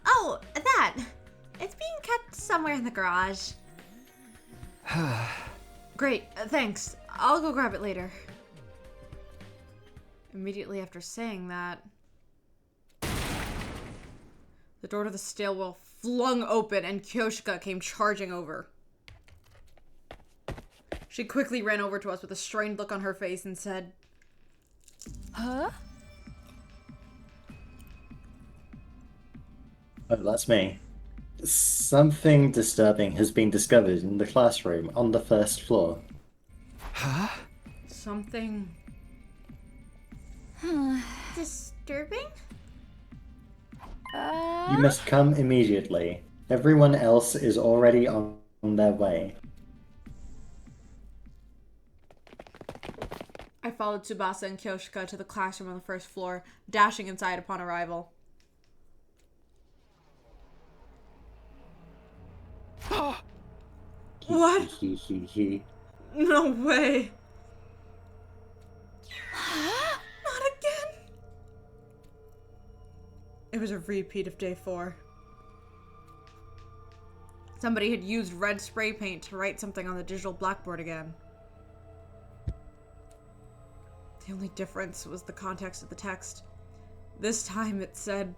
Oh, that! It's being kept somewhere in the garage. Great, thanks. I'll go grab it later. Immediately after saying that, the door to the stairwell flung open and Kyoshika came charging over. She quickly ran over to us with a strained look on her face and said, Huh? Oh, that's me. Something disturbing has been discovered in the classroom on the first floor. Huh? something Disturbing? You must come immediately. Everyone else is already on their way. I followed Tsubasa and Kyoshika to the classroom on the first floor, dashing inside upon arrival. What? No way. Not again. It was a repeat of day 4. Somebody had used red spray paint to write something on the digital blackboard again. The only difference was the context of the text. This time it said,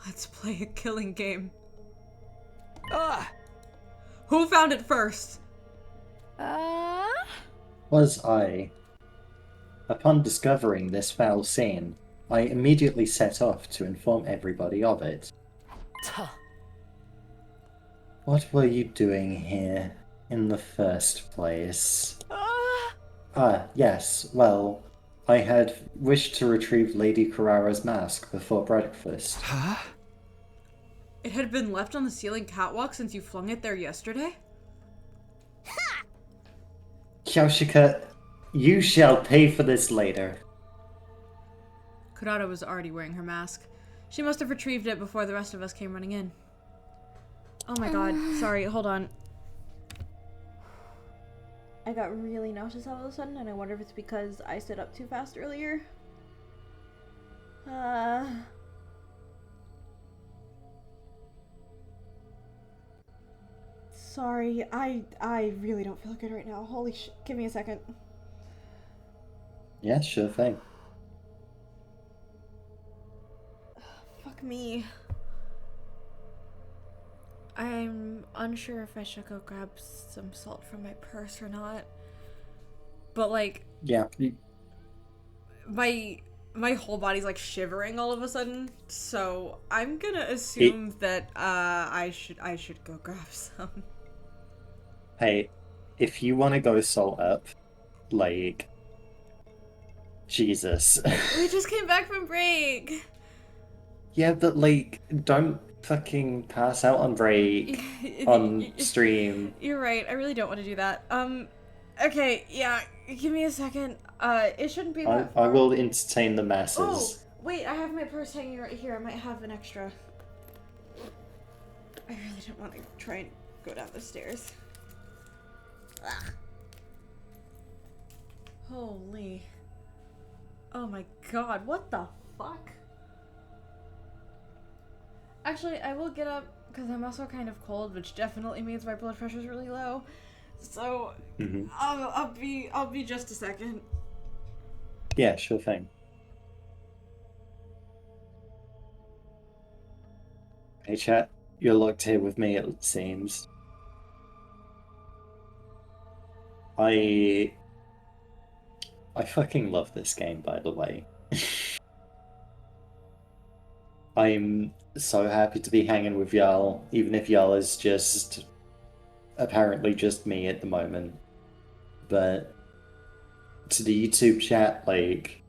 "Let's play a killing game." Ah! Who found it first? Was I. Upon discovering this foul scene, I immediately set off to inform everybody of it. What were you doing here in the first place? Yes, well, I had wished to retrieve Lady Carrara's mask before breakfast. Huh? It had been left on the ceiling catwalk since you flung it there yesterday? Kyoshika, you shall pay for this later. Kurata was already wearing her mask. She must have retrieved it before the rest of us came running in. Oh my god, sorry, hold on. I got really nauseous all of a sudden, and I wonder if it's because I stood up too fast earlier. Sorry, I really don't feel good right now. Holy shit, give me a second. Yeah, sure thing. Fuck me. I'm unsure if I should go grab some salt from my purse or not. But like, Yeah. my whole body's like shivering all of a sudden. So I'm gonna assume that I should go grab some. Hey, if you want to go salt up, like, Jesus. We just came back from break. Yeah, but like, don't fucking pass out on break on stream. You're right. I really don't want to do that. Okay, yeah. Give me a second. It shouldn't be that far. I will entertain the masses. Oh, wait. I have my purse hanging right here. I might have an extra. I really don't want to try and go down the stairs. Ugh. Holy. Oh my god. What the fuck? Actually, I will get up because I'm also kind of cold, which definitely means my blood pressure is really low. So I'll be just a second. Yeah, sure thing. Hey chat, you're locked here with me, it seems. I fucking love this game, by the way. I'm so happy to be hanging with y'all, even if y'all is just apparently just me at the moment. But to the YouTube chat, like,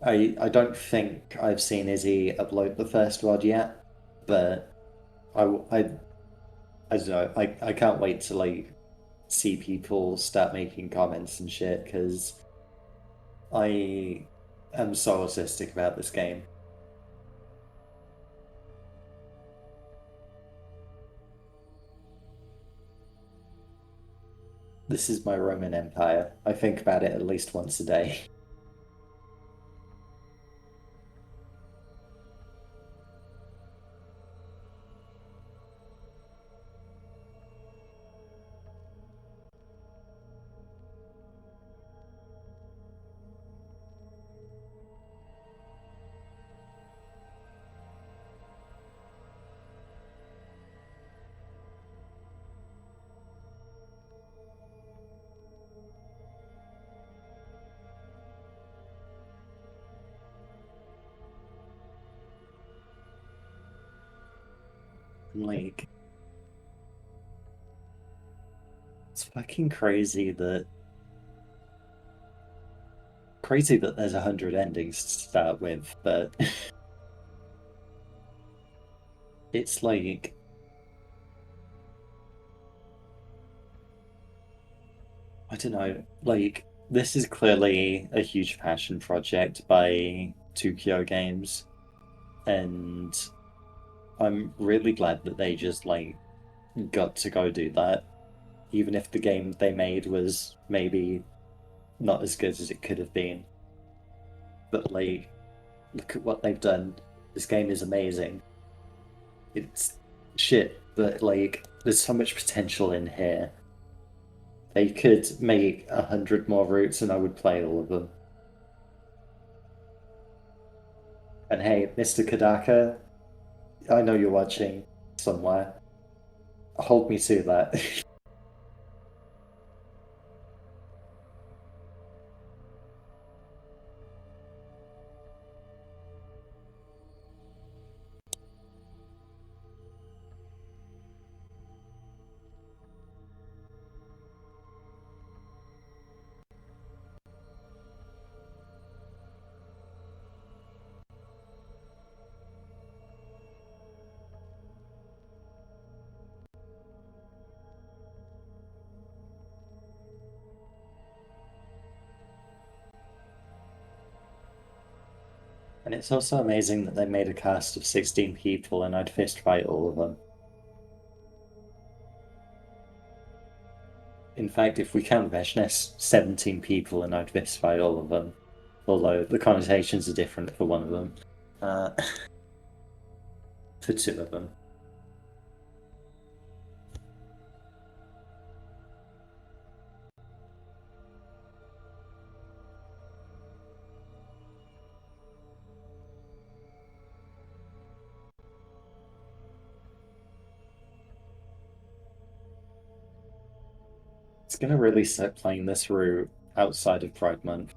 I don't think I've seen Izzy upload the first VOD yet, but I don't know, I can't wait to like see people start making comments and shit, because I am so autistic about this game. This is my Roman Empire. I think about it at least once a day. Like, it's fucking crazy that there's 100 endings to start with, but it's like, I don't know, like, this is clearly a huge passion project by Tokyo Games, and I'm really glad that they just, like, got to go do that, even if the game they made was maybe not as good as it could have been. But, like, look at what they've done. This game is amazing. It's shit, but, like, there's so much potential in here. They could make 100 more routes and I would play all of them. And hey, Mr. Kadaka, I know you're watching somewhere. Hold me to that. And it's also amazing that they made a cast of 16 people and I'd fist fight all of them. In fact, if we count Veshnes, 17 people and I'd fist fight all of them. Although the connotations are different for one of them. For two of them. It's gonna really start playing this route outside of Pride Month.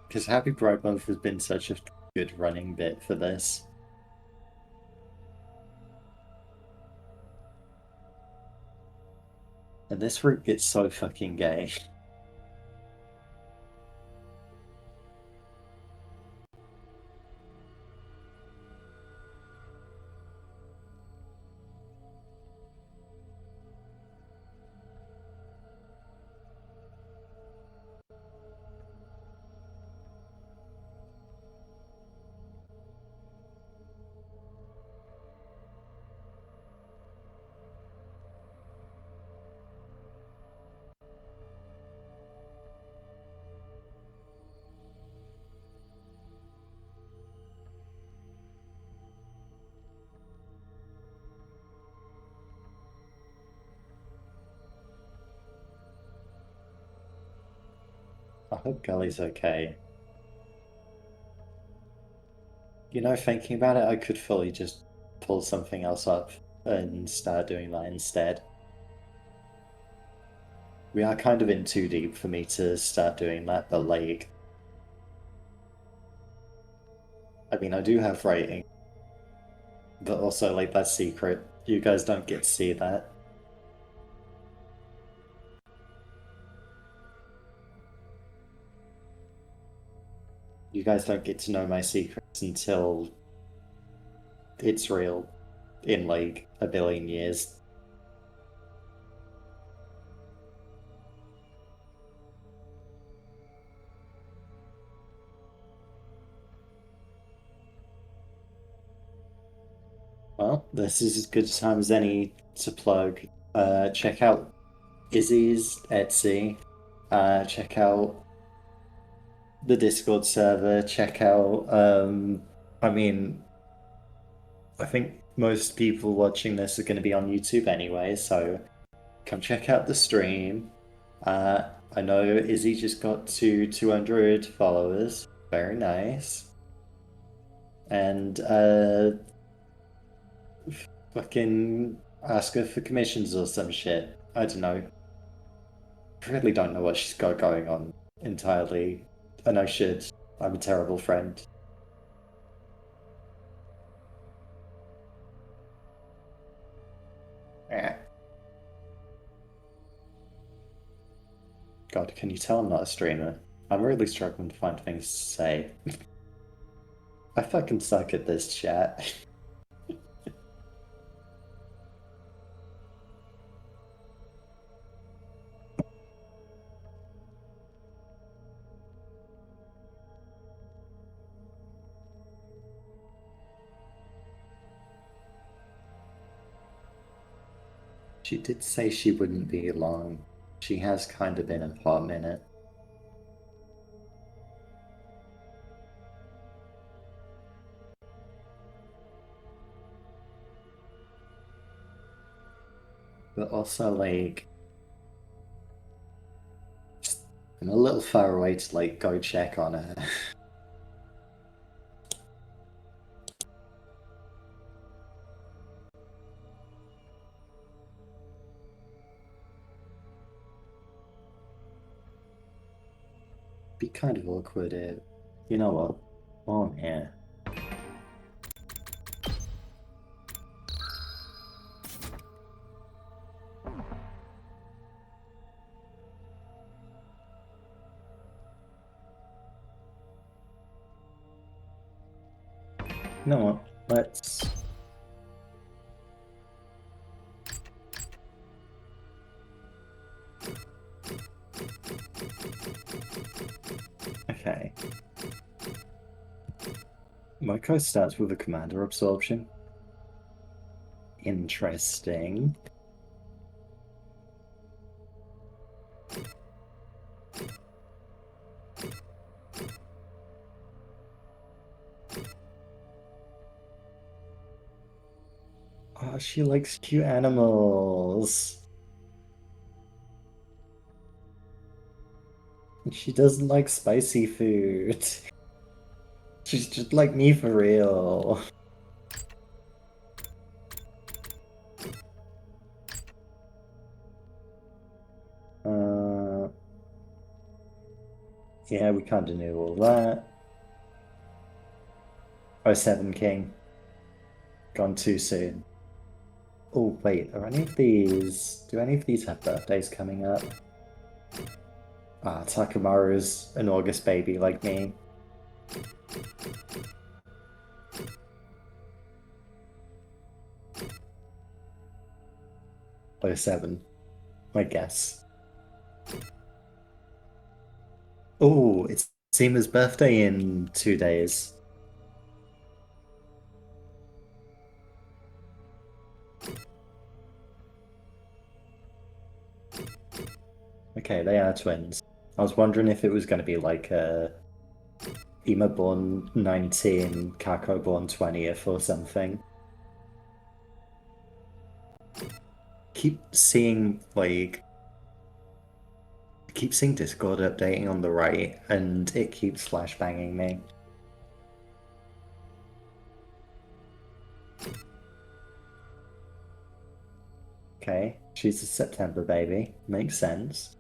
Because Happy Pride Month has been such a good running bit for this. And this route gets so fucking gay. I hope Gully's okay. You know, thinking about it, I could fully just pull something else up and start doing that instead. We are kind of in too deep for me to start doing that, but like... I mean, I do have writing. But also, like, that's secret. You guys don't get to see that. You guys don't get to know my secrets until it's real in like a billion years. Well, this is as good a time as any to plug. Check out Izzy's Etsy. Check out the Discord server. Check out, I mean, I think most people watching this are going to be on YouTube anyway, so come check out the stream. I know Izzy just got to 200 followers. Very nice. And fucking ask her for commissions or some shit. I don't know. I really don't know what she's got going on entirely. I know shit. I'm a terrible friend. God, can you tell I'm not a streamer? I'm really struggling to find things to say. I fucking suck at this chat. She did say she wouldn't be long. She has kind of been a hot minute. But also, like, I'm a little far away to, like, go check on her. Be kind of awkward if... You know what? While I'm here. You know what? Let's... Okay. My quest starts with a commander absorption. Interesting. Oh, she likes cute animals. She doesn't like spicy food. She's just like me for real. Yeah, we kind of knew all that. Oh, Seven King. Gone too soon. Oh, wait, are any of these... Do any of these have birthdays coming up? Ah, Takamaru's an August baby like me. Oh, 07, I guess. Oh, it's Seema's birthday in 2 days. Okay, they are twins. I was wondering if it was going to be like Ima born 19, Kako born 20th or something. Keep seeing Discord updating on the right, and it keeps flashbanging me. Okay, she's a September baby. Makes sense.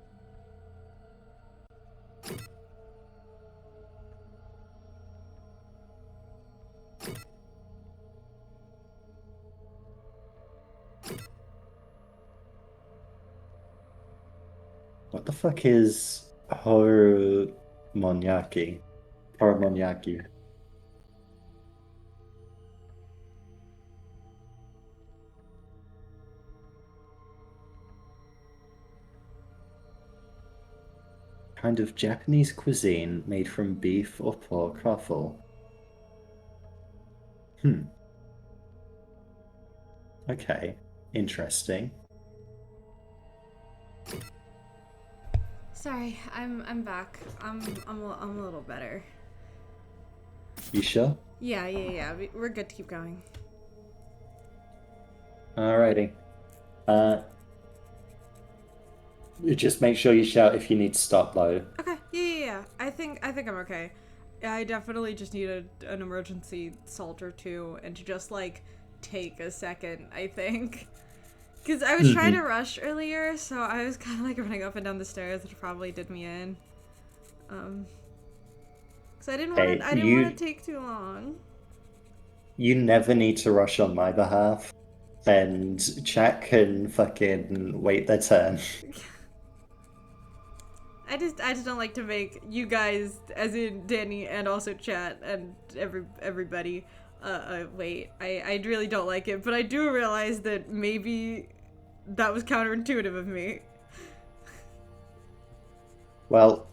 What the fuck is Horomonyaki? Horomonyaki. Kind of Japanese cuisine made from beef or pork offal. Okay, interesting. Sorry, I'm back. I'm a little better. You sure? Yeah. We're good to keep going. Alrighty. You just make sure you shout if you need to stop though. Okay. Yeah. I think I'm okay. I definitely just need an emergency salt or two and to just like take a second, I think. Because I was trying to rush earlier, so I was kind of like running up and down the stairs, which probably did me in. Because I didn't want to take too long. You never need to rush on my behalf, and chat can fucking wait their turn. I just don't like to make you guys, as in Danny and also chat and everybody, wait. I really don't like it, but I do realize that maybe that was counterintuitive of me. Well,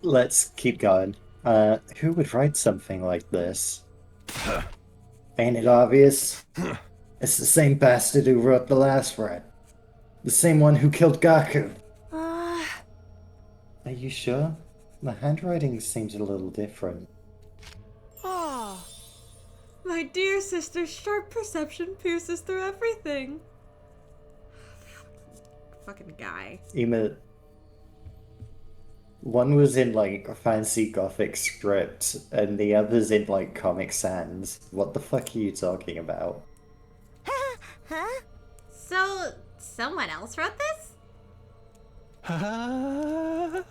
let's keep going. Who would write something like this? Ain't it obvious? It's the same bastard who wrote the last rap. The same one who killed Gaku. Are you sure? The handwriting seems a little different. Oh. My dear sister, sharp perception pierces through everything. Fucking guy. Ima, one was in like a fancy gothic script, and the other's in like Comic Sans. What the fuck are you talking about? Huh? So, someone else wrote this?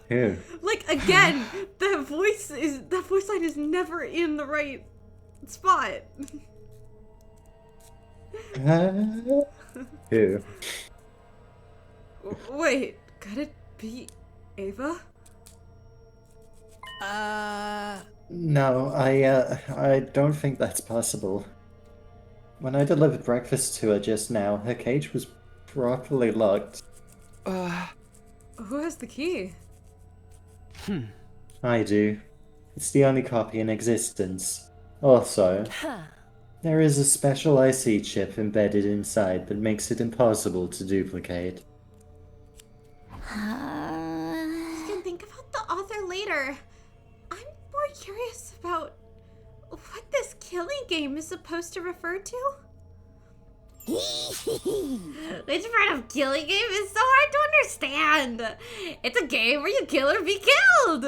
Who? Like, again, that voice line is never in the right spot. Who? Wait, could it be Ava? No, I don't think that's possible. When I delivered breakfast to her just now, her cage was properly locked. Who has the key? I do. It's the only copy in existence. Also, there is a special IC chip embedded inside that makes it impossible to duplicate. You can think about the author later. I'm more curious about what this killing game is supposed to refer to. Which part of killing game is so hard to understand? It's a game where you kill or be killed.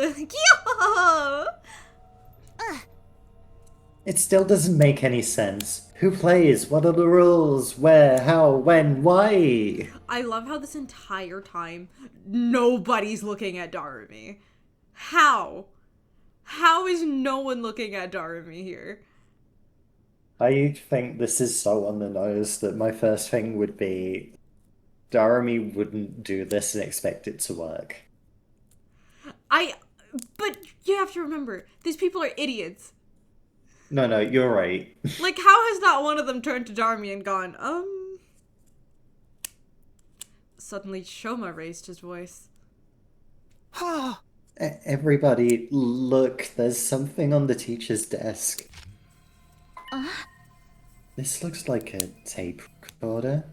It still doesn't make any sense. Who plays? What are the rules? Where? How? When? Why? I love how this entire time nobody's looking at Darumi. How? How is no one looking at Darumi here? I think this is so on the nose that my first thing would be Darumi wouldn't do this and expect it to work. But you have to remember, these people are idiots. No, you're right. Like, how has not one of them turned to Darumi and gone, Suddenly Shoma raised his voice. Everybody, look, there's something on the teacher's desk. This looks like a tape recorder.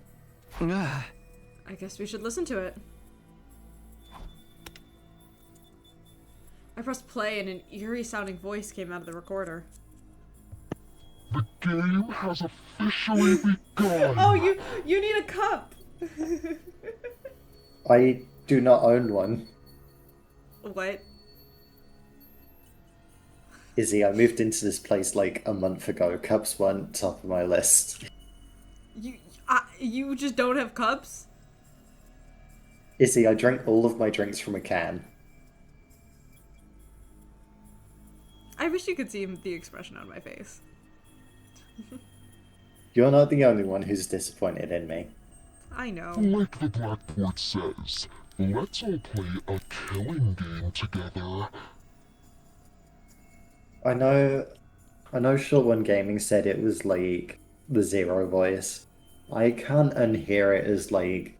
I guess we should listen to it. I pressed play and an eerie sounding voice came out of the recorder. The game has officially begun! Oh, you need a cup! I do not own one. What? Izzy, I moved into this place like a month ago. Cups weren't top of my list. You just don't have cups? Izzy, I drank all of my drinks from a can. I wish you could see the expression on my face. You're not the only one who's disappointed in me. I know. Like the blackboard says, let's all play a killing game together. I know Short One Gaming said it was like the Zero voice. I can't unhear it as like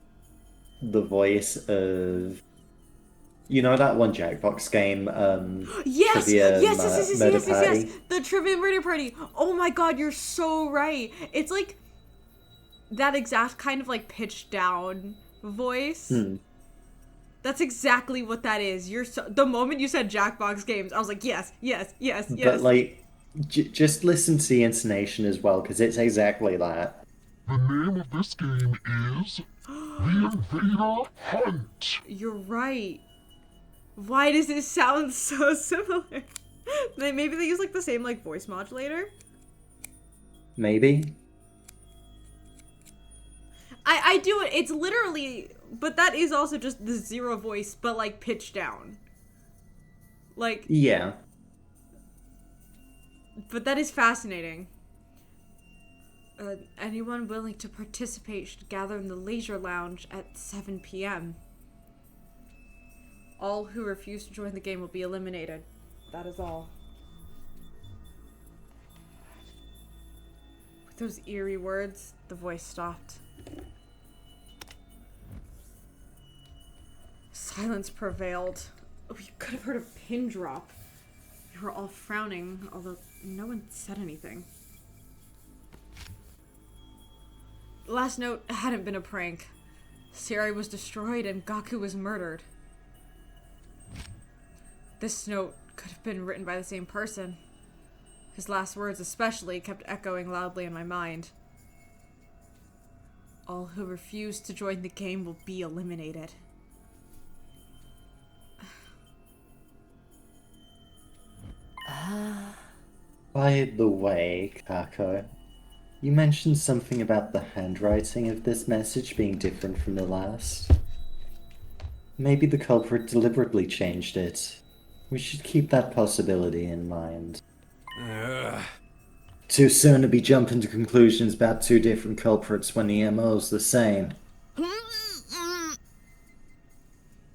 the voice of, you know, that one Jackbox game, Yes! Trivia Yes! Party? The Trivia Murder Party! Oh my god, you're so right! It's like that exact kind of like pitched down voice. That's exactly what that is. The moment you said Jackbox Games, I was like, yes, yes, yes, yes. But, like, just listen to the intonation as well, because it's exactly that. The name of this game is The Invader Hunt. You're right. Why does it sound so similar? Maybe they use, like, the same, like, voice modulator? Maybe? I do it. It's literally... But that is also just the zero voice, but, like, pitched down. Like... Yeah. But that is fascinating. Anyone willing to participate should gather in the leisure lounge at 7 p.m. All who refuse to join the game will be eliminated. That is all. With those eerie words, the voice stopped. Silence prevailed. We could have heard a pin drop. We were all frowning, although no one said anything. The last note hadn't been a prank. Siri was destroyed and Gaku was murdered. This note could have been written by the same person. His last words especially kept echoing loudly in my mind. All who refuse to join the game will be eliminated. By the way, Kako, you mentioned something about the handwriting of this message being different from the last. Maybe the culprit deliberately changed it. We should keep that possibility in mind. Too soon to be jumping to conclusions about two different culprits when the MO's the same.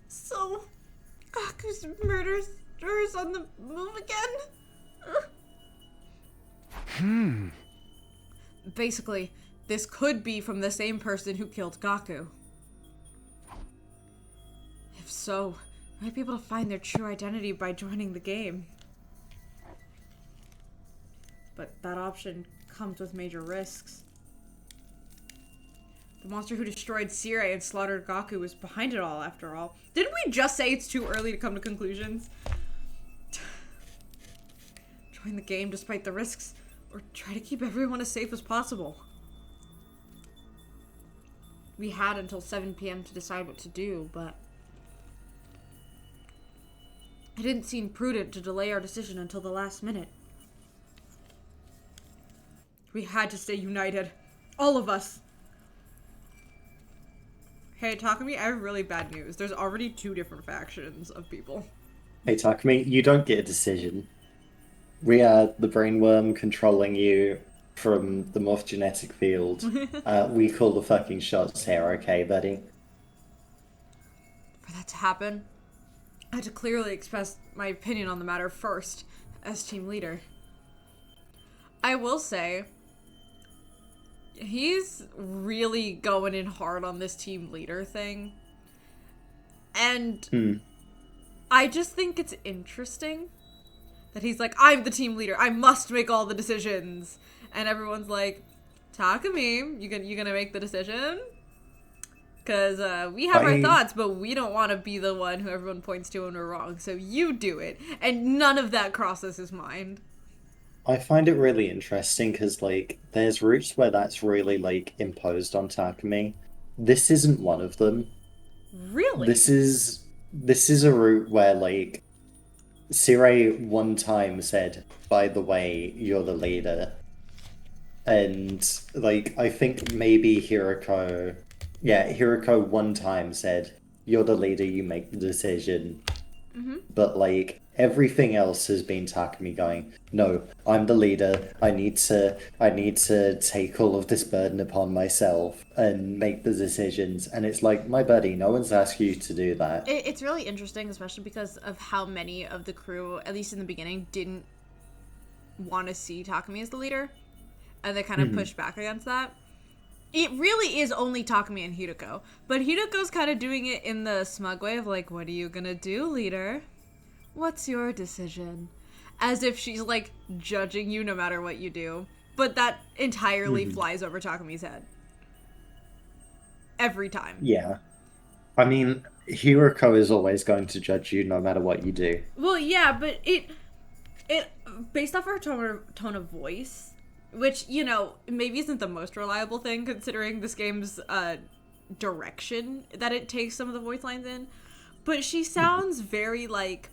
So, Gaku's murderers on the move again? Basically, this could be from the same person who killed Gaku. If so, we might be able to find their true identity by joining the game. But that option comes with major risks. The monster who destroyed Sirei and slaughtered Gaku was behind it all, after all. Didn't we just say it's too early to come to conclusions? Join the game despite the risks, or try to keep everyone as safe as possible. We had until 7 p.m. to decide what to do, but it didn't seem prudent to delay our decision until the last minute. We had to stay united. All of us. Hey, Takumi, I have really bad news. There's already 2 different factions of people. Hey, Takumi, you don't get a decision. We are the brainworm controlling you from the morphogenetic field. We call the fucking shots here, okay, buddy? For that to happen, I had to clearly express my opinion on the matter first, as team leader. I will say, he's really going in hard on this team leader thing. And I just think it's interesting that he's like, I'm the team leader. I must make all the decisions. And everyone's like, Takumi, you gonna make the decision? Because we have our thoughts, but we don't want to be the one who everyone points to when we're wrong. So you do it. And none of that crosses his mind. I find it really interesting because, like, there's routes where that's really, like, imposed on Takumi. This isn't one of them. Really? This is a route where, like, Sirei one time said, by the way, you're the leader. And, like, I think maybe Hiroko one time said, you're the leader, you make the decision. But, like, everything else has been Takumi going, no, I'm the leader, I need to take all of this burden upon myself and make the decisions. And it's like, my buddy, no one's asked you to do that. It's really interesting, especially because of how many of the crew, at least in the beginning, didn't want to see Takumi as the leader. And they kind of pushed back against that. It really is only Takumi and Hiroko. But Hiroko's kind of doing it in the smug way of like, what are you gonna do, leader? What's your decision? As if she's, like, judging you no matter what you do. But that entirely flies over Takumi's head. Every time. Yeah. I mean, Hiroko is always going to judge you no matter what you do. Well, yeah, but it based off her tone of voice, which, you know, maybe isn't the most reliable thing considering this game's direction that it takes some of the voice lines in, but she sounds very like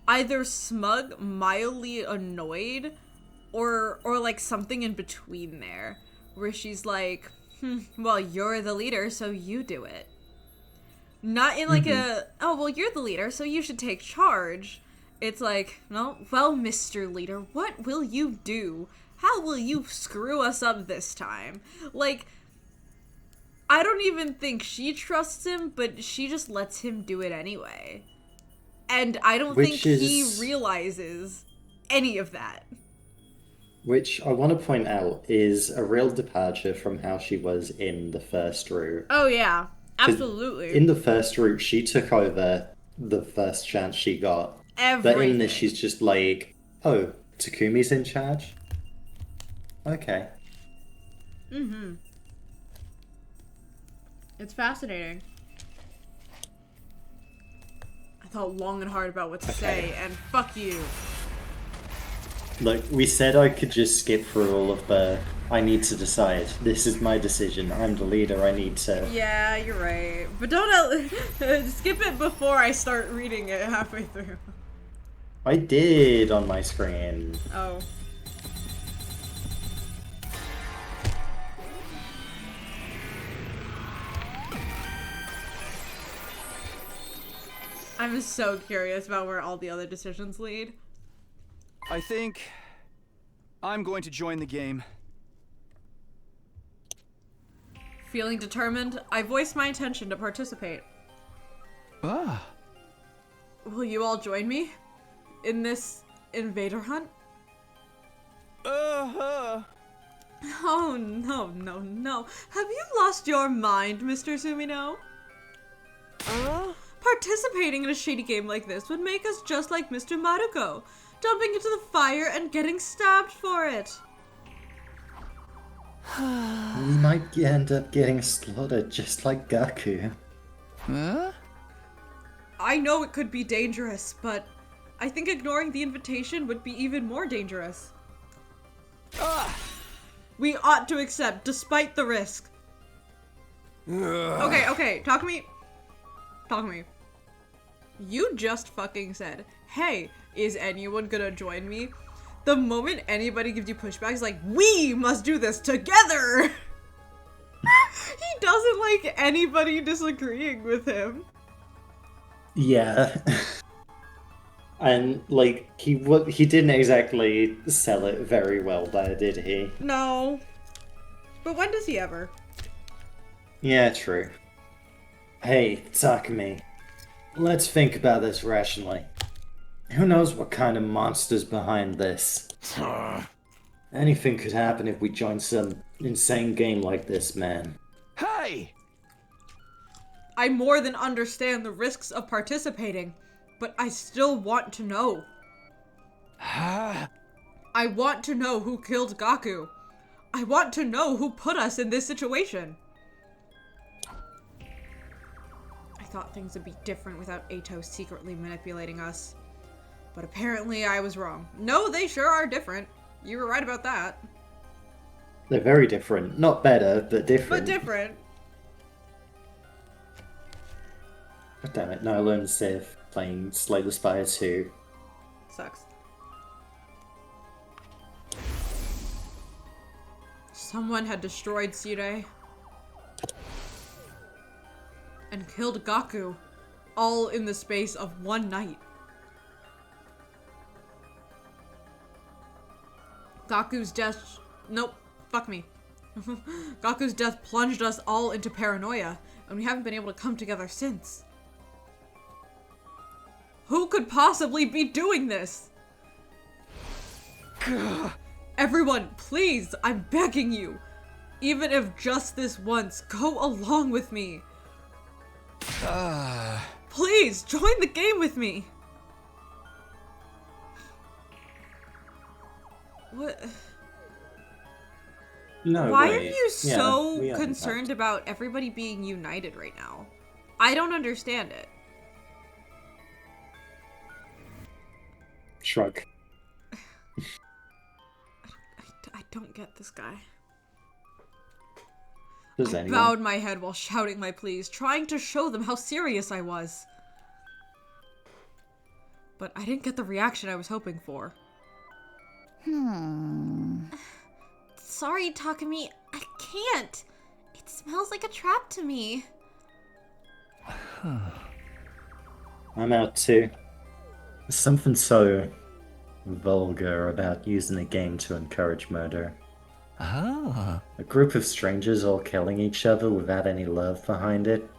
either smug, mildly annoyed, or like something in between there, where she's like, well, you're the leader, so you do it. Not in like a, oh, well, you're the leader, so you should take charge. It's like, no, well, Mr. Leader, what will you do? How will you screw us up this time? Like, I don't even think she trusts him, but she just lets him do it anyway. And I don't think he realizes any of that. Which I want to point out is a real departure from how she was in the first route. Oh, yeah. Absolutely. In the first route, she took over the first chance she got. Everything. But in this, she's just like, oh, Takumi's in charge? Okay. Mm-hmm. It's fascinating. I thought long and hard about what to say, and fuck you. Look, we said I could just skip through all of the... I need to decide. This is my decision. I'm the leader. I need to... Yeah, you're right. But don't skip it before I start reading it halfway through. I did on my screen. Oh. I'm so curious about where all the other decisions lead. I think I'm going to join the game. Feeling determined, I voice my intention to participate. Ah. Will you all join me in this invader hunt? Uh-huh. Oh, no, no, no. Have you lost your mind, Mr. Sumino? Participating in a shady game like this would make us just like Mr. Maruko, jumping into the fire and getting stabbed for it. We might end up getting slaughtered just like Gaku. Huh? I know it could be dangerous, but I think ignoring the invitation would be even more dangerous. We ought to accept, despite the risk. Okay, talk to me. You just fucking said, hey, is anyone gonna join me? The moment anybody gives you pushback, it's like, we must do this together! He doesn't like anybody disagreeing with him. Yeah. And, like, he didn't exactly sell it very well there, did he? No. But when does he ever? Yeah, true. Hey, Takumi. Let's think about this rationally. Who knows what kind of monster's behind this? Anything could happen if we join some insane game like this, man. Hey! I more than understand the risks of participating, but I still want to know. I want to know who killed Gaku. I want to know who put us in this situation. I thought things would be different without Ato secretly manipulating us. But apparently I was wrong. No, they sure are different. You were right about that. They're very different. Not better, but different. But different. God damn it, Nilo and Sif playing Slay the Spire 2. Sucks. Someone had destroyed Sire. And killed Gaku. All in the space of one night. Gaku's death... Nope. Fuck me. Gaku's death plunged us all into paranoia, and we haven't been able to come together since. Who could possibly be doing this? Everyone, please, I'm begging you. Even if just this once, go along with me. Please, join the game with me. What? No, Why wait. are you so we concerned about everybody being united right now? I don't understand it. Shrug. I don't get this guy. Does I anyone? bowed my head while shouting my pleas, trying to show them how serious I was. But I didn't get the reaction I was hoping for. Sorry, Takumi. I can't. It smells like a trap to me. I'm out too. There's something so vulgar about using a game to encourage murder. Ah. A group of strangers all killing each other without any love behind it.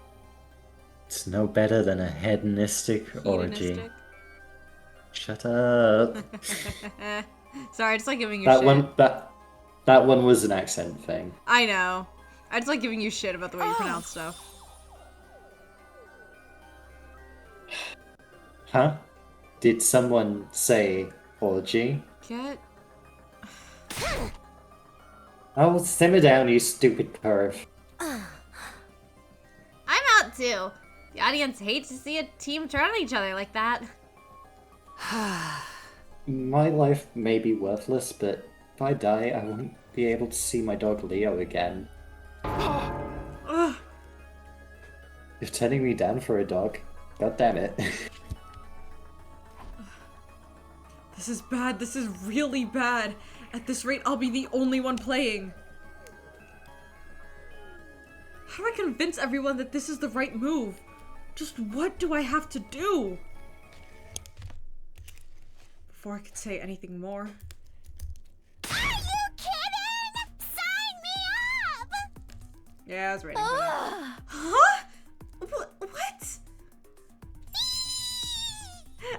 It's no better than a hedonistic orgy. Hedonistic. Shut up. Sorry, I just like giving you That shit. one that one was an accent thing. I know. I just like giving you shit about the way you pronounce stuff. Huh? Did someone say orgy? Get... Oh, simmer down, you stupid perv. I'm out too. The audience hates to see a team turn on each other like that. My life may be worthless, but if I die, I won't be able to see my dog Leo again. You're turning me down for a dog. God damn it. This is bad. This is really bad. At this rate, I'll be the only one playing. How do I convince everyone that this is the right move? Just what do I have to do? Before I could say anything more. Are you kidding? Sign me up! Yeah, I was ready for that. Huh? What?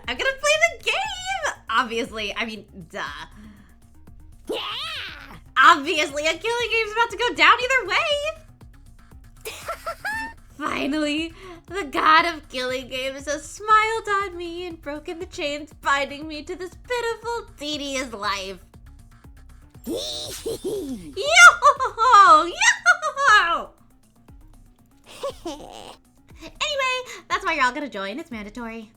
I'm gonna play the game! Obviously, I mean, duh. Yeah! Obviously, a killing game's about to go down either way! Finally, the god of killing games has smiled on me and broken the chains binding me to this pitiful, tedious life. Yo! Yo! Anyway, that's why you're all gonna join. It's mandatory.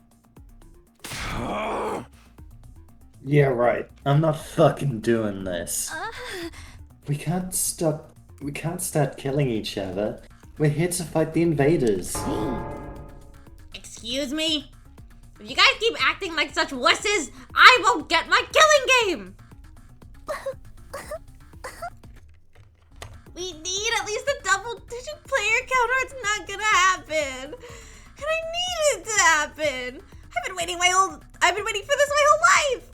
Yeah, right. I'm not fucking doing this. We can't start killing each other. We're here to fight the invaders. Excuse me? If you guys keep acting like such wusses, I won't get my killing game! We need at least a double-digit player count or it's not gonna happen. And I need it to happen. I've been waiting for this my whole life.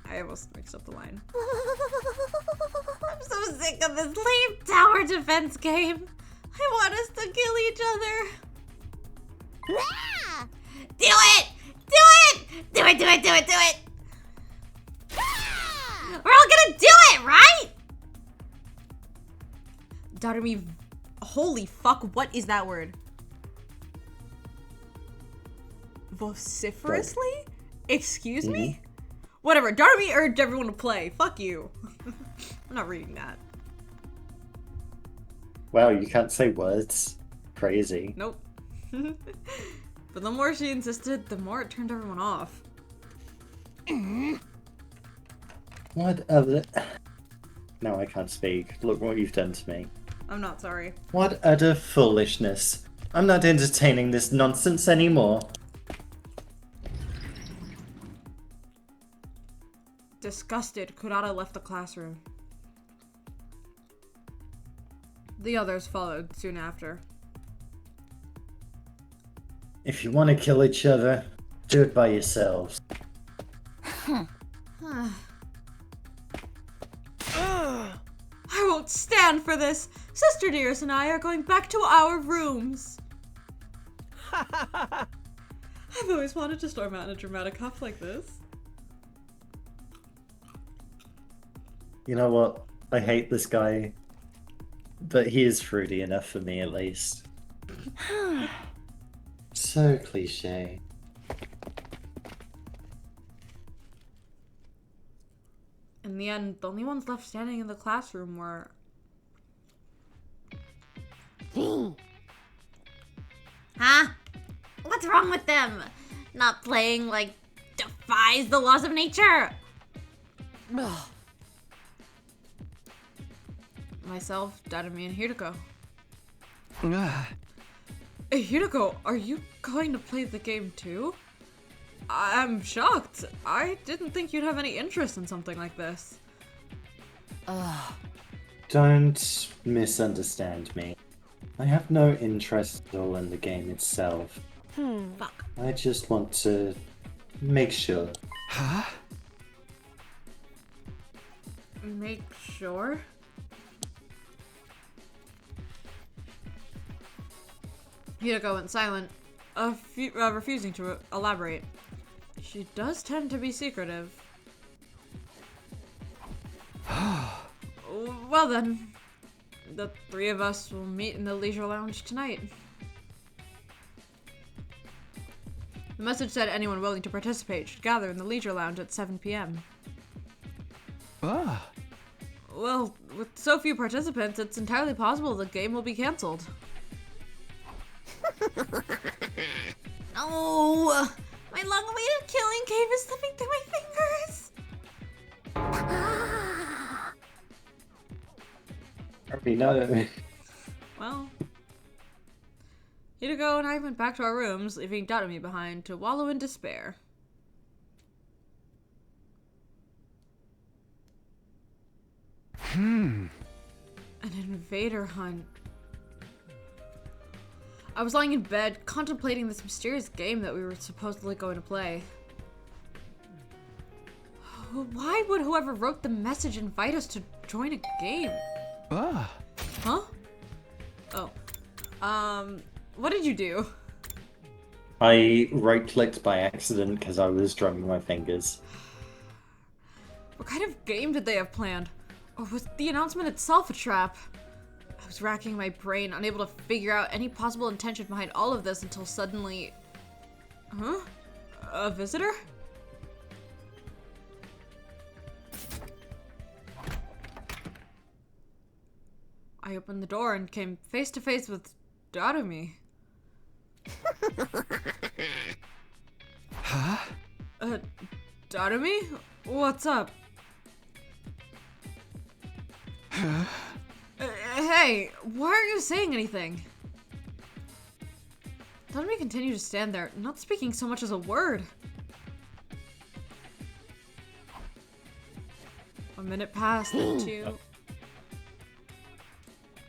I almost mixed up the line. I'm so sick of this lame tower defense game. I want us to kill each other. Ah! Do it! Do it! Do it, do it, do it, do it! Ah! We're all gonna do it, right? Darumi, holy fuck, what is that word? Vociferously? Excuse me? Whatever, Darumi urged everyone to play. Fuck you. I'm not reading that. Wow, you can't say words. Crazy. Nope. But the more she insisted, the more it turned everyone off. What other... No, I can't speak. Look what you've done to me. I'm not sorry. What utter foolishness. I'm not entertaining this nonsense anymore. Disgusted, Kurata left the classroom. The others followed soon after. If you want to kill each other, do it by yourselves. I won't stand for this! Sister Dearest and I are going back to our rooms! I've always wanted to storm out in a dramatic huff like this. You know what? I hate this guy, but he is fruity enough for me at least. So cliche. In the end, the only ones left standing in the classroom were... Huh? What's wrong with them? Not playing, like, defies the laws of nature? Myself, Dadami, and Hiroko. Ah. Hey, Hiroko, are you going to play the game too? I'm shocked. I didn't think you'd have any interest in something like this. Don't misunderstand me. I have no interest at all in the game itself. Fuck. I just want to make sure. Huh? Make sure? Hiroko went silent, refusing to elaborate. She does tend to be secretive. Well then, the three of us will meet in the leisure lounge tonight. The message said anyone willing to participate should gather in the leisure lounge at 7 p.m. Ah. Well, with so few participants, it's entirely possible the game will be cancelled. No! My long-awaited killing game is slipping through my fingers! No. Well, Hiroko and I went back to our rooms, leaving Dadami behind to wallow in despair. An invader hunt. I was lying in bed, contemplating this mysterious game that we were supposedly going to play. Why would whoever wrote the message invite us to join a game? Ah. Huh? Oh. What did you do? I right-clicked by accident because I was drumming my fingers. What kind of game did they have planned? Or was the announcement itself a trap? I was racking my brain, unable to figure out any possible intention behind all of this until suddenly... Huh? A visitor? I opened the door and came face to face with Dadami. Huh? Dadami? What's up? Hey, why aren't you saying anything? Dadami continued to stand there, not speaking so much as a word. 1 minute passed, then 2.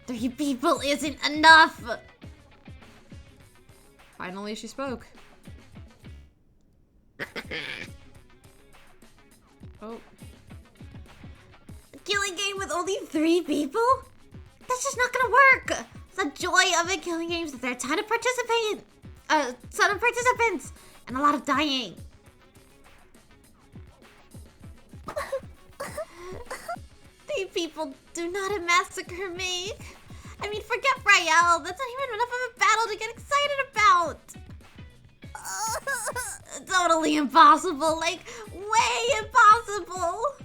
3 people isn't enough! Finally, she spoke. Oh. A killing game with only 3 people? That's just not gonna work! The joy of a killing game is that there are a ton of participants, and a lot of dying. 3 people do not a massacre make. I mean, forget Rael. That's not even enough of a battle to get excited about. Totally impossible. Like, way impossible.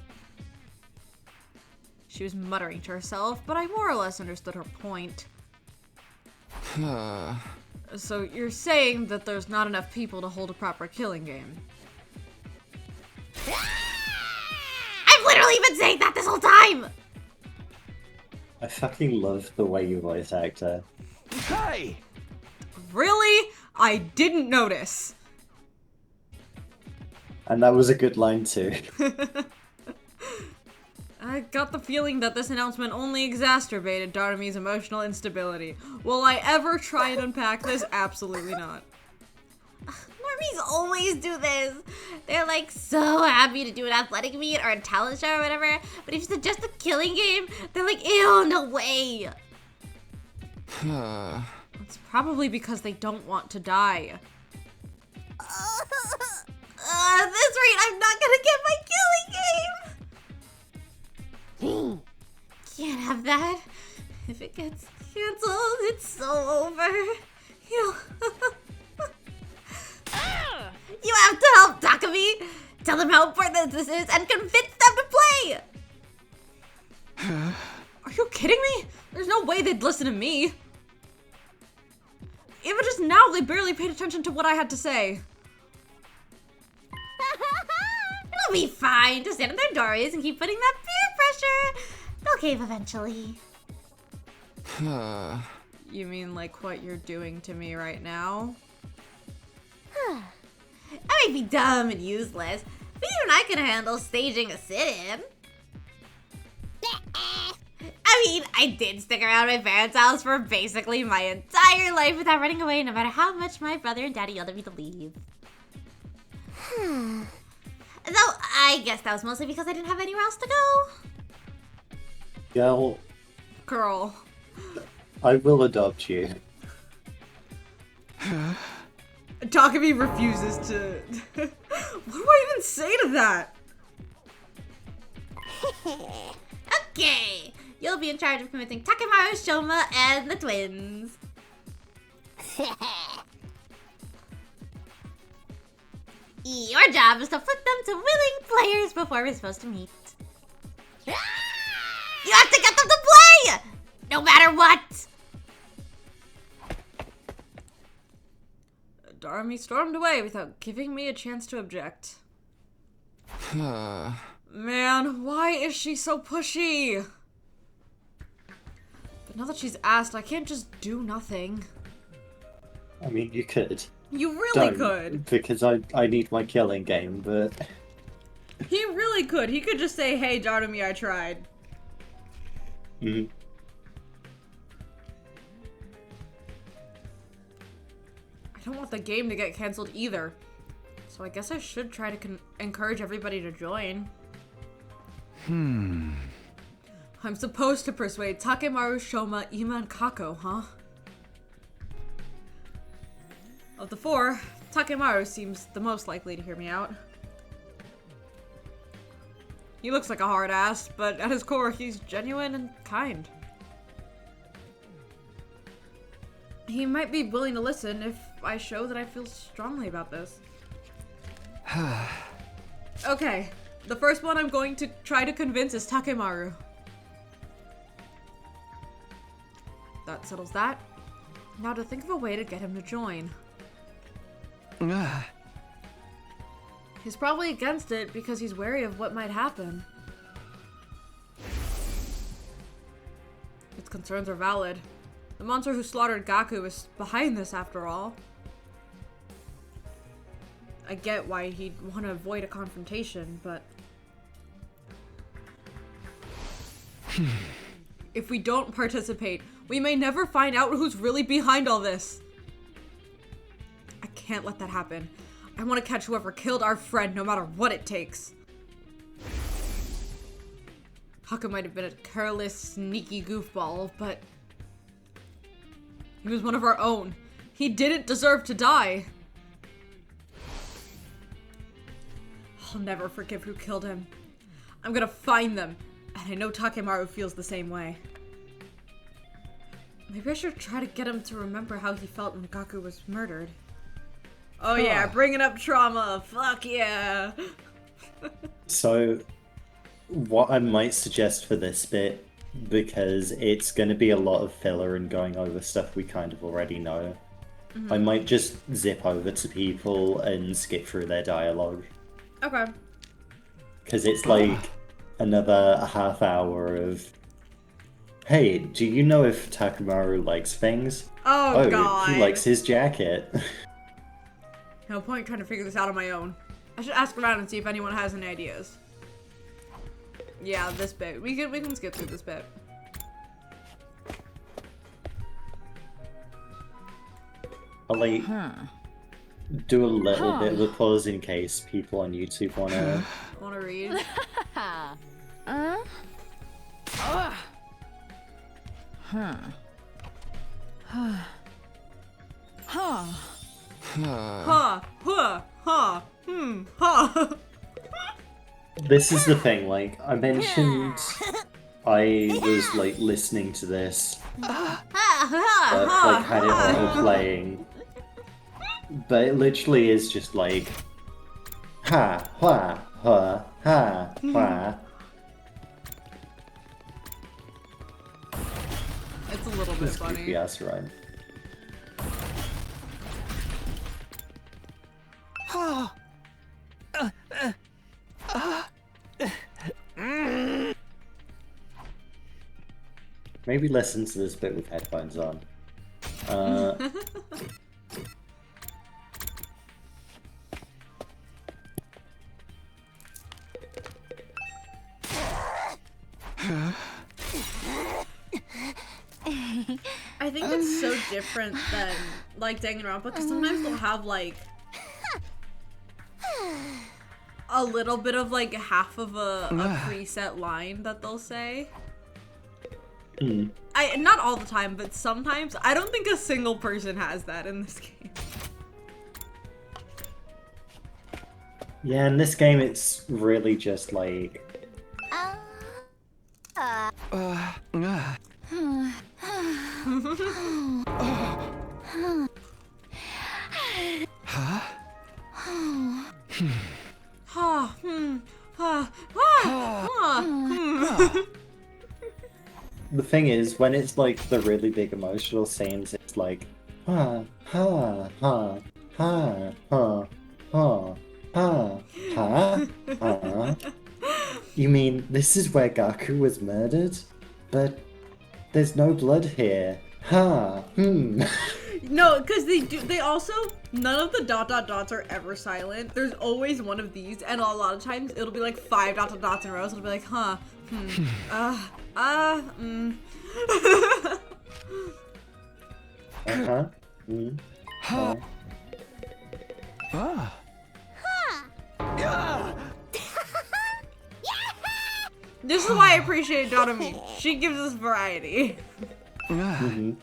She was muttering to herself, but I more or less understood her point. So you're saying that there's not enough people to hold a proper killing game? I've literally been saying that this whole time! I fucking love the way you voice act her. Hey! Really? I didn't notice. And that was a good line too. I got the feeling that this announcement only exacerbated Darami's emotional instability. Will I ever try and unpack this? Absolutely not. Normies always do this. They're like so happy to do an athletic meet or a talent show or whatever, but if it's just a killing game, they're like, ew, no way. It's probably because they don't want to die. At this rate, I'm not gonna get my killing game. Can't have that. If it gets canceled, it's so over. You have to help Takumi. Tell them how important this is and convince them to play. Are you kidding me? There's no way they'd listen to me. Even just now they barely paid attention to what I had to say. It'll be fine. Just stand in their doorways and keep putting that peer pressure. They'll cave eventually. You mean like what you're doing to me right now? I might be dumb and useless, but even I can handle staging a sit-in. I mean, I did stick around my parents' house for basically my entire life without running away, no matter how much my brother and daddy yelled at me to leave. Though, I guess that was mostly because I didn't have anywhere else to go. Girl. I will adopt you. Takumi refuses to... What do I even say to that? Okay, you'll be in charge of convincing Takemaru, Shoma, and the twins. Your job is to flip them to willing players before we're supposed to meet. You have to get them to play! No matter what! Darmy stormed away without giving me a chance to object. Man, why is she so pushy? But now that she's asked, I can't just do nothing. I mean, you could. You really Don't, could. Because I need my killing game, but... He really could. He could just say, hey, Darmy, I tried. Mm. I don't want the game to get cancelled either. So I guess I should try to encourage everybody to join. I'm supposed to persuade Takemaru, Shoma, Ima, and Kako, huh? Of the four, Takemaru seems the most likely to hear me out. He looks like a hard ass, but at his core, he's genuine and kind. He might be willing to listen if I show that I feel strongly about this. Okay, the first one I'm going to try to convince is Takemaru. That settles that. Now to think of a way to get him to join. He's probably against it because he's wary of what might happen. His concerns are valid. The monster who slaughtered Gaku is behind this after all. I get why he'd want to avoid a confrontation, but... If we don't participate, we may never find out who's really behind all this. I can't let that happen. I want to catch whoever killed our friend, no matter what it takes. Haku might have been a careless, sneaky goofball, but... he was one of our own. He didn't deserve to die. I'll never forgive who killed him. I'm gonna find them, and I know Takemaru feels the same way. Maybe I should try to get him to remember how he felt when Gaku was murdered. Oh yeah, bringing up trauma. Fuck yeah. So, what I might suggest for this bit, because it's going to be a lot of filler and going over stuff we kind of already know, I might just zip over to people and skip through their dialogue. Okay. Because it's like another half hour of, hey, do you know if Takemaru likes things? Oh god. He likes his jacket. No point trying to figure this out on my own. I should ask around and see if anyone has any ideas. Yeah, this bit. We can skip through this bit. I'll like do a little bit of a pause in case people on YouTube wanna read. This is the thing, like, I mentioned I was, like, listening to this, but, like, had it auto playing. But it literally is just like, ha, ha, ha, ha, ha. It's a little bit funny. Creepy ass rhyme. maybe listen to this bit with headphones on. Uh, I think it's so different than like Danganronpa because sometimes they'll have like a little bit of like half of a preset line that they'll say. Not all the time, but sometimes. I don't think a single person has that in this game. yeah, in this game it's really just like... The thing is, when it's like the really big emotional scenes, it's like ha ha ha ha ha ha ha ha ha. You mean this is where Gaku was murdered? But there's no blood here. Ha. No, because they also, none of the ... dots are ever silent. There's always one of these, and a lot of times it'll be like 5 ... dots in a row, so it'll be like, huh, This is why I appreciate Donomi. She gives us variety. Fucking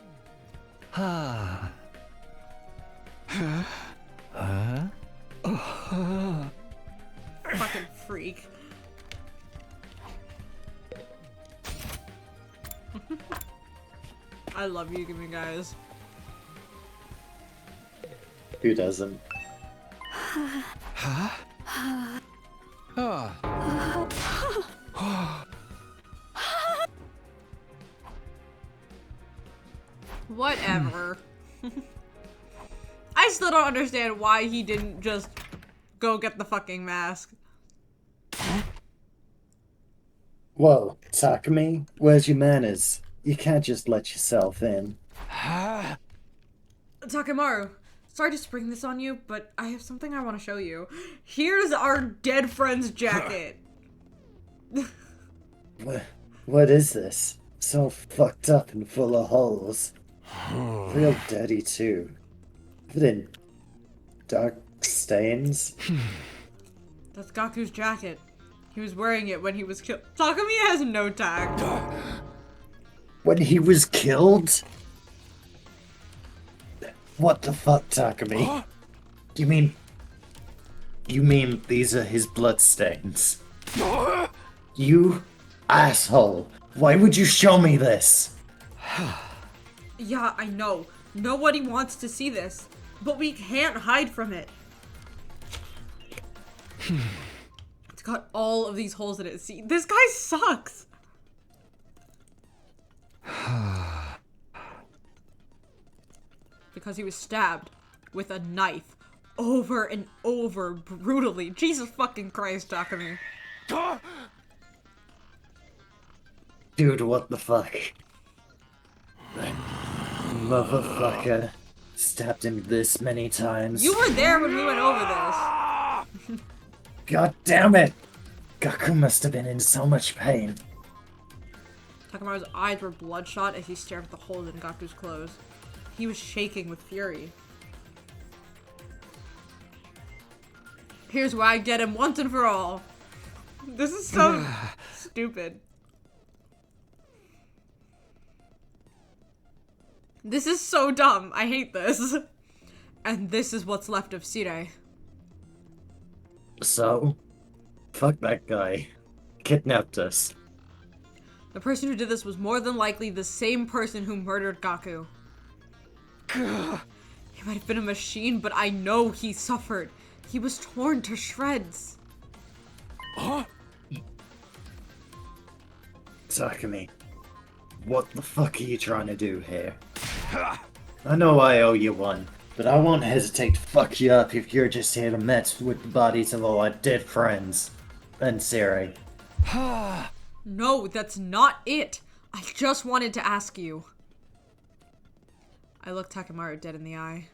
freak. I love you, guys. Who doesn't? Whatever. I still don't understand why he didn't just go get the fucking mask. Whoa, Takumi, where's your manners? You can't just let yourself in. Takemaru, sorry to spring this on you, but I have something I want to show you. Here's our dead friend's jacket. What is this? So fucked up and full of holes. Real dirty too. Covered in dark stains. That's Gaku's jacket. He was wearing it when he was killed. Takumi has no tact. When he was killed? What the fuck, Takumi? You mean these are his bloodstains? You asshole! Why would you show me this? Yeah, I know. Nobody wants to see this, but we can't hide from it. It's got all of these holes in it. See, this guy sucks. Because he was stabbed with a knife over and over brutally. Jesus fucking Christ, Takumi. Dude, what the fuck? That motherfucker stabbed him this many times. You were there when we went over this. God damn it! Gaku must have been in so much pain. Takemaru's eyes were bloodshot as he stared at the holes in Gaku's clothes. He was shaking with fury. Here's why I get him once and for all. This is so stupid. This is so dumb. I hate this. And this is what's left of Sire. So? Fuck that guy. Kidnapped us. The person who did this was more than likely the same person who murdered Gaku. He might have been a machine, but I know he suffered. He was torn to shreds. Takumi, what the fuck are you trying to do here? I know I owe you one, but I won't hesitate to fuck you up if you're just here to mess with the bodies of all our dead friends. And Siri. No, that's not it. I just wanted to ask you. I looked Takemaru dead in the eye.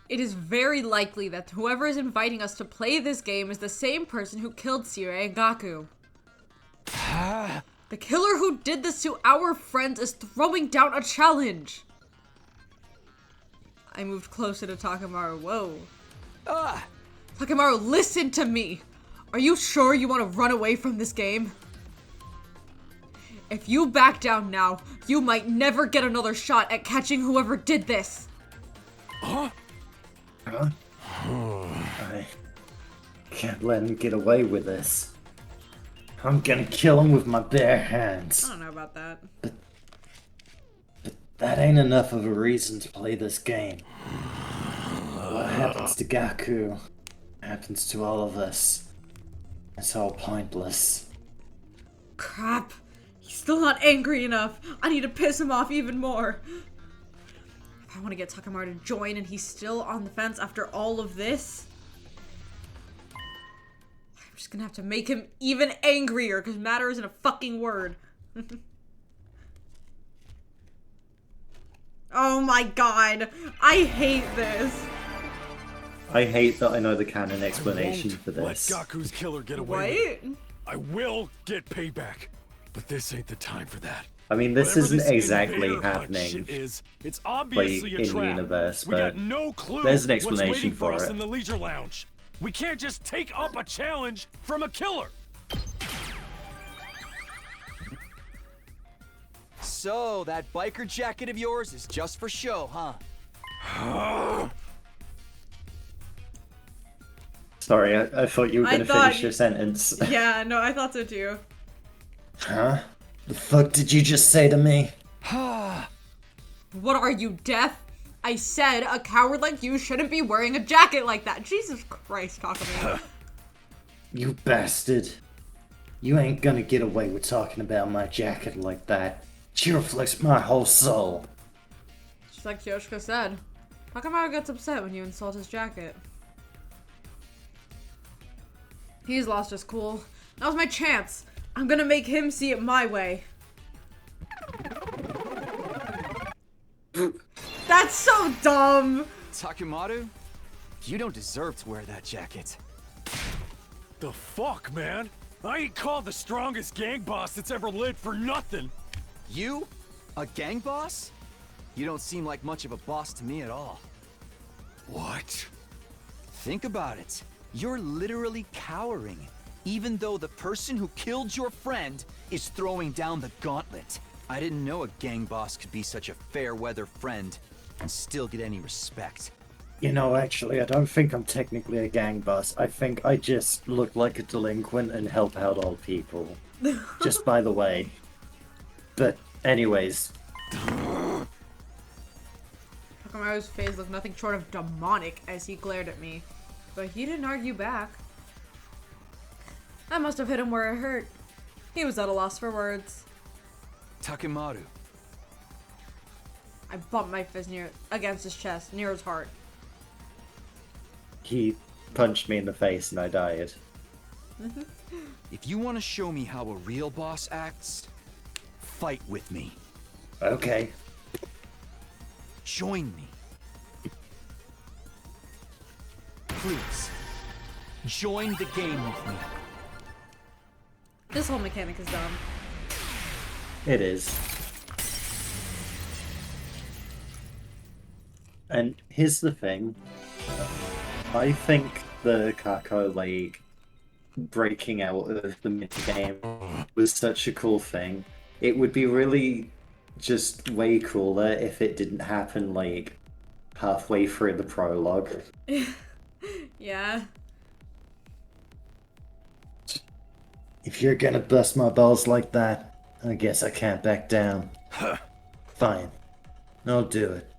It is very likely that whoever is inviting us to play this game is the same person who killed Sire and Gaku. The killer who did this to our friends is throwing down a challenge. I moved closer to Takemaru. Whoa. Takemaru, listen to me. Are you sure you want to run away from this game? If you back down now, you might never get another shot at catching whoever did this. Huh? I can't let him get away with this. I'm gonna kill him with my bare hands. I don't know about that. But that ain't enough of a reason to play this game. What happens to Gaku happens to all of us. It's all pointless. Crap. He's still not angry enough. I need to piss him off even more. If I want to get Takemaru to join and he's still on the fence after all of this, I'm just gonna have to make him even angrier because matter isn't a fucking word. Oh my god. I hate this. I hate that I know the canon explanation for this. Let Gaku's killer get away. What? I will get payback, but this ain't the time for that. I mean, this Whatever isn't this exactly invader hunt happening shit is, it's like obviously a in trap. universe, We but got no clue there's an what's explanation waiting for us it. in the leisure lounge. We can't just take up a challenge from a killer. So, that biker jacket of yours is just for show, huh? Sorry, I thought you were going to finish your sentence. Yeah, no, I thought so too. Huh? The fuck did you just say to me? What are you, deaf? I said a coward like you shouldn't be wearing a jacket like that. Jesus Christ, Takemaru. You bastard. You ain't gonna get away with talking about my jacket like that. She reflects my whole soul. Just like Yoshiko said, Takemaru gets upset when you insult his jacket. He's lost his cool. Now's my chance. I'm gonna make him see it my way. That's so dumb! Takemaru, you don't deserve to wear that jacket. The fuck, man? I ain't called the strongest gang boss that's ever lived for nothing. You? A gang boss? You don't seem like much of a boss to me at all. What? Think about it. You're literally cowering, even though the person who killed your friend is throwing down the gauntlet. I didn't know a gang boss could be such a fair-weather friend and still get any respect. You know, actually, I don't think I'm technically a gang boss. I think I just look like a delinquent and help out old people. Just by the way. But, anyways. Takemaru's face looked nothing short of demonic as he glared at me. But he didn't argue back. I must have hit him where it hurt. He was at a loss for words. Takemaru. I bumped my fist against his chest, near his heart. He punched me in the face and I died. If you want to show me how a real boss acts, fight with me. Okay. Join me. Please. Join the game with me. This whole mechanic is dumb. It is. And here's the thing. I think the Kako, like, breaking out of the minigame was such a cool thing. It would be really just way cooler if it didn't happen, like, halfway through the prologue. Yeah. If you're gonna bust my balls like that, I guess I can't back down. Fine. I'll do it.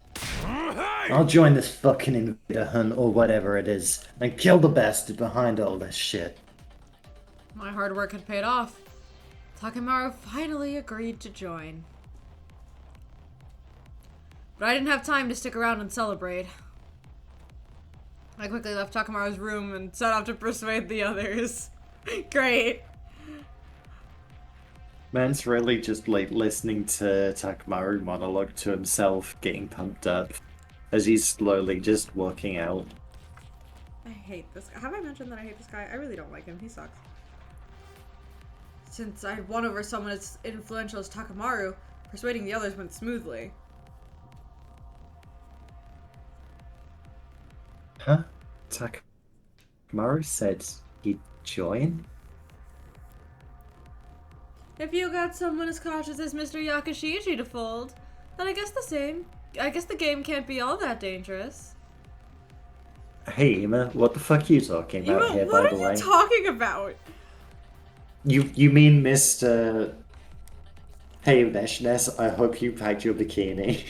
I'll join this fucking invader hunt or whatever it is, and kill the bastard behind all this shit. My hard work had paid off. Takemaru finally agreed to join. But I didn't have time to stick around and celebrate. I quickly left Takemaru's room and set off to persuade the others. Great. Man's really just like listening to Takamaru monologue to himself, getting pumped up as he's slowly just walking out. I hate this guy. Have I mentioned that I hate this guy? I really don't like him. He sucks. Since I won over someone as influential as Takamaru, persuading the others went smoothly. Huh? Takamaru said he'd join? If you got someone as cautious as Mr. Yakashiji to fold, then I guess the game can't be all that dangerous. Hey, Ima, what the fuck are you talking about Ima, here, what by the are way? you talking about? You mean Mr. Hey, Veshnes, I hope you packed your bikini.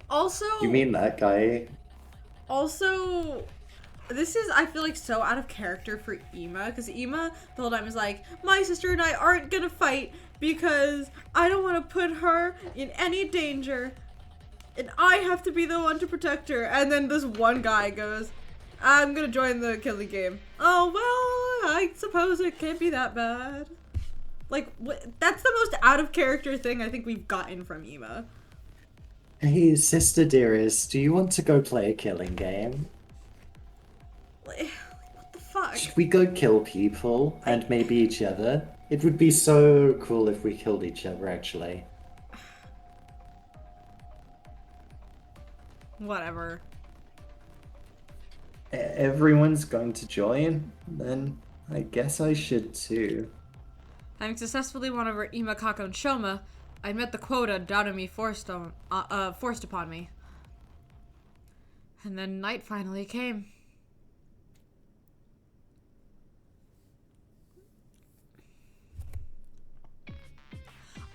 Also... You mean that guy? Also... This is, I feel like, so out of character for Ima, because Ima the whole time is like, my sister and I aren't gonna fight because I don't want to put her in any danger, and I have to be the one to protect her. And then this one guy goes, I'm gonna join the killing game. Oh, well, I suppose it can't be that bad. Like, that's the most out of character thing I think we've gotten from Ima. Hey, sister dearest, do you want to go play a killing game? What the fuck? Should we go kill people and maybe each other? It would be so cool if we killed each other, actually. Whatever. Everyone's going to join? Then I guess I should too. Having successfully won over Imakako and Shoma, I met the quota Darumi forced upon me. And then night finally came.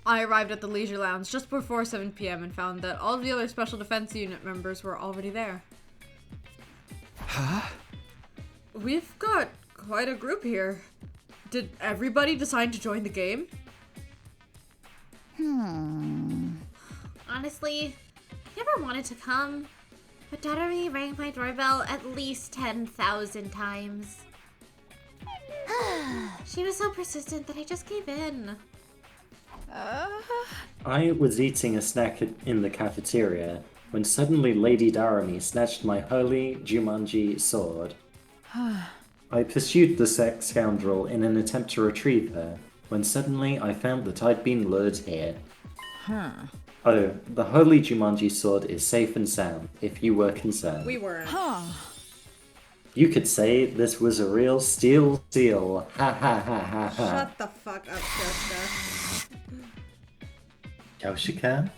I arrived at the Leisure Lounge just before 7 p.m. and found that all of the other Special Defense Unit members were already there. Huh? We've got quite a group here. Did everybody decide to join the game? Honestly, I never wanted to come, but Darumi rang my doorbell at least 10,000 times. She was so persistent that I just gave in. I was eating a snack in the cafeteria when suddenly Lady Darumi snatched my holy Jumanji sword. I pursued the scoundrel in an attempt to retrieve her, when suddenly I found that I'd been lured here. Oh, the holy Jumanji sword is safe and sound, if you were concerned. We weren't. You could say this was a real steel seal. Ha ha ha ha ha. Shut the fuck up, Yoshika. Yoshika,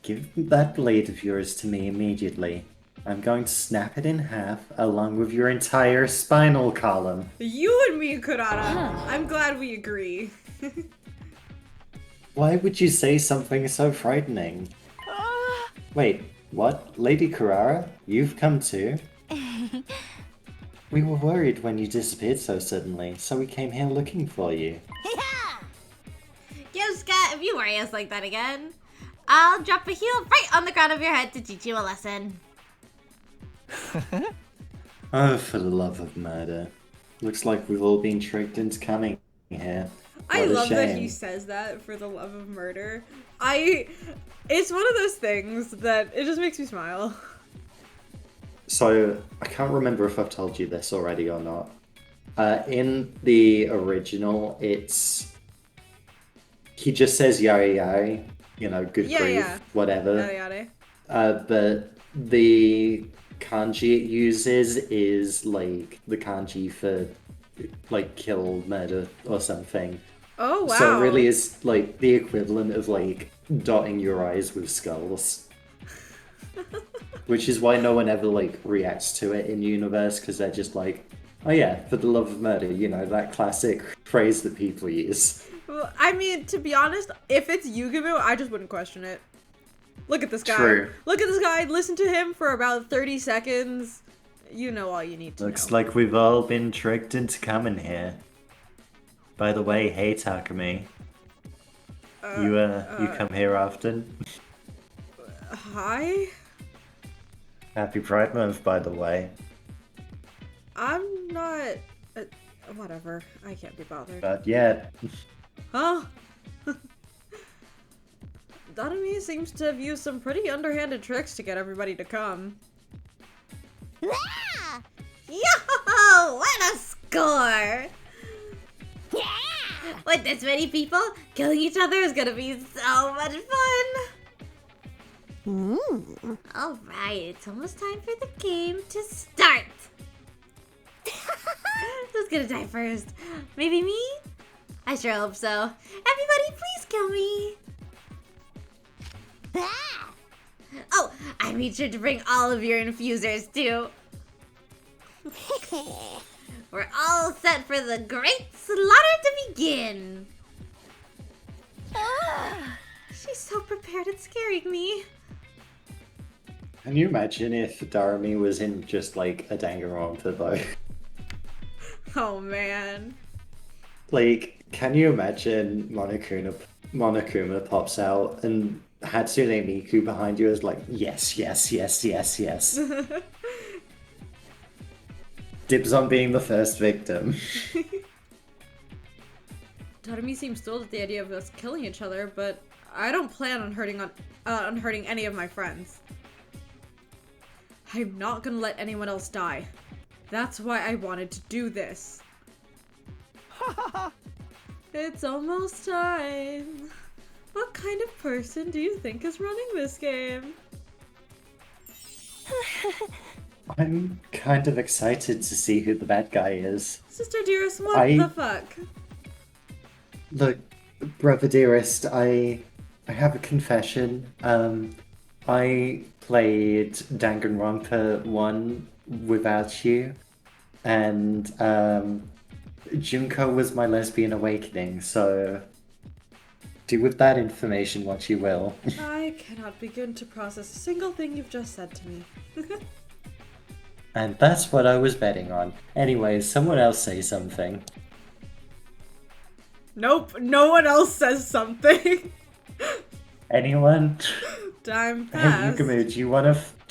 give that blade of yours to me immediately. I'm going to snap it in half along with your entire spinal column. You and me, Kurara. I'm glad we agree. Why would you say something so frightening? Wait, what? Lady Kurara? You've come too? We were worried when you disappeared so suddenly, so we came here looking for you. Yosuka, if you worry us like that again, I'll drop a heel right on the crown of your head to teach you a lesson. Oh, for the love of murder. Looks like we've all been tricked into coming here. I What a love that shame. he says that, for the love of murder. It's one of those things that it just makes me smile. So, I can't remember if I've told you this already or not. In the original, he just says yada yada, you know, good grief, whatever. Yada yada. But the kanji it uses is like the kanji for like kill, murder, or something. Oh wow. So it really is like the equivalent of like dotting your eyes with skulls. Which is why no one ever like reacts to it in universe, because they're just like, oh yeah, for the love of murder, you know, that classic phrase that people use. Well, I mean, to be honest, if it's Yugamo, I just wouldn't question it. Look at this guy. True. Look at this guy. Listen to him for about 30 seconds. You know all you need to Looks know. like we've all been tricked into coming here. By the way, hey Takumi. You come here often? Hi? Happy Pride Month, by the way. I'm not... Whatever. I can't be bothered. But yeah, Huh? Donami seems to have used some pretty underhanded tricks to get everybody to come. Yeah! Yo! What a score! Yeah! With this many people, killing each other is gonna be so much fun! Alright, it's almost time for the game to start! Who's gonna die first? Maybe me? I sure hope so. Everybody, please kill me! Oh, I made sure to bring all of your infusers too. We're all set for the great slaughter to begin. She's so prepared, it's scaring me. can you imagine if Darami was in just like a Danganronpa though? Oh man. Like, can you imagine Monokuma pops out and Hatsune Miku behind you is like, yes, yes, yes, yes, yes. Dibs on being the first victim. Totemi seems thrilled at the idea of us killing each other, but I don't plan on hurting any of my friends. I'm not gonna let anyone else die. That's why I wanted to do this. It's almost time. What kind of person do you think is running this game? I'm kind of excited to see who the bad guy is. Sister Dearest, what the fuck? Look, brother dearest, I have a confession. I played Danganronpa 1 without you, and Junko was my lesbian awakening, so do with that information what you will. I cannot begin to process a single thing you've just said to me. And that's what I was betting on. Anyways, someone else say something. Nope, no one else says something. Anyone? Time Hey, passed. Yukamu, do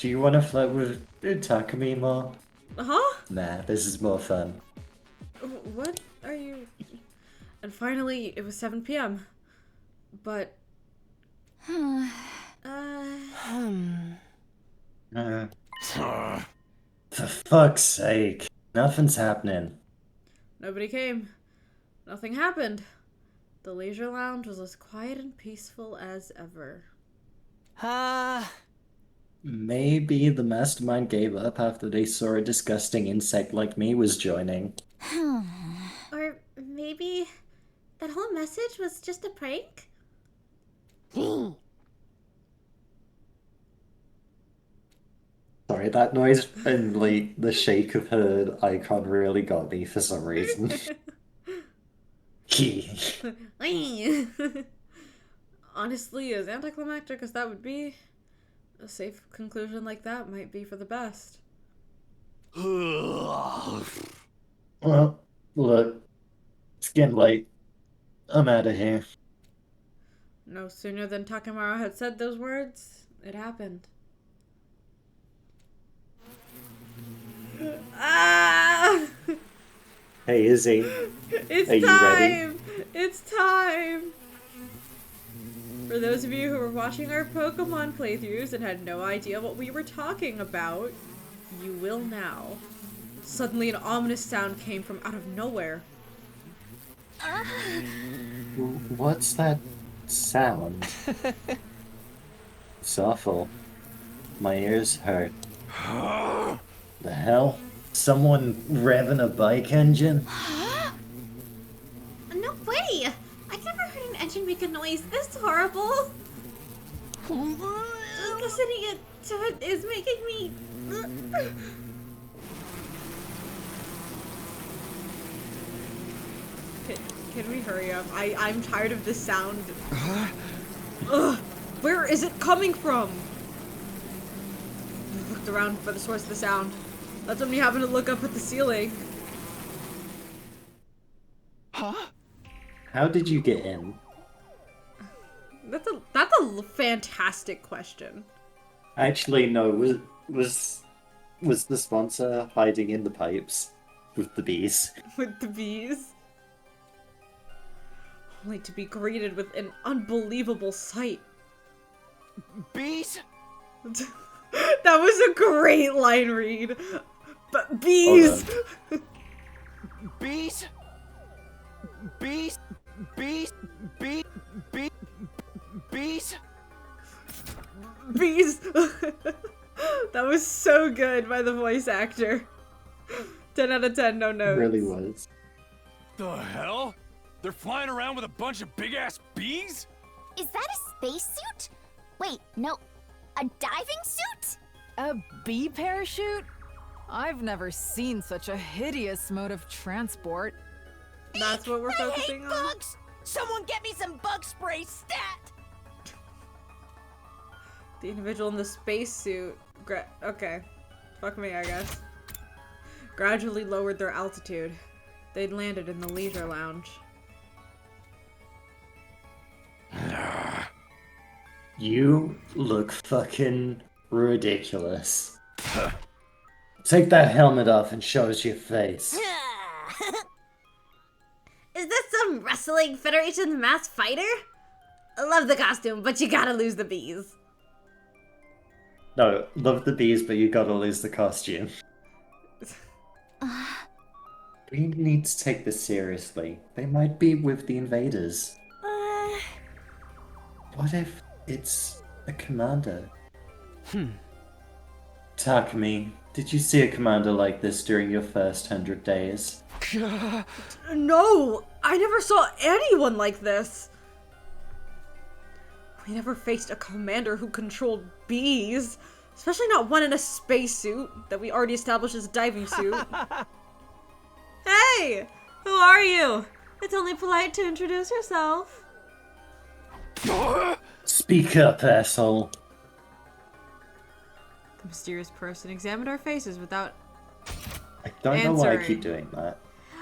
you wanna flirt with Takumi more? Huh? Nah, this is more fun. What are you... And finally, it was 7 p.m. But... For fuck's sake. Nothing's happening. Nobody came. Nothing happened. The leisure lounge was as quiet and peaceful as ever. Maybe the mastermind gave up after they saw a disgusting insect like me was joining. Or maybe that whole message was just a prank? Sorry, that noise and like the shake of her icon really got me for some reason. Honestly, as anticlimactic as that would be, a safe conclusion like that might be for the best. Well, look, it's getting late. I'm out of here. No sooner than Takemura had said those words, it happened. Ah! Hey, Izzy. It's Are you ready? time! It's time! For those of you who were watching our Pokemon playthroughs and had no idea what we were talking about, you will now. Suddenly an ominous sound came from out of nowhere. What's that sound? It's awful. My ears hurt. The hell? Someone revving a bike engine? No way! I've never heard an engine make a noise this horrible. Just listening to it is making me... Can we hurry up? I'm tired of this sound. Ugh! Where is it coming from? I looked around for the source of the sound. That's when we happened to look up at the ceiling. Huh? How did you get in? That's a fantastic question. Actually, no. Was the sponsor hiding in the pipes? with the bees. With the bees. Only to be greeted with an unbelievable sight. Bees? That was a great line read. But bees! Bees? Bees? Bees? Bees? Bees? Bees? Bees! That was so good by the voice actor. 10 out of 10, no notes. It really was. The hell? They're flying around with a bunch of big-ass bees? Is that a spacesuit? Wait, no. A diving suit? A bee parachute? I've never seen such a hideous mode of transport. That's what we're focusing on? Bugs! Someone get me some bug spray stat! The individual in the spacesuit. Okay. Fuck me, I guess. Gradually lowered their altitude. They'd landed in the leisure lounge. You look fucking ridiculous. Take that helmet off and show us your face. Is this some wrestling Federation mass fighter? I love the costume, but you gotta lose the bees. No, love the bees, but you gotta lose the costume. We need to take this seriously. They might be with the invaders. What if it's a commander? Takumi, did you see a commander like this during your first 100 days? No! I never saw anyone like this! We never faced a commander who controlled bees. Especially not one in a spacesuit that we already established as a diving suit. Hey! Who are you? It's only polite to introduce yourself. Speak up, asshole. The mysterious person examined our faces without I don't know why I answering. keep doing that.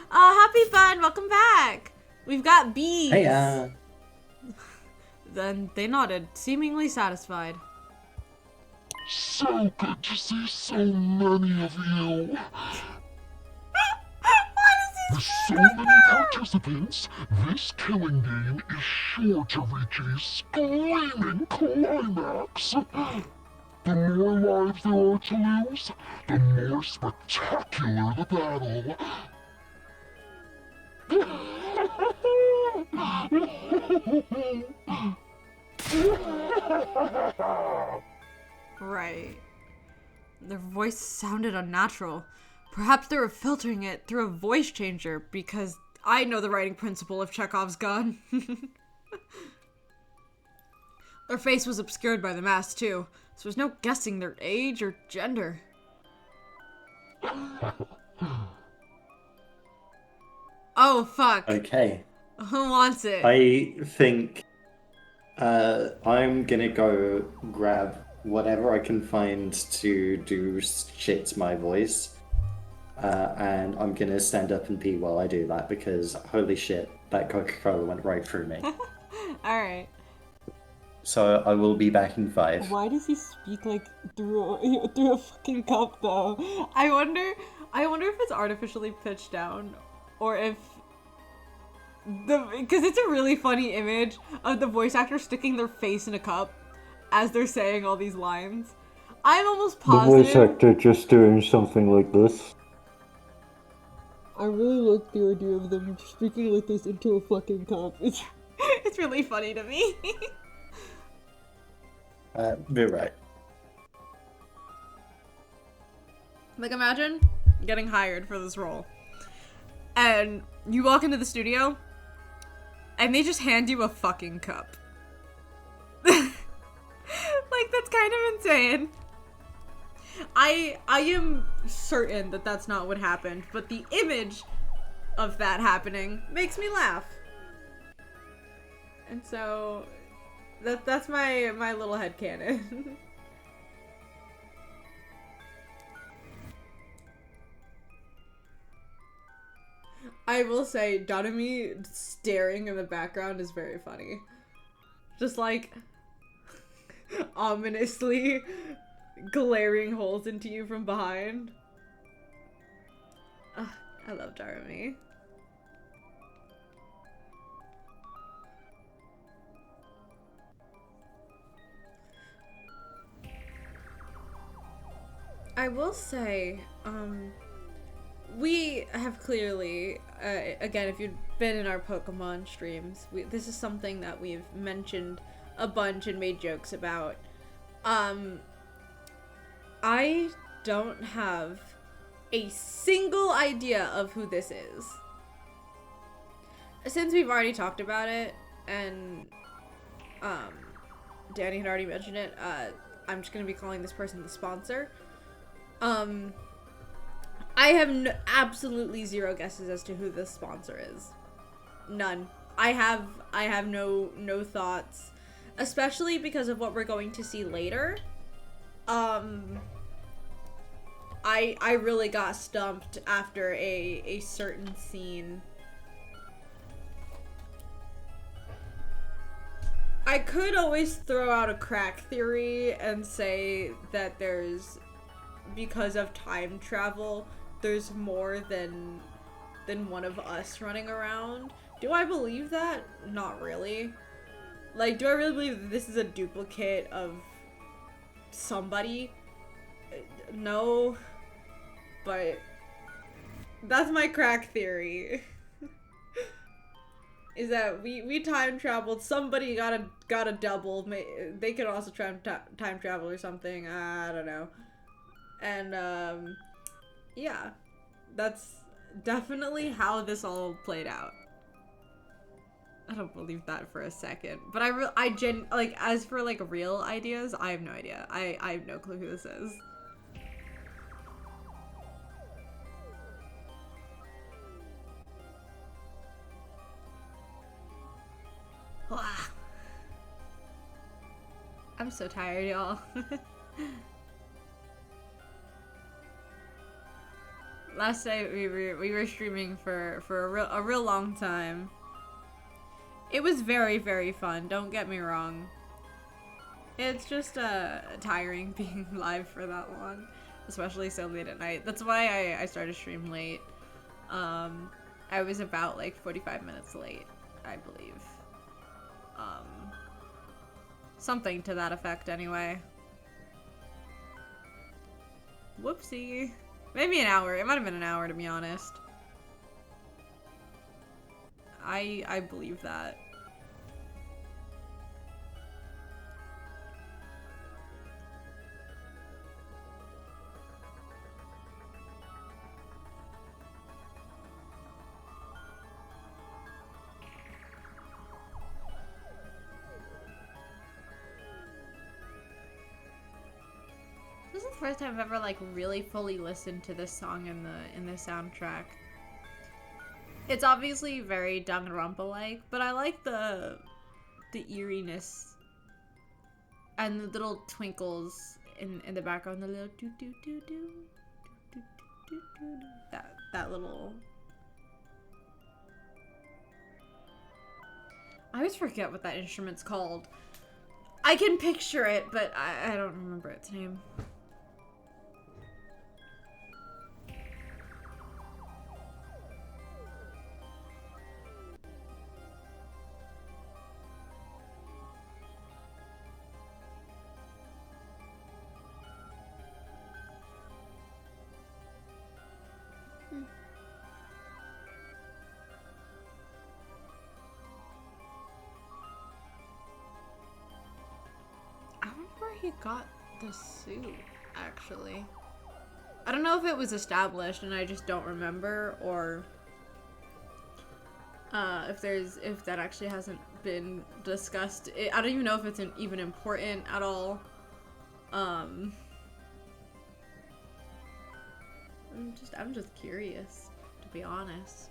Happy fun! Welcome back! We've got bees! Hey, Then they nodded, seemingly satisfied. So good to see so many of you. With so many participants, this killing game is sure to reach a screaming climax. The more lives there are to lose, the more spectacular the battle. Right. Their voice sounded unnatural. Perhaps they were filtering it through a voice changer, because I know the writing principle of Chekhov's gun. Their face was obscured by the mask, too, so there's no guessing their age or gender. Oh, fuck. Okay. Who wants it? I think I'm gonna go grab whatever I can find to do shit to my voice. And I'm gonna stand up and pee while I do that because holy shit, that Coca-Cola went right through me. Alright. So I will be back in 5. Why does he speak like through a fucking cup though? I wonder if it's artificially pitched down or if because it's a really funny image of the voice actor sticking their face in a cup as they're saying all these lines. I'm almost positive. The voice actor just doing something like this. I really like the idea of them speaking like this into a fucking cup. It's really funny to me. You're right. Like, imagine getting hired for this role. And you walk into the studio, and they just hand you a fucking cup. Like, that's kind of insane. I am certain that that's not what happened, but the image of that happening makes me laugh. And so, that's my little headcanon. I will say, Donami staring in the background is very funny. Just like, ominously glaring holes into you from behind. I love Darami. I will say, we have clearly, again, if you've been in our Pokemon streams, this is something that we've mentioned a bunch and made jokes about. I don't have a single idea of who this is. Since we've already talked about it, and, Danny had already mentioned it, I'm just gonna be calling this person the sponsor. I have absolutely zero guesses as to who this sponsor is. None. I have no thoughts, especially because of what we're going to see later. I really got stumped after a certain scene. I could always throw out a crack theory and say that because of time travel, there's more than one of us running around. Do I believe that? Not really. Like, do I really believe that this is a duplicate of somebody? No. But that's my crack theory. Is that we time traveled, somebody got a double. They could also time travel or something. I don't know. And yeah, that's definitely how this all played out. I don't believe that for a second, but like, as for like real ideas, I have no idea. I have no clue who this is. I'm so tired, y'all. Last night we were streaming for a real long time. It was very, very fun, don't get me wrong. It's just tiring being live for that long, especially so late at night. That's why I started stream late. I was about like 45 minutes late, I believe. Something to that effect anyway. Whoopsie. Maybe an hour. It might have been an hour, to be honest. I believe that. This is the first time I've ever like really fully listened to this song in the soundtrack. It's obviously very Danganronpa-like, but I like the eeriness and the little twinkles in the background, the little doo doo doo doo doo doo doo. That little. I always forget what that instrument's called. I can picture it, but I don't remember its name. He got the suit, actually. I don't know if it was established and I just don't remember, or if that actually hasn't been discussed. I don't even know if it's even important at all. I'm just curious, to be honest.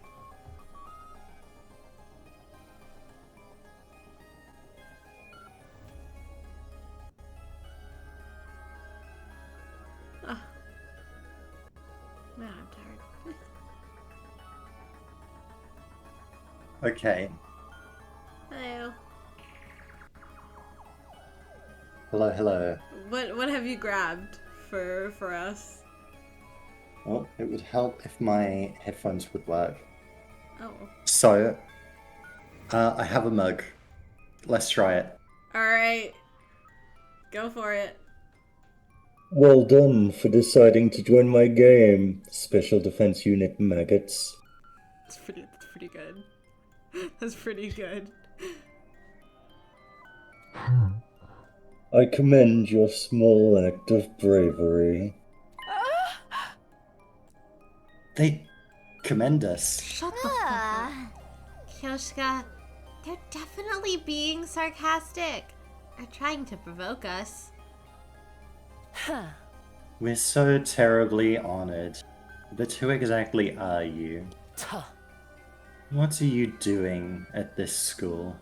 Man, I'm tired. Okay. Hello. Hello, hello. What have you grabbed for us? Well, it would help if my headphones would work. Oh. So, I have a mug. Let's try it. Alright. Go for it. Well done for deciding to join my game, Special Defense Unit maggots. That's pretty good. That's pretty good. I commend your small act of bravery. They commend us. Shut the fuck up. Kyoshka, they're definitely being sarcastic. Or trying to provoke us. Huh. We're so terribly honored. But who exactly are you? Tuh. What are you doing at this school?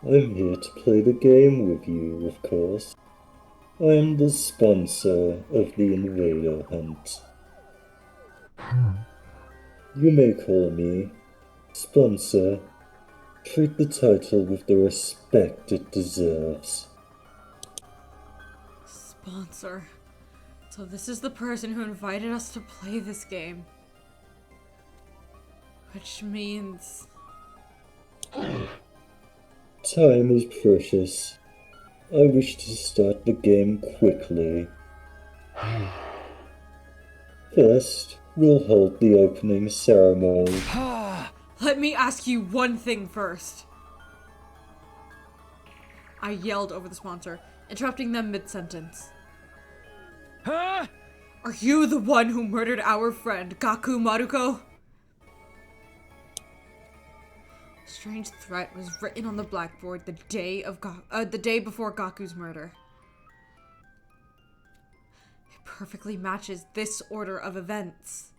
I'm here to play the game with you, of course. I am the sponsor of the Invader Hunt. You may call me Sponsor. Treat the title with the respect it deserves. Sponsor. So this is the person who invited us to play this game. Which means... Time is precious. I wish to start the game quickly. First, we'll hold the opening ceremony. Let me ask you one thing first. I yelled over the sponsor, interrupting them mid-sentence. Huh? Are you the one who murdered our friend, Gaku Maruko? A strange threat was written on the blackboard the day before Gaku's murder. It perfectly matches this order of events.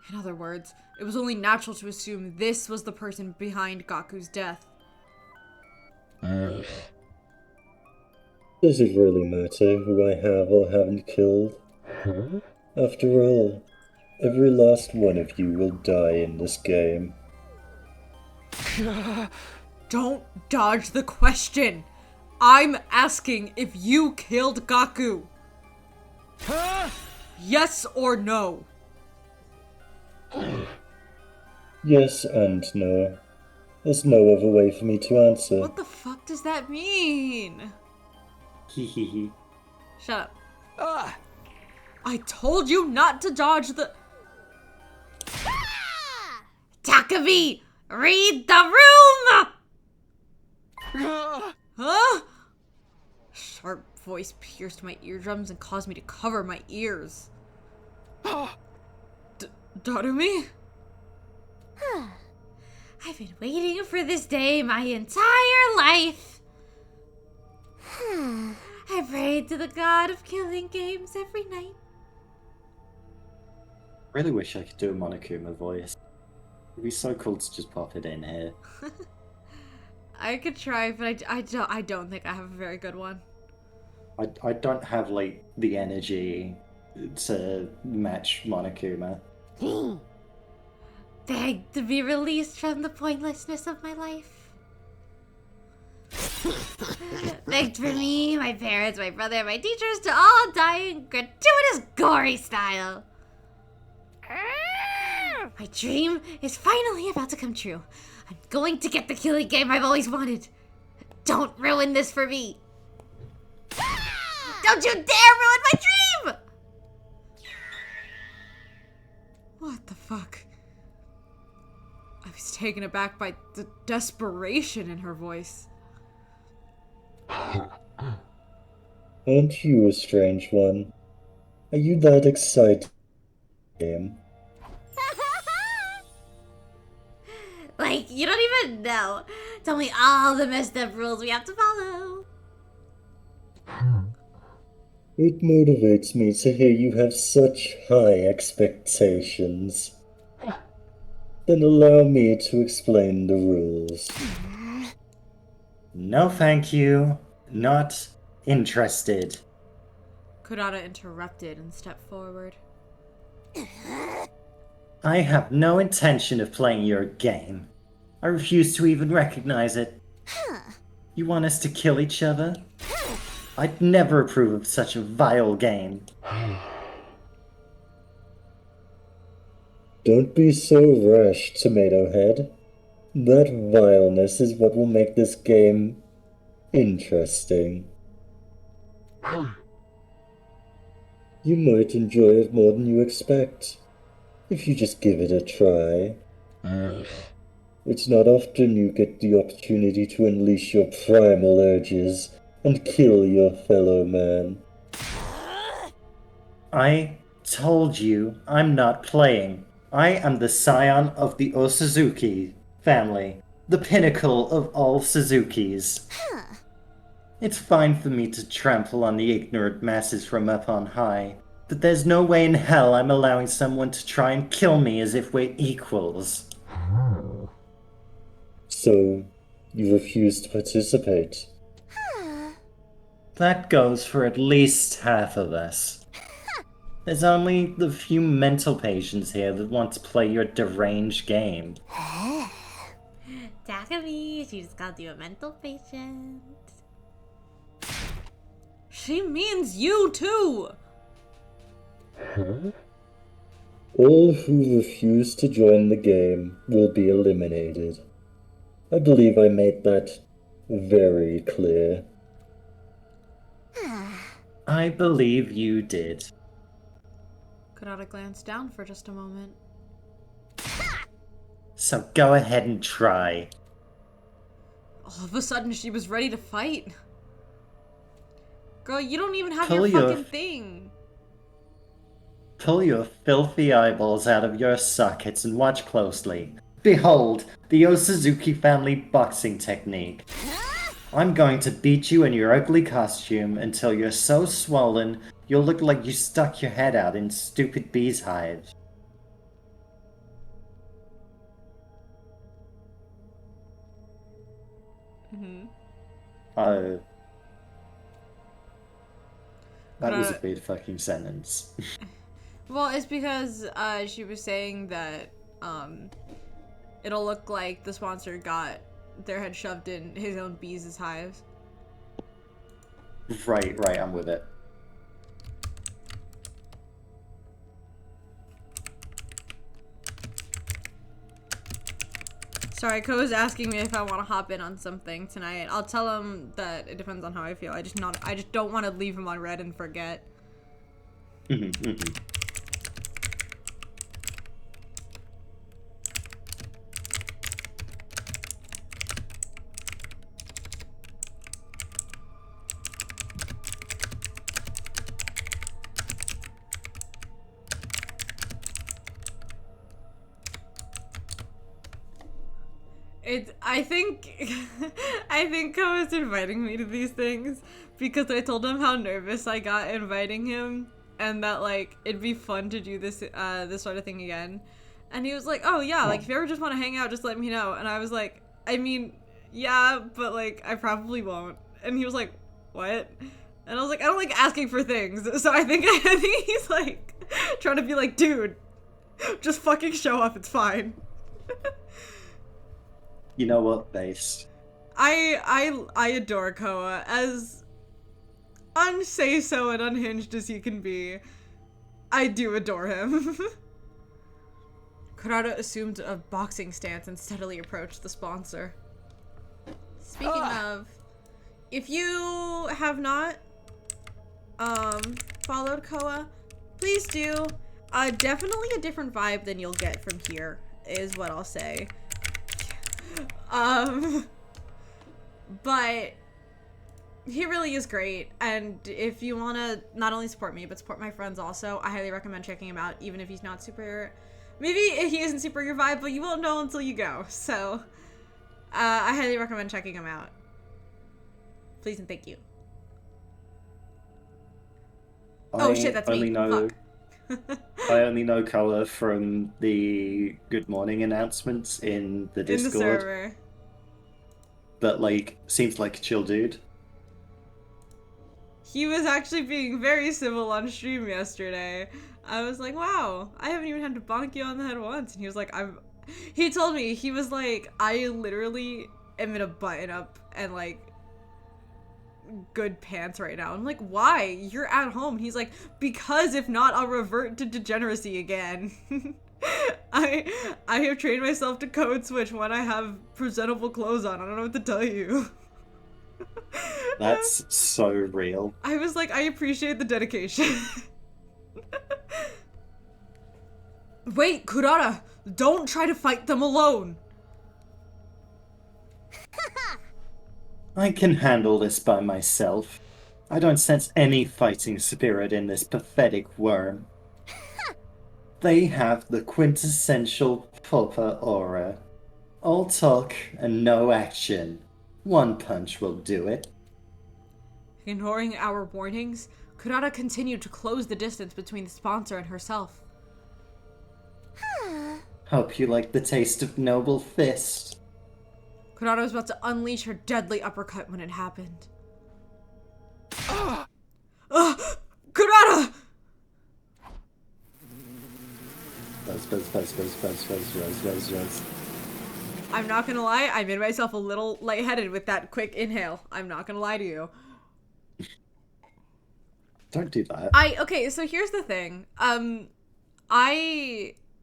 In other words, it was only natural to assume this was the person behind Gaku's death. Does it really matter who I have or haven't killed? After all, every last one of you will die in this game. Don't dodge the question! I'm asking if you killed Gaku! Huh? Yes or no? Yes and no. There's no other way for me to answer. What the fuck does that mean? Hehehe. Shut up. I told you not to dodge the... Takumi, read the room! Huh? Sharp voice pierced my eardrums and caused me to cover my ears. Darumi? I've been waiting for this day my entire life. I prayed to the god of killing games every night. Really wish I could do a Monokuma voice. It'd be so cool to just pop it in here. I could try, but I don't think I have a very good one. I don't have, like, the energy to match Monokuma. Begged to be released from the pointlessness of my life. Begged for me, my parents, my brother, and my teachers to all die in gratuitous gory style. My dream is finally about to come true. I'm going to get the killing game I've always wanted. Don't ruin this for me. Don't you dare ruin my dream! What the fuck? I was taken aback by the desperation in her voice. Aren't you a strange one? Are you that excited? Like, you don't even know. Tell me all the messed up rules we have to follow. It motivates me to hear you have such high expectations. Then allow me to explain the rules. No, thank you. Not interested. Kurata interrupted and stepped forward. I have no intention of playing your game. I refuse to even recognize it. You want us to kill each other? I'd never approve of such a vile game. Don't be so rash, Tomato Head. That vileness is what will make this game interesting. You might enjoy it more than you expect, if you just give it a try. It's not often you get the opportunity to unleash your primal urges and kill your fellow man. I told you I'm not playing. I am the scion of the Osuzuki family, the pinnacle of all Suzukis. It's fine for me to trample on the ignorant masses from up on high, but there's no way in hell I'm allowing someone to try and kill me as if we're equals. So, you refuse to participate? That goes for at least half of us. There's only the few mental patients here that want to play your deranged game. Takumi, she just called you a mental patient. She means you too! Huh? All who refuse to join the game will be eliminated. I believe I made that very clear. I believe you did. Kurata glanced down for just a moment. So go ahead and try. All of a sudden, she was ready to fight. Girl, you don't even have Pull your your- fucking thing. Pull your filthy eyeballs out of your sockets and watch closely. Behold, the Osuzuki family boxing technique. I'm going to beat you in your ugly costume until you're so swollen you'll look like you stuck your head out in stupid bees' hives. That was a weird fucking sentence. Well, it's because she was saying that it'll look like the sponsor got their head shoved in his own bees' hives. Right, I'm with it. Sorry, Ko's asking me if I want to hop in on something tonight. I'll tell him that it depends on how I feel. I just don't want to leave him on red and forget. I think Ko is inviting me to these things because I told him how nervous I got inviting him and that like it'd be fun to do this this sort of thing again. And he was like, "Oh yeah, like if you ever just want to hang out, just let me know." And I was like, "I mean, yeah, but like I probably won't." And he was like, "What?" And I was like, "I don't like asking for things." So I think he's like trying to be like, "Dude, just fucking show up, it's fine." You know what, Base? I adore Koa, as unsay-so and unhinged as he can be. I do adore him. Kurata assumed a boxing stance and steadily approached the sponsor. Speaking of, if you have not followed Koa, please do. Definitely a different vibe than you'll get from here, is what I'll say. But he really is great, and if you want to not only support me, but support my friends also, I highly recommend checking him out, even if he's not super, maybe he isn't super your vibe, but you won't know until you go, so, I highly recommend checking him out. Please and thank you. Oh shit, that's me. Fuck. I only know Koa from the good morning announcements in the Discord. In the server. But, like, seems like a chill dude. He was actually being very civil on stream yesterday. I was like, wow, I haven't even had to bonk you on the head once. And he was like, he told me, he was like, I literally am in a button up and, like, good pants right now. I'm like, why? You're at home. He's like, because if not, I'll revert to degeneracy again. I have trained myself to code switch when I have presentable clothes on. I don't know what to tell you. That's so real. I was like, I appreciate the dedication. Wait, Kurara! Don't try to fight them alone! I can handle this by myself. I don't sense any fighting spirit in this pathetic worm. They have the quintessential Papa aura. All talk and no action. One punch will do it. Ignoring our warnings, Kurara continued to close the distance between the sponsor and herself. Hope you like the taste of noble fist. Kurara was about to unleash her deadly uppercut when it happened. Kurara! Buzz. I'm not gonna lie, I made myself a little lightheaded with that quick inhale. I'm not gonna lie to you. Don't do that. Okay, so here's the thing.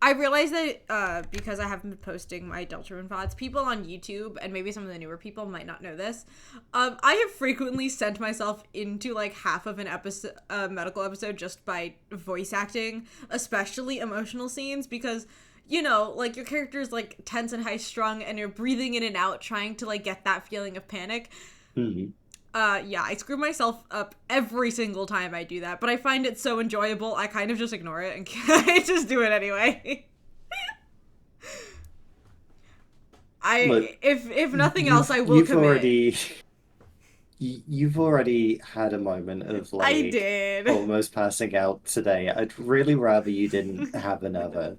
I realize that because I haven't been posting my Deltarune VODs, people on YouTube, and maybe some of the newer people might not know this, I have frequently sent myself into like half of an episode, medical episode just by voice acting, especially emotional scenes, because, you know, like your character's like tense and high strung and you're breathing in and out trying to like get that feeling of panic. Mm-hmm. Yeah, I screw myself up every single time I do that, but I find it so enjoyable, I kind of just ignore it and I just do it anyway. Look, if nothing else, I will commit. You've already had a moment of like I did. almost passing out today. I'd really rather you didn't have another.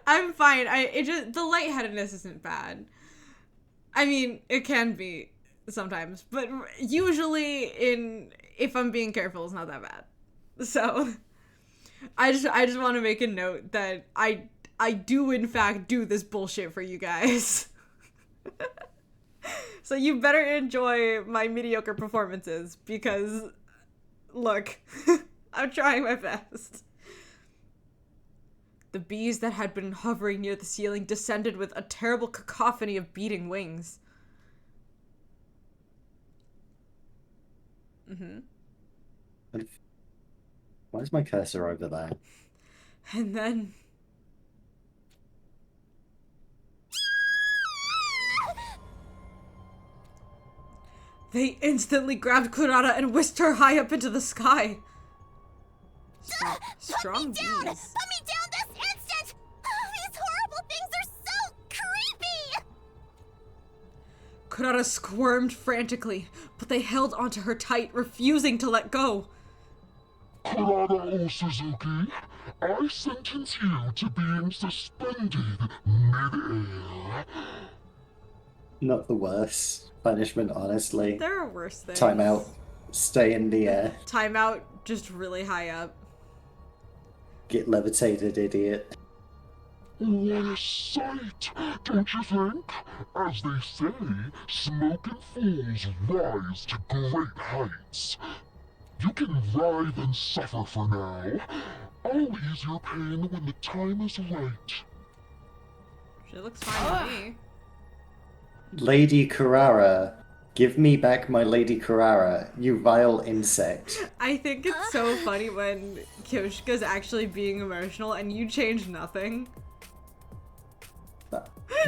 I'm fine. The lightheadedness isn't bad. I mean, it can be sometimes, but usually if I'm being careful, it's not that bad. So I just want to make a note that I do in fact do this bullshit for you guys. So you better enjoy my mediocre performances because look, I'm trying my best. The bees that had been hovering near the ceiling descended with a terrible cacophony of beating wings. Why is my cursor over there? And then they instantly grabbed Kurara and whisked her high up into the sky. Strong bees. Put me down this instant! These horrible things are so creepy! Kurara squirmed frantically, but they held onto her tight, refusing to let go. Kurara Suzuki, I sentence you to being suspended mid-air. Not the worst punishment, honestly. There are worse things. Time out. Stay in the air. Time out, just really high up. Get levitated, idiot. What a sight, don't you think? As they say, smoking fools rise to great heights. You can writhe and suffer for now. I'll ease your pain when the time is right. She looks fine to me. Lady Kurara, give me back my Lady Kurara, you vile insect. I think it's so funny when Kyoshika's actually being emotional and you change nothing.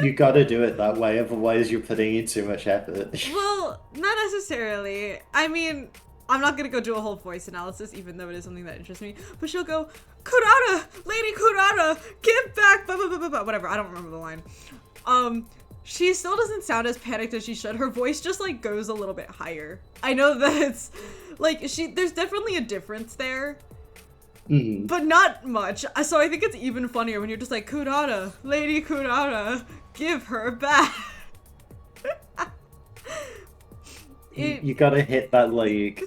You gotta do it that way, otherwise you're putting in too much effort. Well, not necessarily. I mean, I'm not gonna go do a whole voice analysis, even though it is something that interests me. But she'll go, Kurara! Lady Kurara! Get back! Blah, blah, blah, blah, blah. Whatever, I don't remember the line. She still doesn't sound as panicked as she should. Her voice just, like, goes a little bit higher. I know that it's, like, there's definitely a difference there. Mm-hmm. But not much. So I think it's even funnier when you're just like, Kurara, Lady Kurara, give her back. You gotta hit that, like,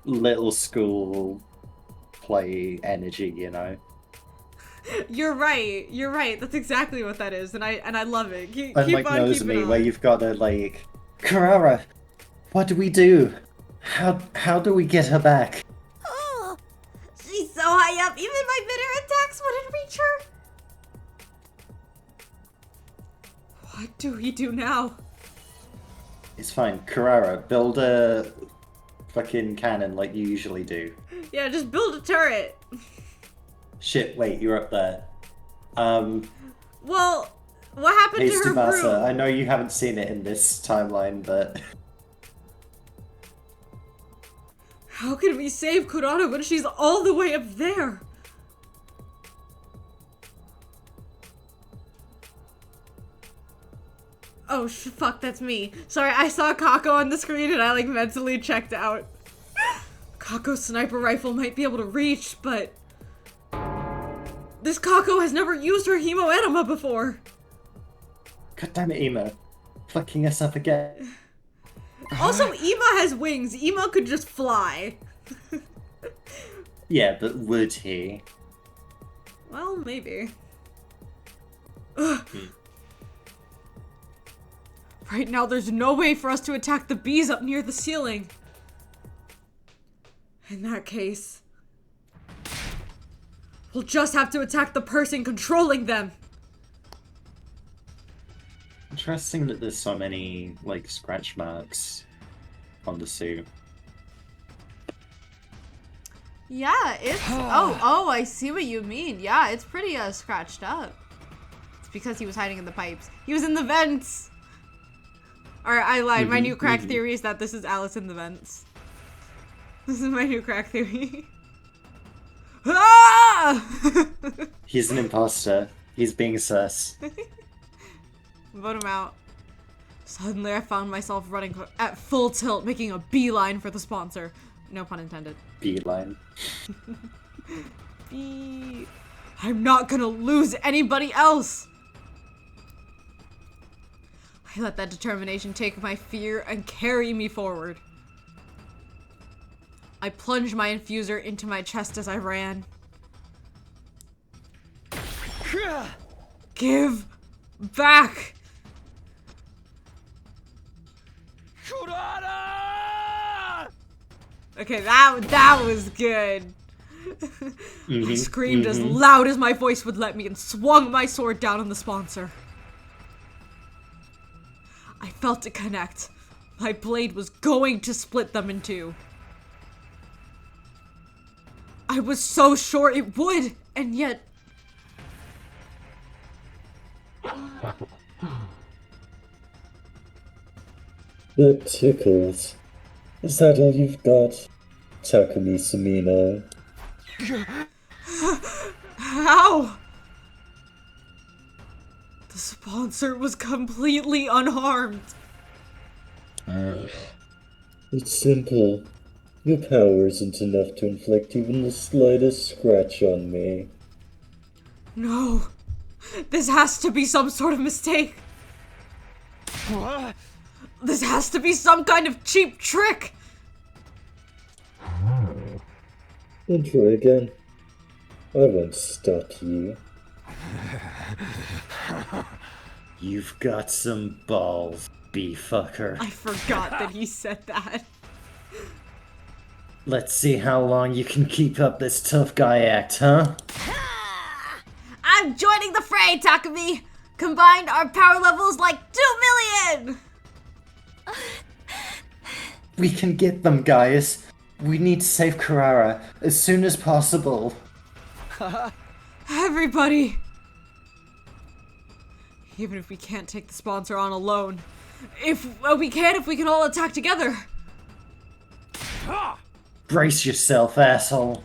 little school play energy, you know? You're right. You're right. That's exactly what that is, and I love it. Keep And like on knows keeping me, on. where you've gotta like, Kurara, what do we do? How do we get her back? Oh, she's so high up, even my bitter attacks wouldn't reach her. What do we do now? It's fine. Carrara, build a fucking cannon like you usually do. Yeah, just build a turret. Shit, wait, you're up there. Well, what happened Hey, to her Tsubasa, broom? I know you haven't seen it in this timeline, but... How can we save Kurata when she's all the way up there? Oh, fuck, that's me. Sorry, I saw Kako on the screen and I, like, mentally checked out. Kako's sniper rifle might be able to reach, but... This Kako has never used her Beemoanima before. God damn it, Ema. Fucking us up again. Also, Ema has wings. Ema could just fly. Yeah, but would he? Well, maybe. Ugh. Right now, there's no way for us to attack the bees up near the ceiling. In that case, we'll just have to attack the person controlling them. Interesting that there's so many, like, scratch marks on the suit. Yeah, it's... oh, I see what you mean. Yeah, it's pretty, scratched up. It's because he was hiding in the pipes. He was in the vents! Or, I lied. My new crack theory is that this is Alice in the vents. This is my new crack theory. Ah! He's an imposter. He's being sus. Vote him out. Suddenly I found myself running at full tilt, making a beeline for the sponsor. No pun intended. Beeline. I'm not gonna lose anybody else! I let that determination take my fear and carry me forward. I plunged my infuser into my chest as I ran. Give back! Okay, that was good. I screamed as loud as my voice would let me and swung my sword down on the sponsor. I felt it connect. My blade was going to split them in two. I was so sure it would, and yet... That tickles. Is that all you've got? Takumi Sumino. How? The sponsor was completely unharmed. It's simple. Your power isn't enough to inflict even the slightest scratch on me. No. This has to be some sort of mistake. What? This has to be some kind of cheap trick. Then try again. I won't stop you. You've got some balls, bee-fucker. I forgot that he said that. Let's see how long you can keep up this tough guy act, huh? I'm joining the fray, Takumi! Combined, our power level is like 2 million! We can get them, guys. We need to save Carrara as soon as possible. Everybody! Even if we can't take the sponsor on alone. If we can all attack together. Brace yourself, asshole.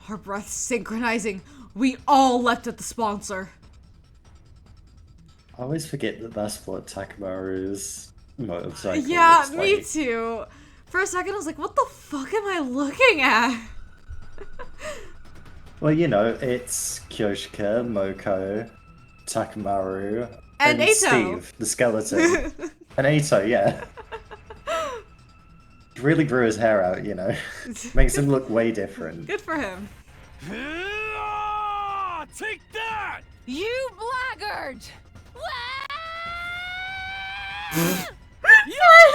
Our breaths synchronizing. We all leapt at the sponsor. I always forget that that's what Takamaru's motorcycle Yeah, looks me like. too. For a second I was like, what the fuck am I looking at? Well, you know, it's Kyoshika, Moko, Takamaru, And Eito. Steve, the skeleton. And Eito, yeah. He really grew his hair out, you know. Makes him look way different. Good for him. Take that! You blackguard! Yes!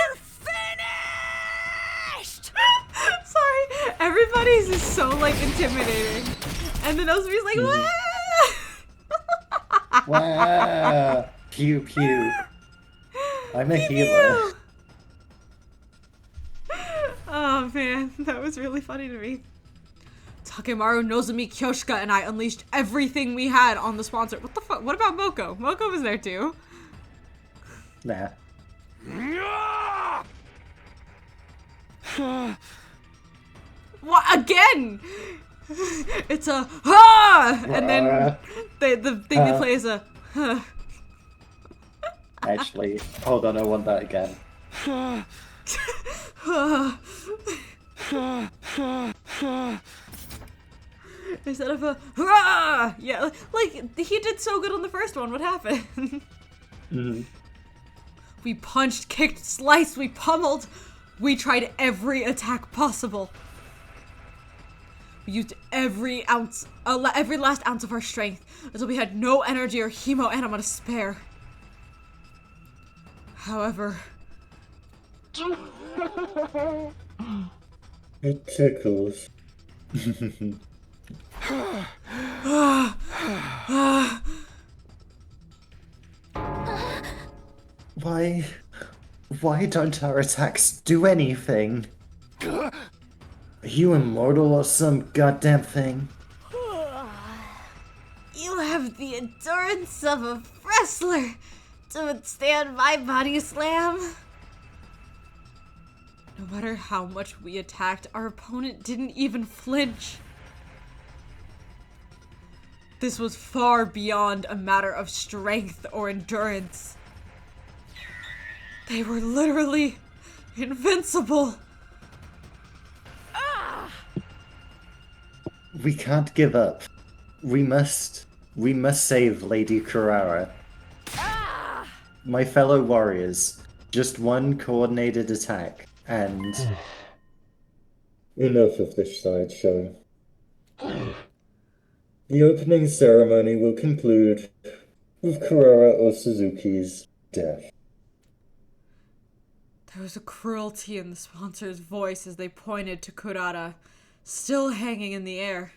Everybody's is so like intimidating. And then Nozomi's like, wah! Wow. Pew pew. I'm a healer. Oh man, that was really funny to me. Takemaru, Nozomi, Kyoshika, and I unleashed everything we had on the sponsor. What the fuck? What about Moko? Moko was there too. Nah. What again? It's a ha, and then the thing they play is a. Actually, hold on, I want that again. Instead of a hurrah! Yeah, like he did so good on the first one. What happened? We punched, kicked, sliced, we pummeled. We tried every attack possible. We used every last ounce of our strength until we had no energy or Beemoanima to spare. However, it tickles. Why don't our attacks do anything? Are you immortal or some goddamn thing? You have the endurance of a wrestler to withstand my body slam. no matter how much we attacked, our opponent didn't even flinch. This was far beyond a matter of strength or endurance. They were literally invincible. We can't give up. We must save Lady Kurara. My fellow warriors, just one coordinated attack, and... Enough of this sideshow. The opening ceremony will conclude with Kurara Osuzuki's death. There was a cruelty in the sponsor's voice as they pointed to Kurara, still hanging in the air.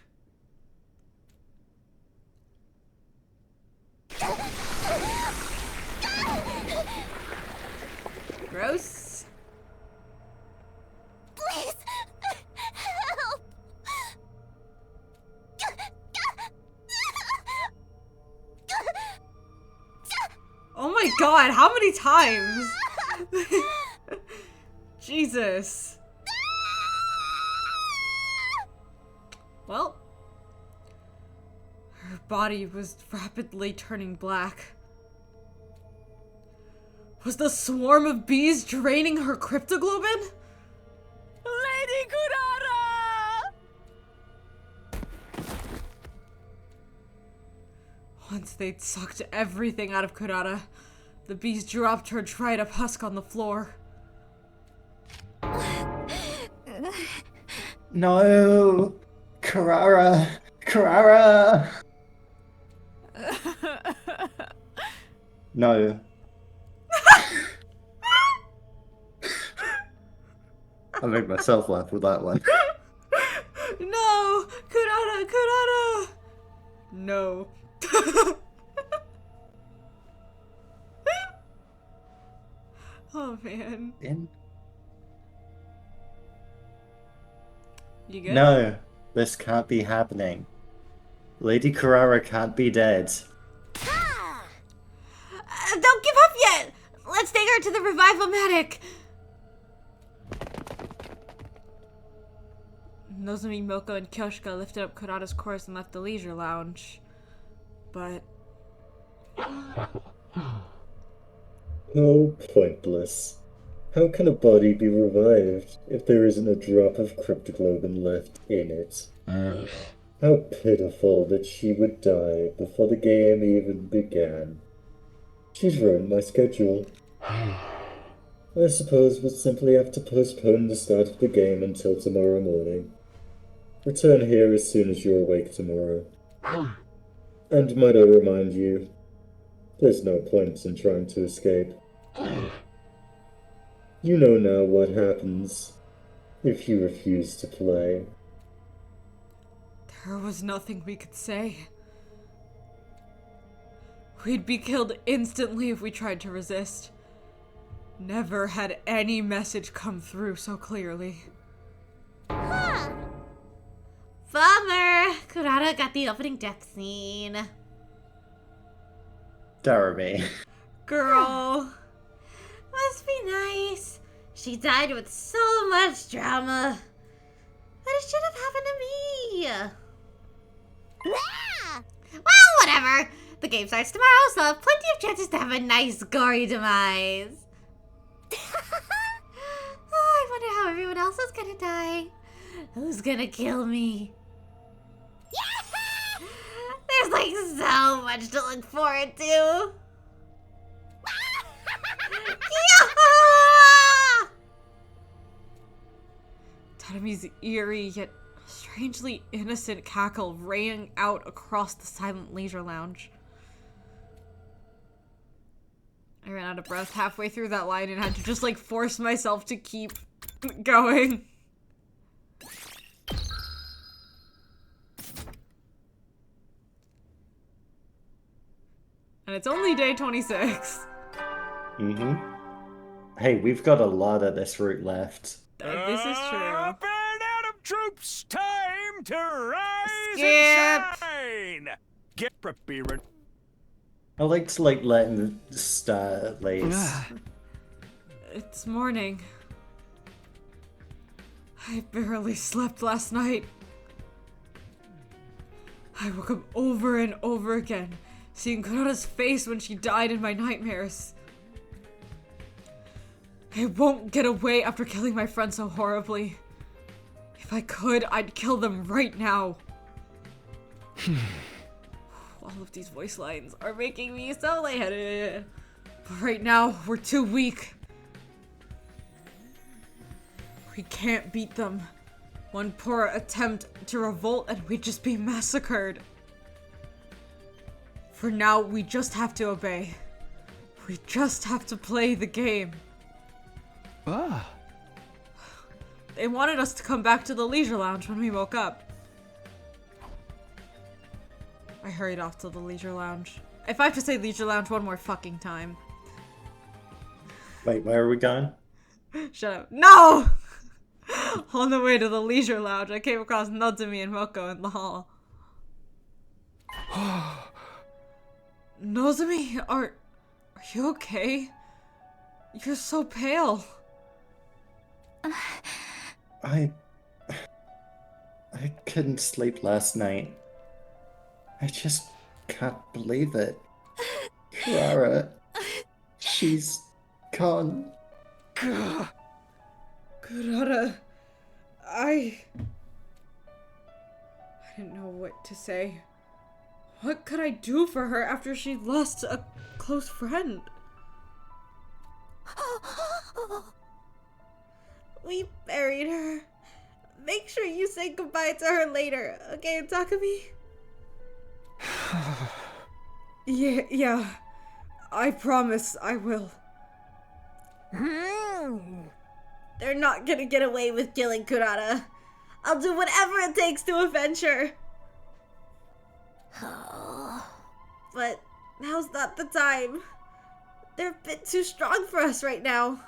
Gross. Please, help! Oh my god, how many times? Jesus. Well, her body was rapidly turning black. Was the swarm of bees draining her cryptoglobin? Lady Kurara! Once they'd sucked everything out of Kurara, the bees dropped her dried up husk on the floor. No! Kurara! Kurara! No. I made myself laugh with that one. No! Kurara! Kurara! No. Oh man. You good? No, this can't be happening. Lady Kurara can't be dead. Don't give up yet! Let's take her to the revival-matic! Nozomi, Moko, and Kyoshika lifted up Kurara's corpse and left the leisure lounge. But... How pointless. How can a body be revived if there isn't a drop of cryptoglobin left in it? How pitiful that she would die before the game even began. She's ruined my schedule. I suppose we'll simply have to postpone the start of the game until tomorrow morning. Return here as soon as you're awake tomorrow. And might I remind you, there's no point in trying to escape. You know now what happens if you refuse to play. There was nothing we could say. We'd be killed instantly if we tried to resist. Never had any message come through so clearly. Huh. Bummer! Kurata got the opening death scene. Jeremy. Girl. Must be nice. She died with so much drama. But it should have happened to me. Well, whatever. The game starts tomorrow, so I'll have plenty of chances to have a nice, gory demise. I wonder how everyone else is gonna die. Who's gonna kill me? There's like so much to look forward to. Tatami's eerie yet strangely innocent cackle rang out across the silent leisure lounge. I ran out of breath halfway through that line and had to just like force myself to keep going. And it's only day 26. Mm-hmm. Hey, we've got a lot of this route left. This is true. Up and Adam troops, time to rise Skip. and shine. Get prepared. I like to let him start late. It's morning. I barely slept last night. I woke up over and over again, seeing Kurata's face when she died in my nightmares. I won't get away after killing my friend so horribly. If I could, I'd kill them right now. All of these voice lines are making me so lightheaded. But right now, we're too weak. We can't beat them. One poor attempt to revolt and we'd just be massacred. For now, we just have to obey. We just have to play the game. Ah. They wanted us to come back to the leisure lounge when we woke up. I hurried off to the leisure lounge. If I have to say leisure lounge one more fucking time. Wait, where are we going? Shut up. No! On the way to the leisure lounge, I came across Nozomi and Moko in the hall. Nozomi, are you okay? You're so pale. I couldn't sleep last night. I just can't believe it. Clara, she's gone. Kurata, I didn't know what to say. What could I do for her after she lost a close friend? We buried her. Make sure you say goodbye to her later, okay, Takumi? Yeah. I promise I will. They're not gonna get away with killing Kurata. I'll do whatever it takes to avenge her. But now's not the time. They're a bit too strong for us right now.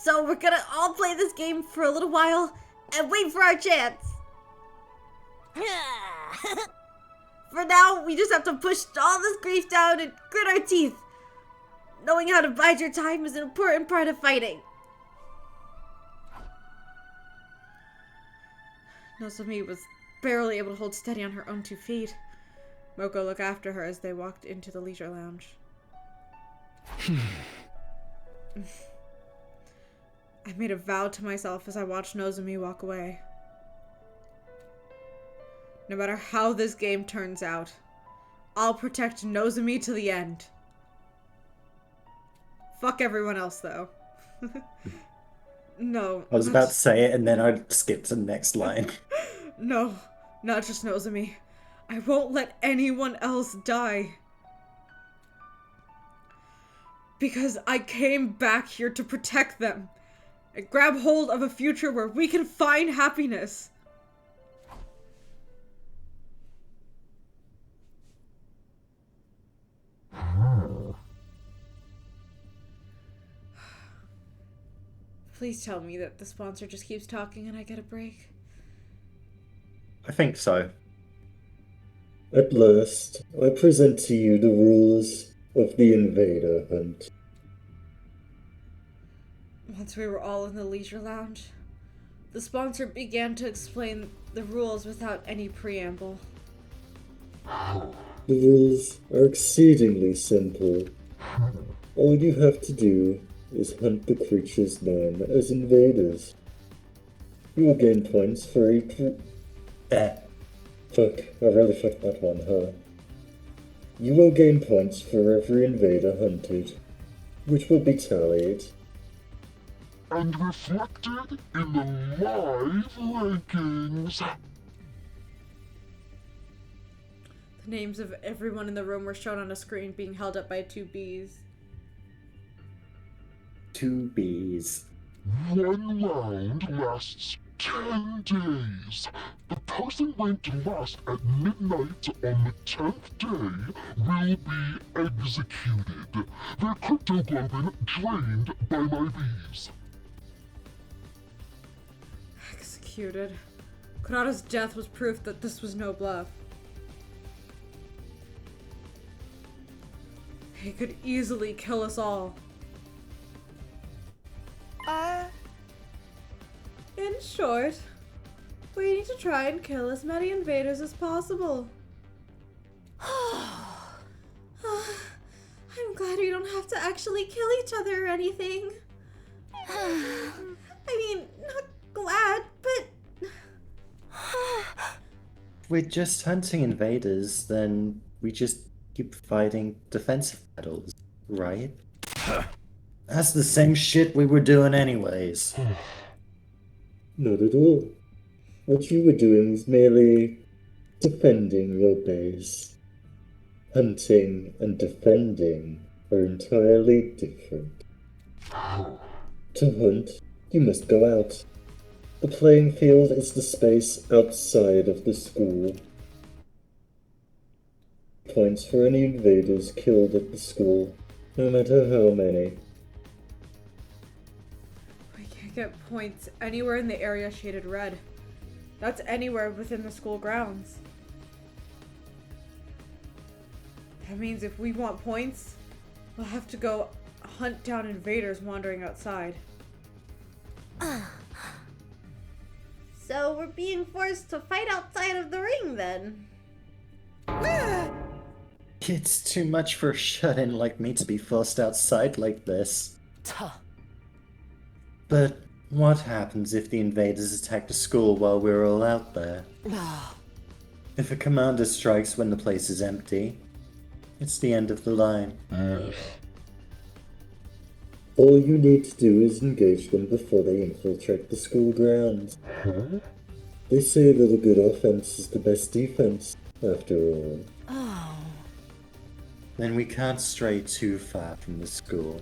So we're gonna all play this game for a little while and wait for our chance. For now, we just have to push all this grief down and grit our teeth. Knowing how to bide your time is an important part of fighting. Nozomi was barely able to hold steady on her own 2 feet. Moko looked after her as they walked into the leisure lounge. I made a vow to myself as I watched Nozomi walk away. No matter how this game turns out, I'll protect Nozomi to the end. Fuck everyone else, though. No. I was about to say it and then I'd skip to the next line. No, not just Nozomi. I won't let anyone else die. Because I came back here to protect them and grab hold of a future where we can find happiness. Please tell me that the sponsor just keeps talking and I get a break. I think so. At last, I present to you the rules of the invader hunt. Once we were all in the leisure lounge, the sponsor began to explain the rules without any preamble. The rules are exceedingly simple. All you have to do is hunt the creatures known as invaders. You will gain points for each... Fuck, I really fucked that one, huh? You will gain points for every invader hunted, which will be tallied. And reflected in the live rankings. The names of everyone in the room were shown on a screen being held up by two bees. Two bees. One round lasts 10 days. The person ranked last at midnight on the 10th day will be executed. Their cryptoglobin drained by my bees. Executed. Kurata's death was proof that this was no bluff. He could easily kill us all. In short, we need to try and kill as many invaders as possible. I'm glad we don't have to actually kill each other or anything. I mean, not glad, but... If we're just hunting invaders, then we just keep fighting defensive battles, right? That's the same shit we were doing anyways. Not at all. What you were doing was merely defending your base. Hunting and defending are entirely different. To hunt, you must go out. The playing field is the space outside of the school. Points for any invaders killed at the school, no matter how many. We can't get points anywhere in the area shaded red. That's anywhere within the school grounds. That means if we want points, we'll have to go hunt down invaders wandering outside. So we're being forced to fight outside of the ring then. It's too much for a shut-in like me to be forced outside like this. But what happens if the invaders attack the school while we're all out there? If a commander strikes when the place is empty, it's the end of the line. All you need to do is engage them before they infiltrate the school grounds. They say that a good offense is the best defense, after all. Then we can't stray too far from the school.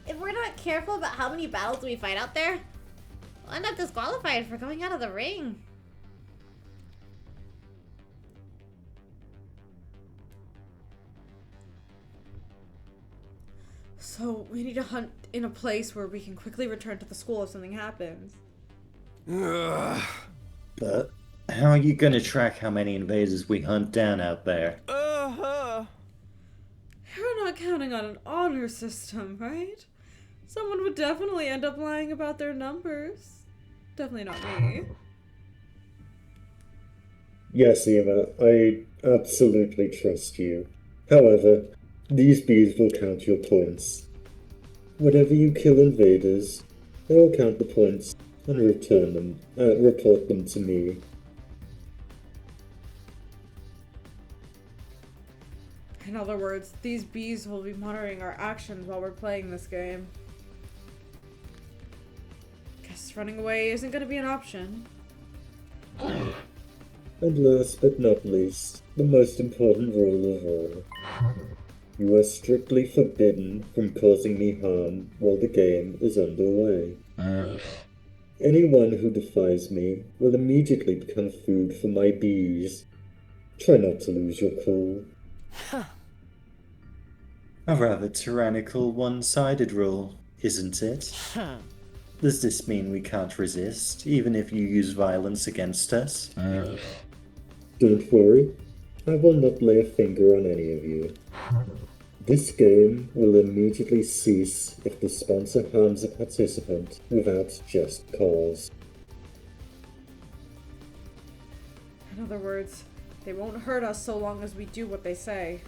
If we're not careful about how many battles we fight out there, we'll end up disqualified for going out of the ring. So we need to hunt in a place where we can quickly return to the school if something happens. But how are you gonna track how many invaders we hunt down out there? You're not counting on an honor system, right? Someone would definitely end up lying about their numbers. Definitely not me. Yes, Eva, I absolutely trust you. However, these bees will count your points. Whenever you kill invaders, they will count the points and report them to me. In other words, these bees will be monitoring our actions while we're playing this game. Guess running away isn't going to be an option. And last but not least, the most important rule of all. You are strictly forbidden from causing me harm while the game is underway. Anyone who defies me will immediately become food for my bees. Try not to lose your cool. A rather tyrannical, one-sided rule. isn't it? Does this mean we can't resist, even if you use violence against us? Don't worry, I will not lay a finger on any of you. This game will immediately cease if the sponsor harms a participant without just cause. In other words, they won't hurt us so long as we do what they say.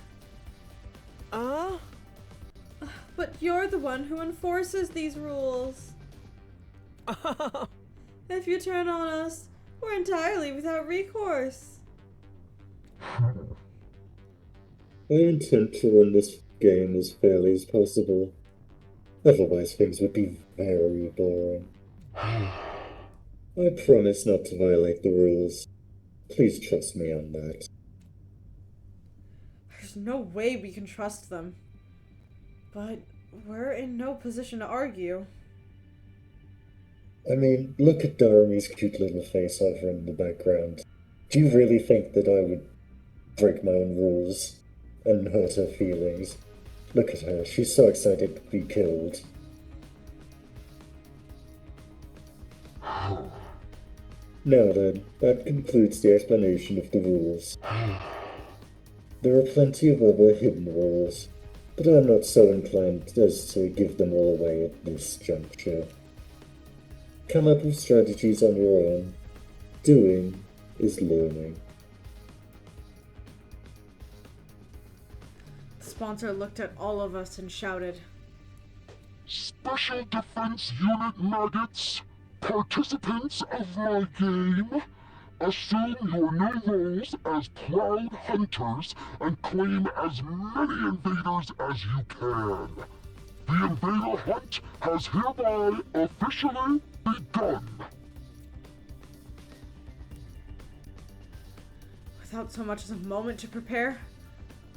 But you're the one who enforces these rules. If you turn on us, we're entirely without recourse. I intend to run this game as fairly as possible. Otherwise things would be very boring. I promise not to violate the rules. Please trust me on that. There's no way we can trust them. But we're in no position to argue. I mean, look at Darumi's cute little face over in the background. Do you really think that I would break my own rules and hurt her feelings? Look at her, she's so excited to be killed. Now then, that concludes the explanation of the rules. There are plenty of other hidden rules, but I'm not so inclined as to give them all away at this juncture. Come up with strategies on your own. Doing is learning. The sponsor looked at all of us and shouted, Special Defense Unit maggots, participants of my game, assume your new roles as proud hunters and claim as many invaders as you can. The invader hunt has hereby officially begun. Without so much as a moment to prepare,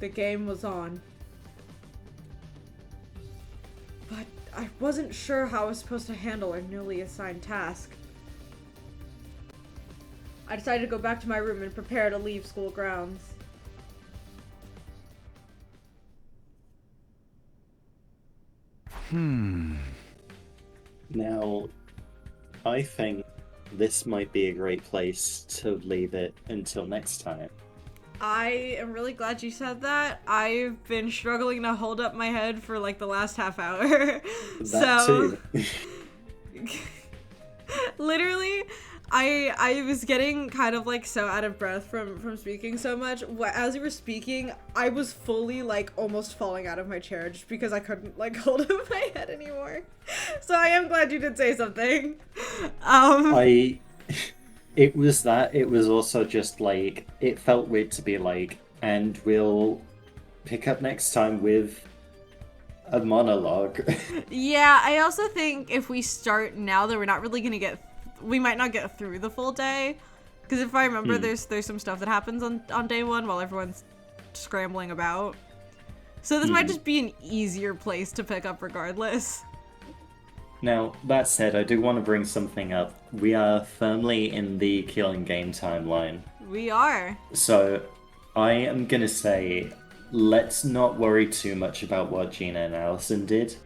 the game was on. But I wasn't sure how I was supposed to handle our newly assigned task. I decided to go back to my room and prepare to leave school grounds. Now, I think this might be a great place to leave it until next time. I am really glad you said that. I've been struggling to hold up my head for like the last half hour. That too. Literally, I was getting kind of like so out of breath from speaking so much. As you were speaking, I was fully like almost falling out of my chair just because I couldn't like hold up my head anymore. So I am glad you did say something. It was that. It was also just like, it felt weird to be like, and we'll pick up next time with a monologue. Yeah, I also think if we start now that we're not really gonna we might not get through the full day. Because if I remember, there's some stuff that happens on day one while everyone's scrambling about. So this might just be an easier place to pick up regardless. Now, that said, I do want to bring something up. We are firmly in the Killing Game timeline. We are. So, I am gonna say, let's not worry too much about what Gina and Allison did.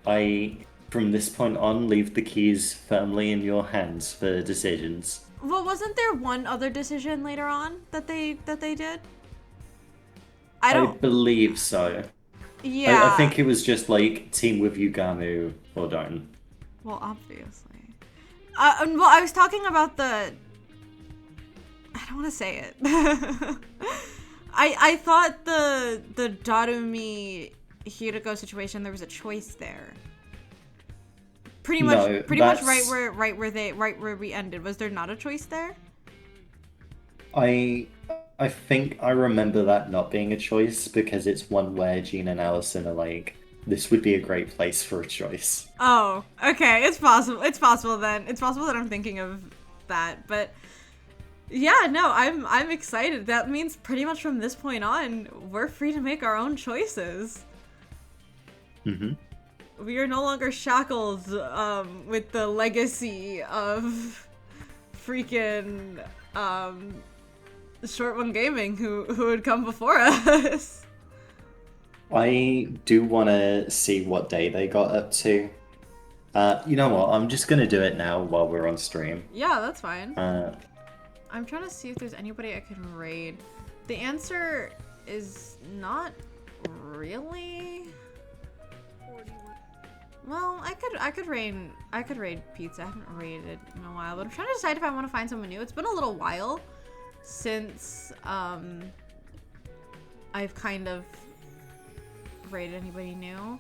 From this point on, leave the keys firmly in your hands for decisions. Well, wasn't there one other decision later on that they did? I believe so. Yeah. I think it was just like team with Yugamu or don't. Well, obviously. Well, I was talking about I don't want to say it. I thought the Darumi Hiriko situation, there was a choice there. Pretty much right where we ended. Was there not a choice there? I think I remember that not being a choice because it's one where Gina and Allison are like, this would be a great place for a choice. Oh, okay. It's possible. It's possible then. It's possible that I'm thinking of that, but yeah, no, I'm excited. That means pretty much from this point on, we're free to make our own choices. Mm-hmm. We are no longer shackled with the legacy of freaking Short One Gaming who had come before us. I do want to see what day they got up to. You know what? I'm just gonna do it now while we're on stream. Yeah, that's fine. Uh, I'm trying to see if there's anybody I can raid. The answer is not really. Well, I could raid pizza. I haven't raided in a while, but I'm trying to decide if I want to find someone new. It's been a little while since I've kind of raided anybody new.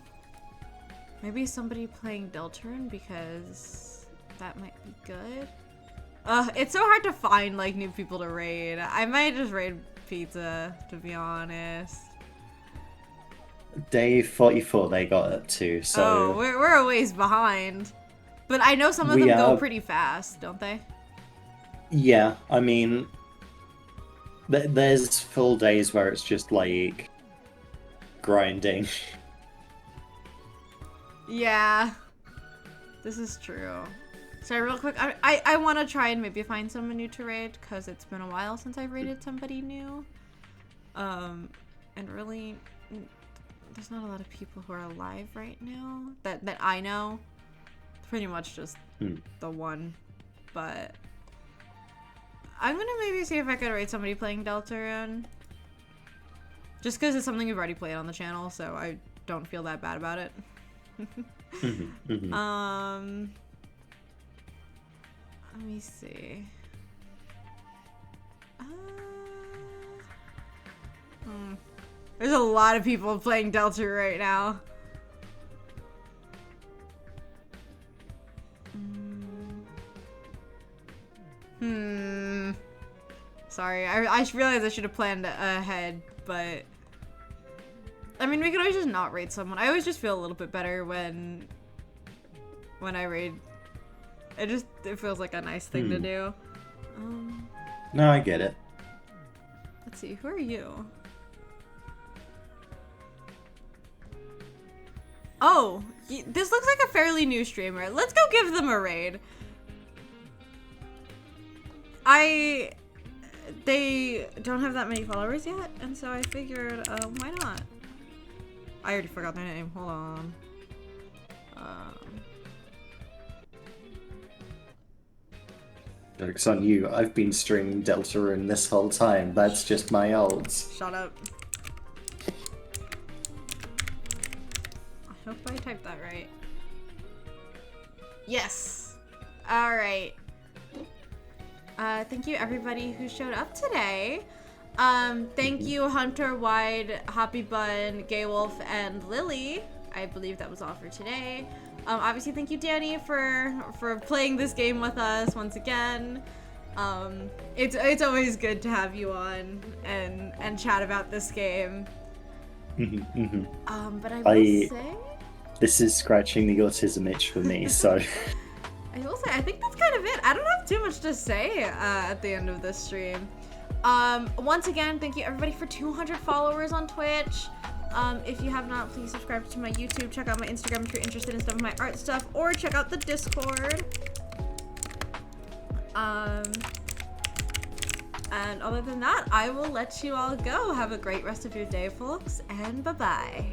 Maybe somebody playing Deltarune, because that might be good. It's so hard to find like new people to raid. I might just raid pizza, to be honest. Day 44 they got up to, so... Oh, we're a ways behind. But I know some of them go pretty fast, don't they? Yeah, I mean... There's full days where it's just, like... grinding. Yeah. This is true. Sorry, real quick, I want to try and maybe find someone new to raid, because it's been a while since I've raided somebody new. And really... There's not a lot of people who are alive right now that I know. Pretty much just the one. But I'm gonna maybe see if I could raid somebody playing Deltarune. Just because it's something we've already played on the channel, so I don't feel that bad about it. Let me see. There's a lot of people playing Delta right now. Sorry, I realized I should have planned ahead, but... I mean, we could always just not raid someone. I always just feel a little bit better when I raid. It feels like a nice thing to do. No, I get it. Let's see, who are you? Oh, this looks like a fairly new streamer. Let's go give them a raid. They don't have that many followers yet, and so I figured, why not? I already forgot their name. Hold on. Joke's on you. I've been streaming Deltarune this whole time. That's just my olds. Shut up. I hope I typed that right. Yes! Alright. Thank you everybody who showed up today. Thank you Hunter, Wide, Hoppy Bun, Gay Wolf, and Lily. I believe that was all for today. Obviously thank you Danny for playing this game with us once again. It's always good to have you on and chat about this game. But I will say... This is scratching the autism itch for me, so... I will say, I think that's kind of it. I don't have too much to say at the end of this stream. Once again, thank you everybody for 200 followers on Twitch. If you have not, please subscribe to my YouTube, check out my Instagram if you're interested in some of my art stuff, or check out the Discord. And other than that, I will let you all go. Have a great rest of your day, folks, and bye-bye.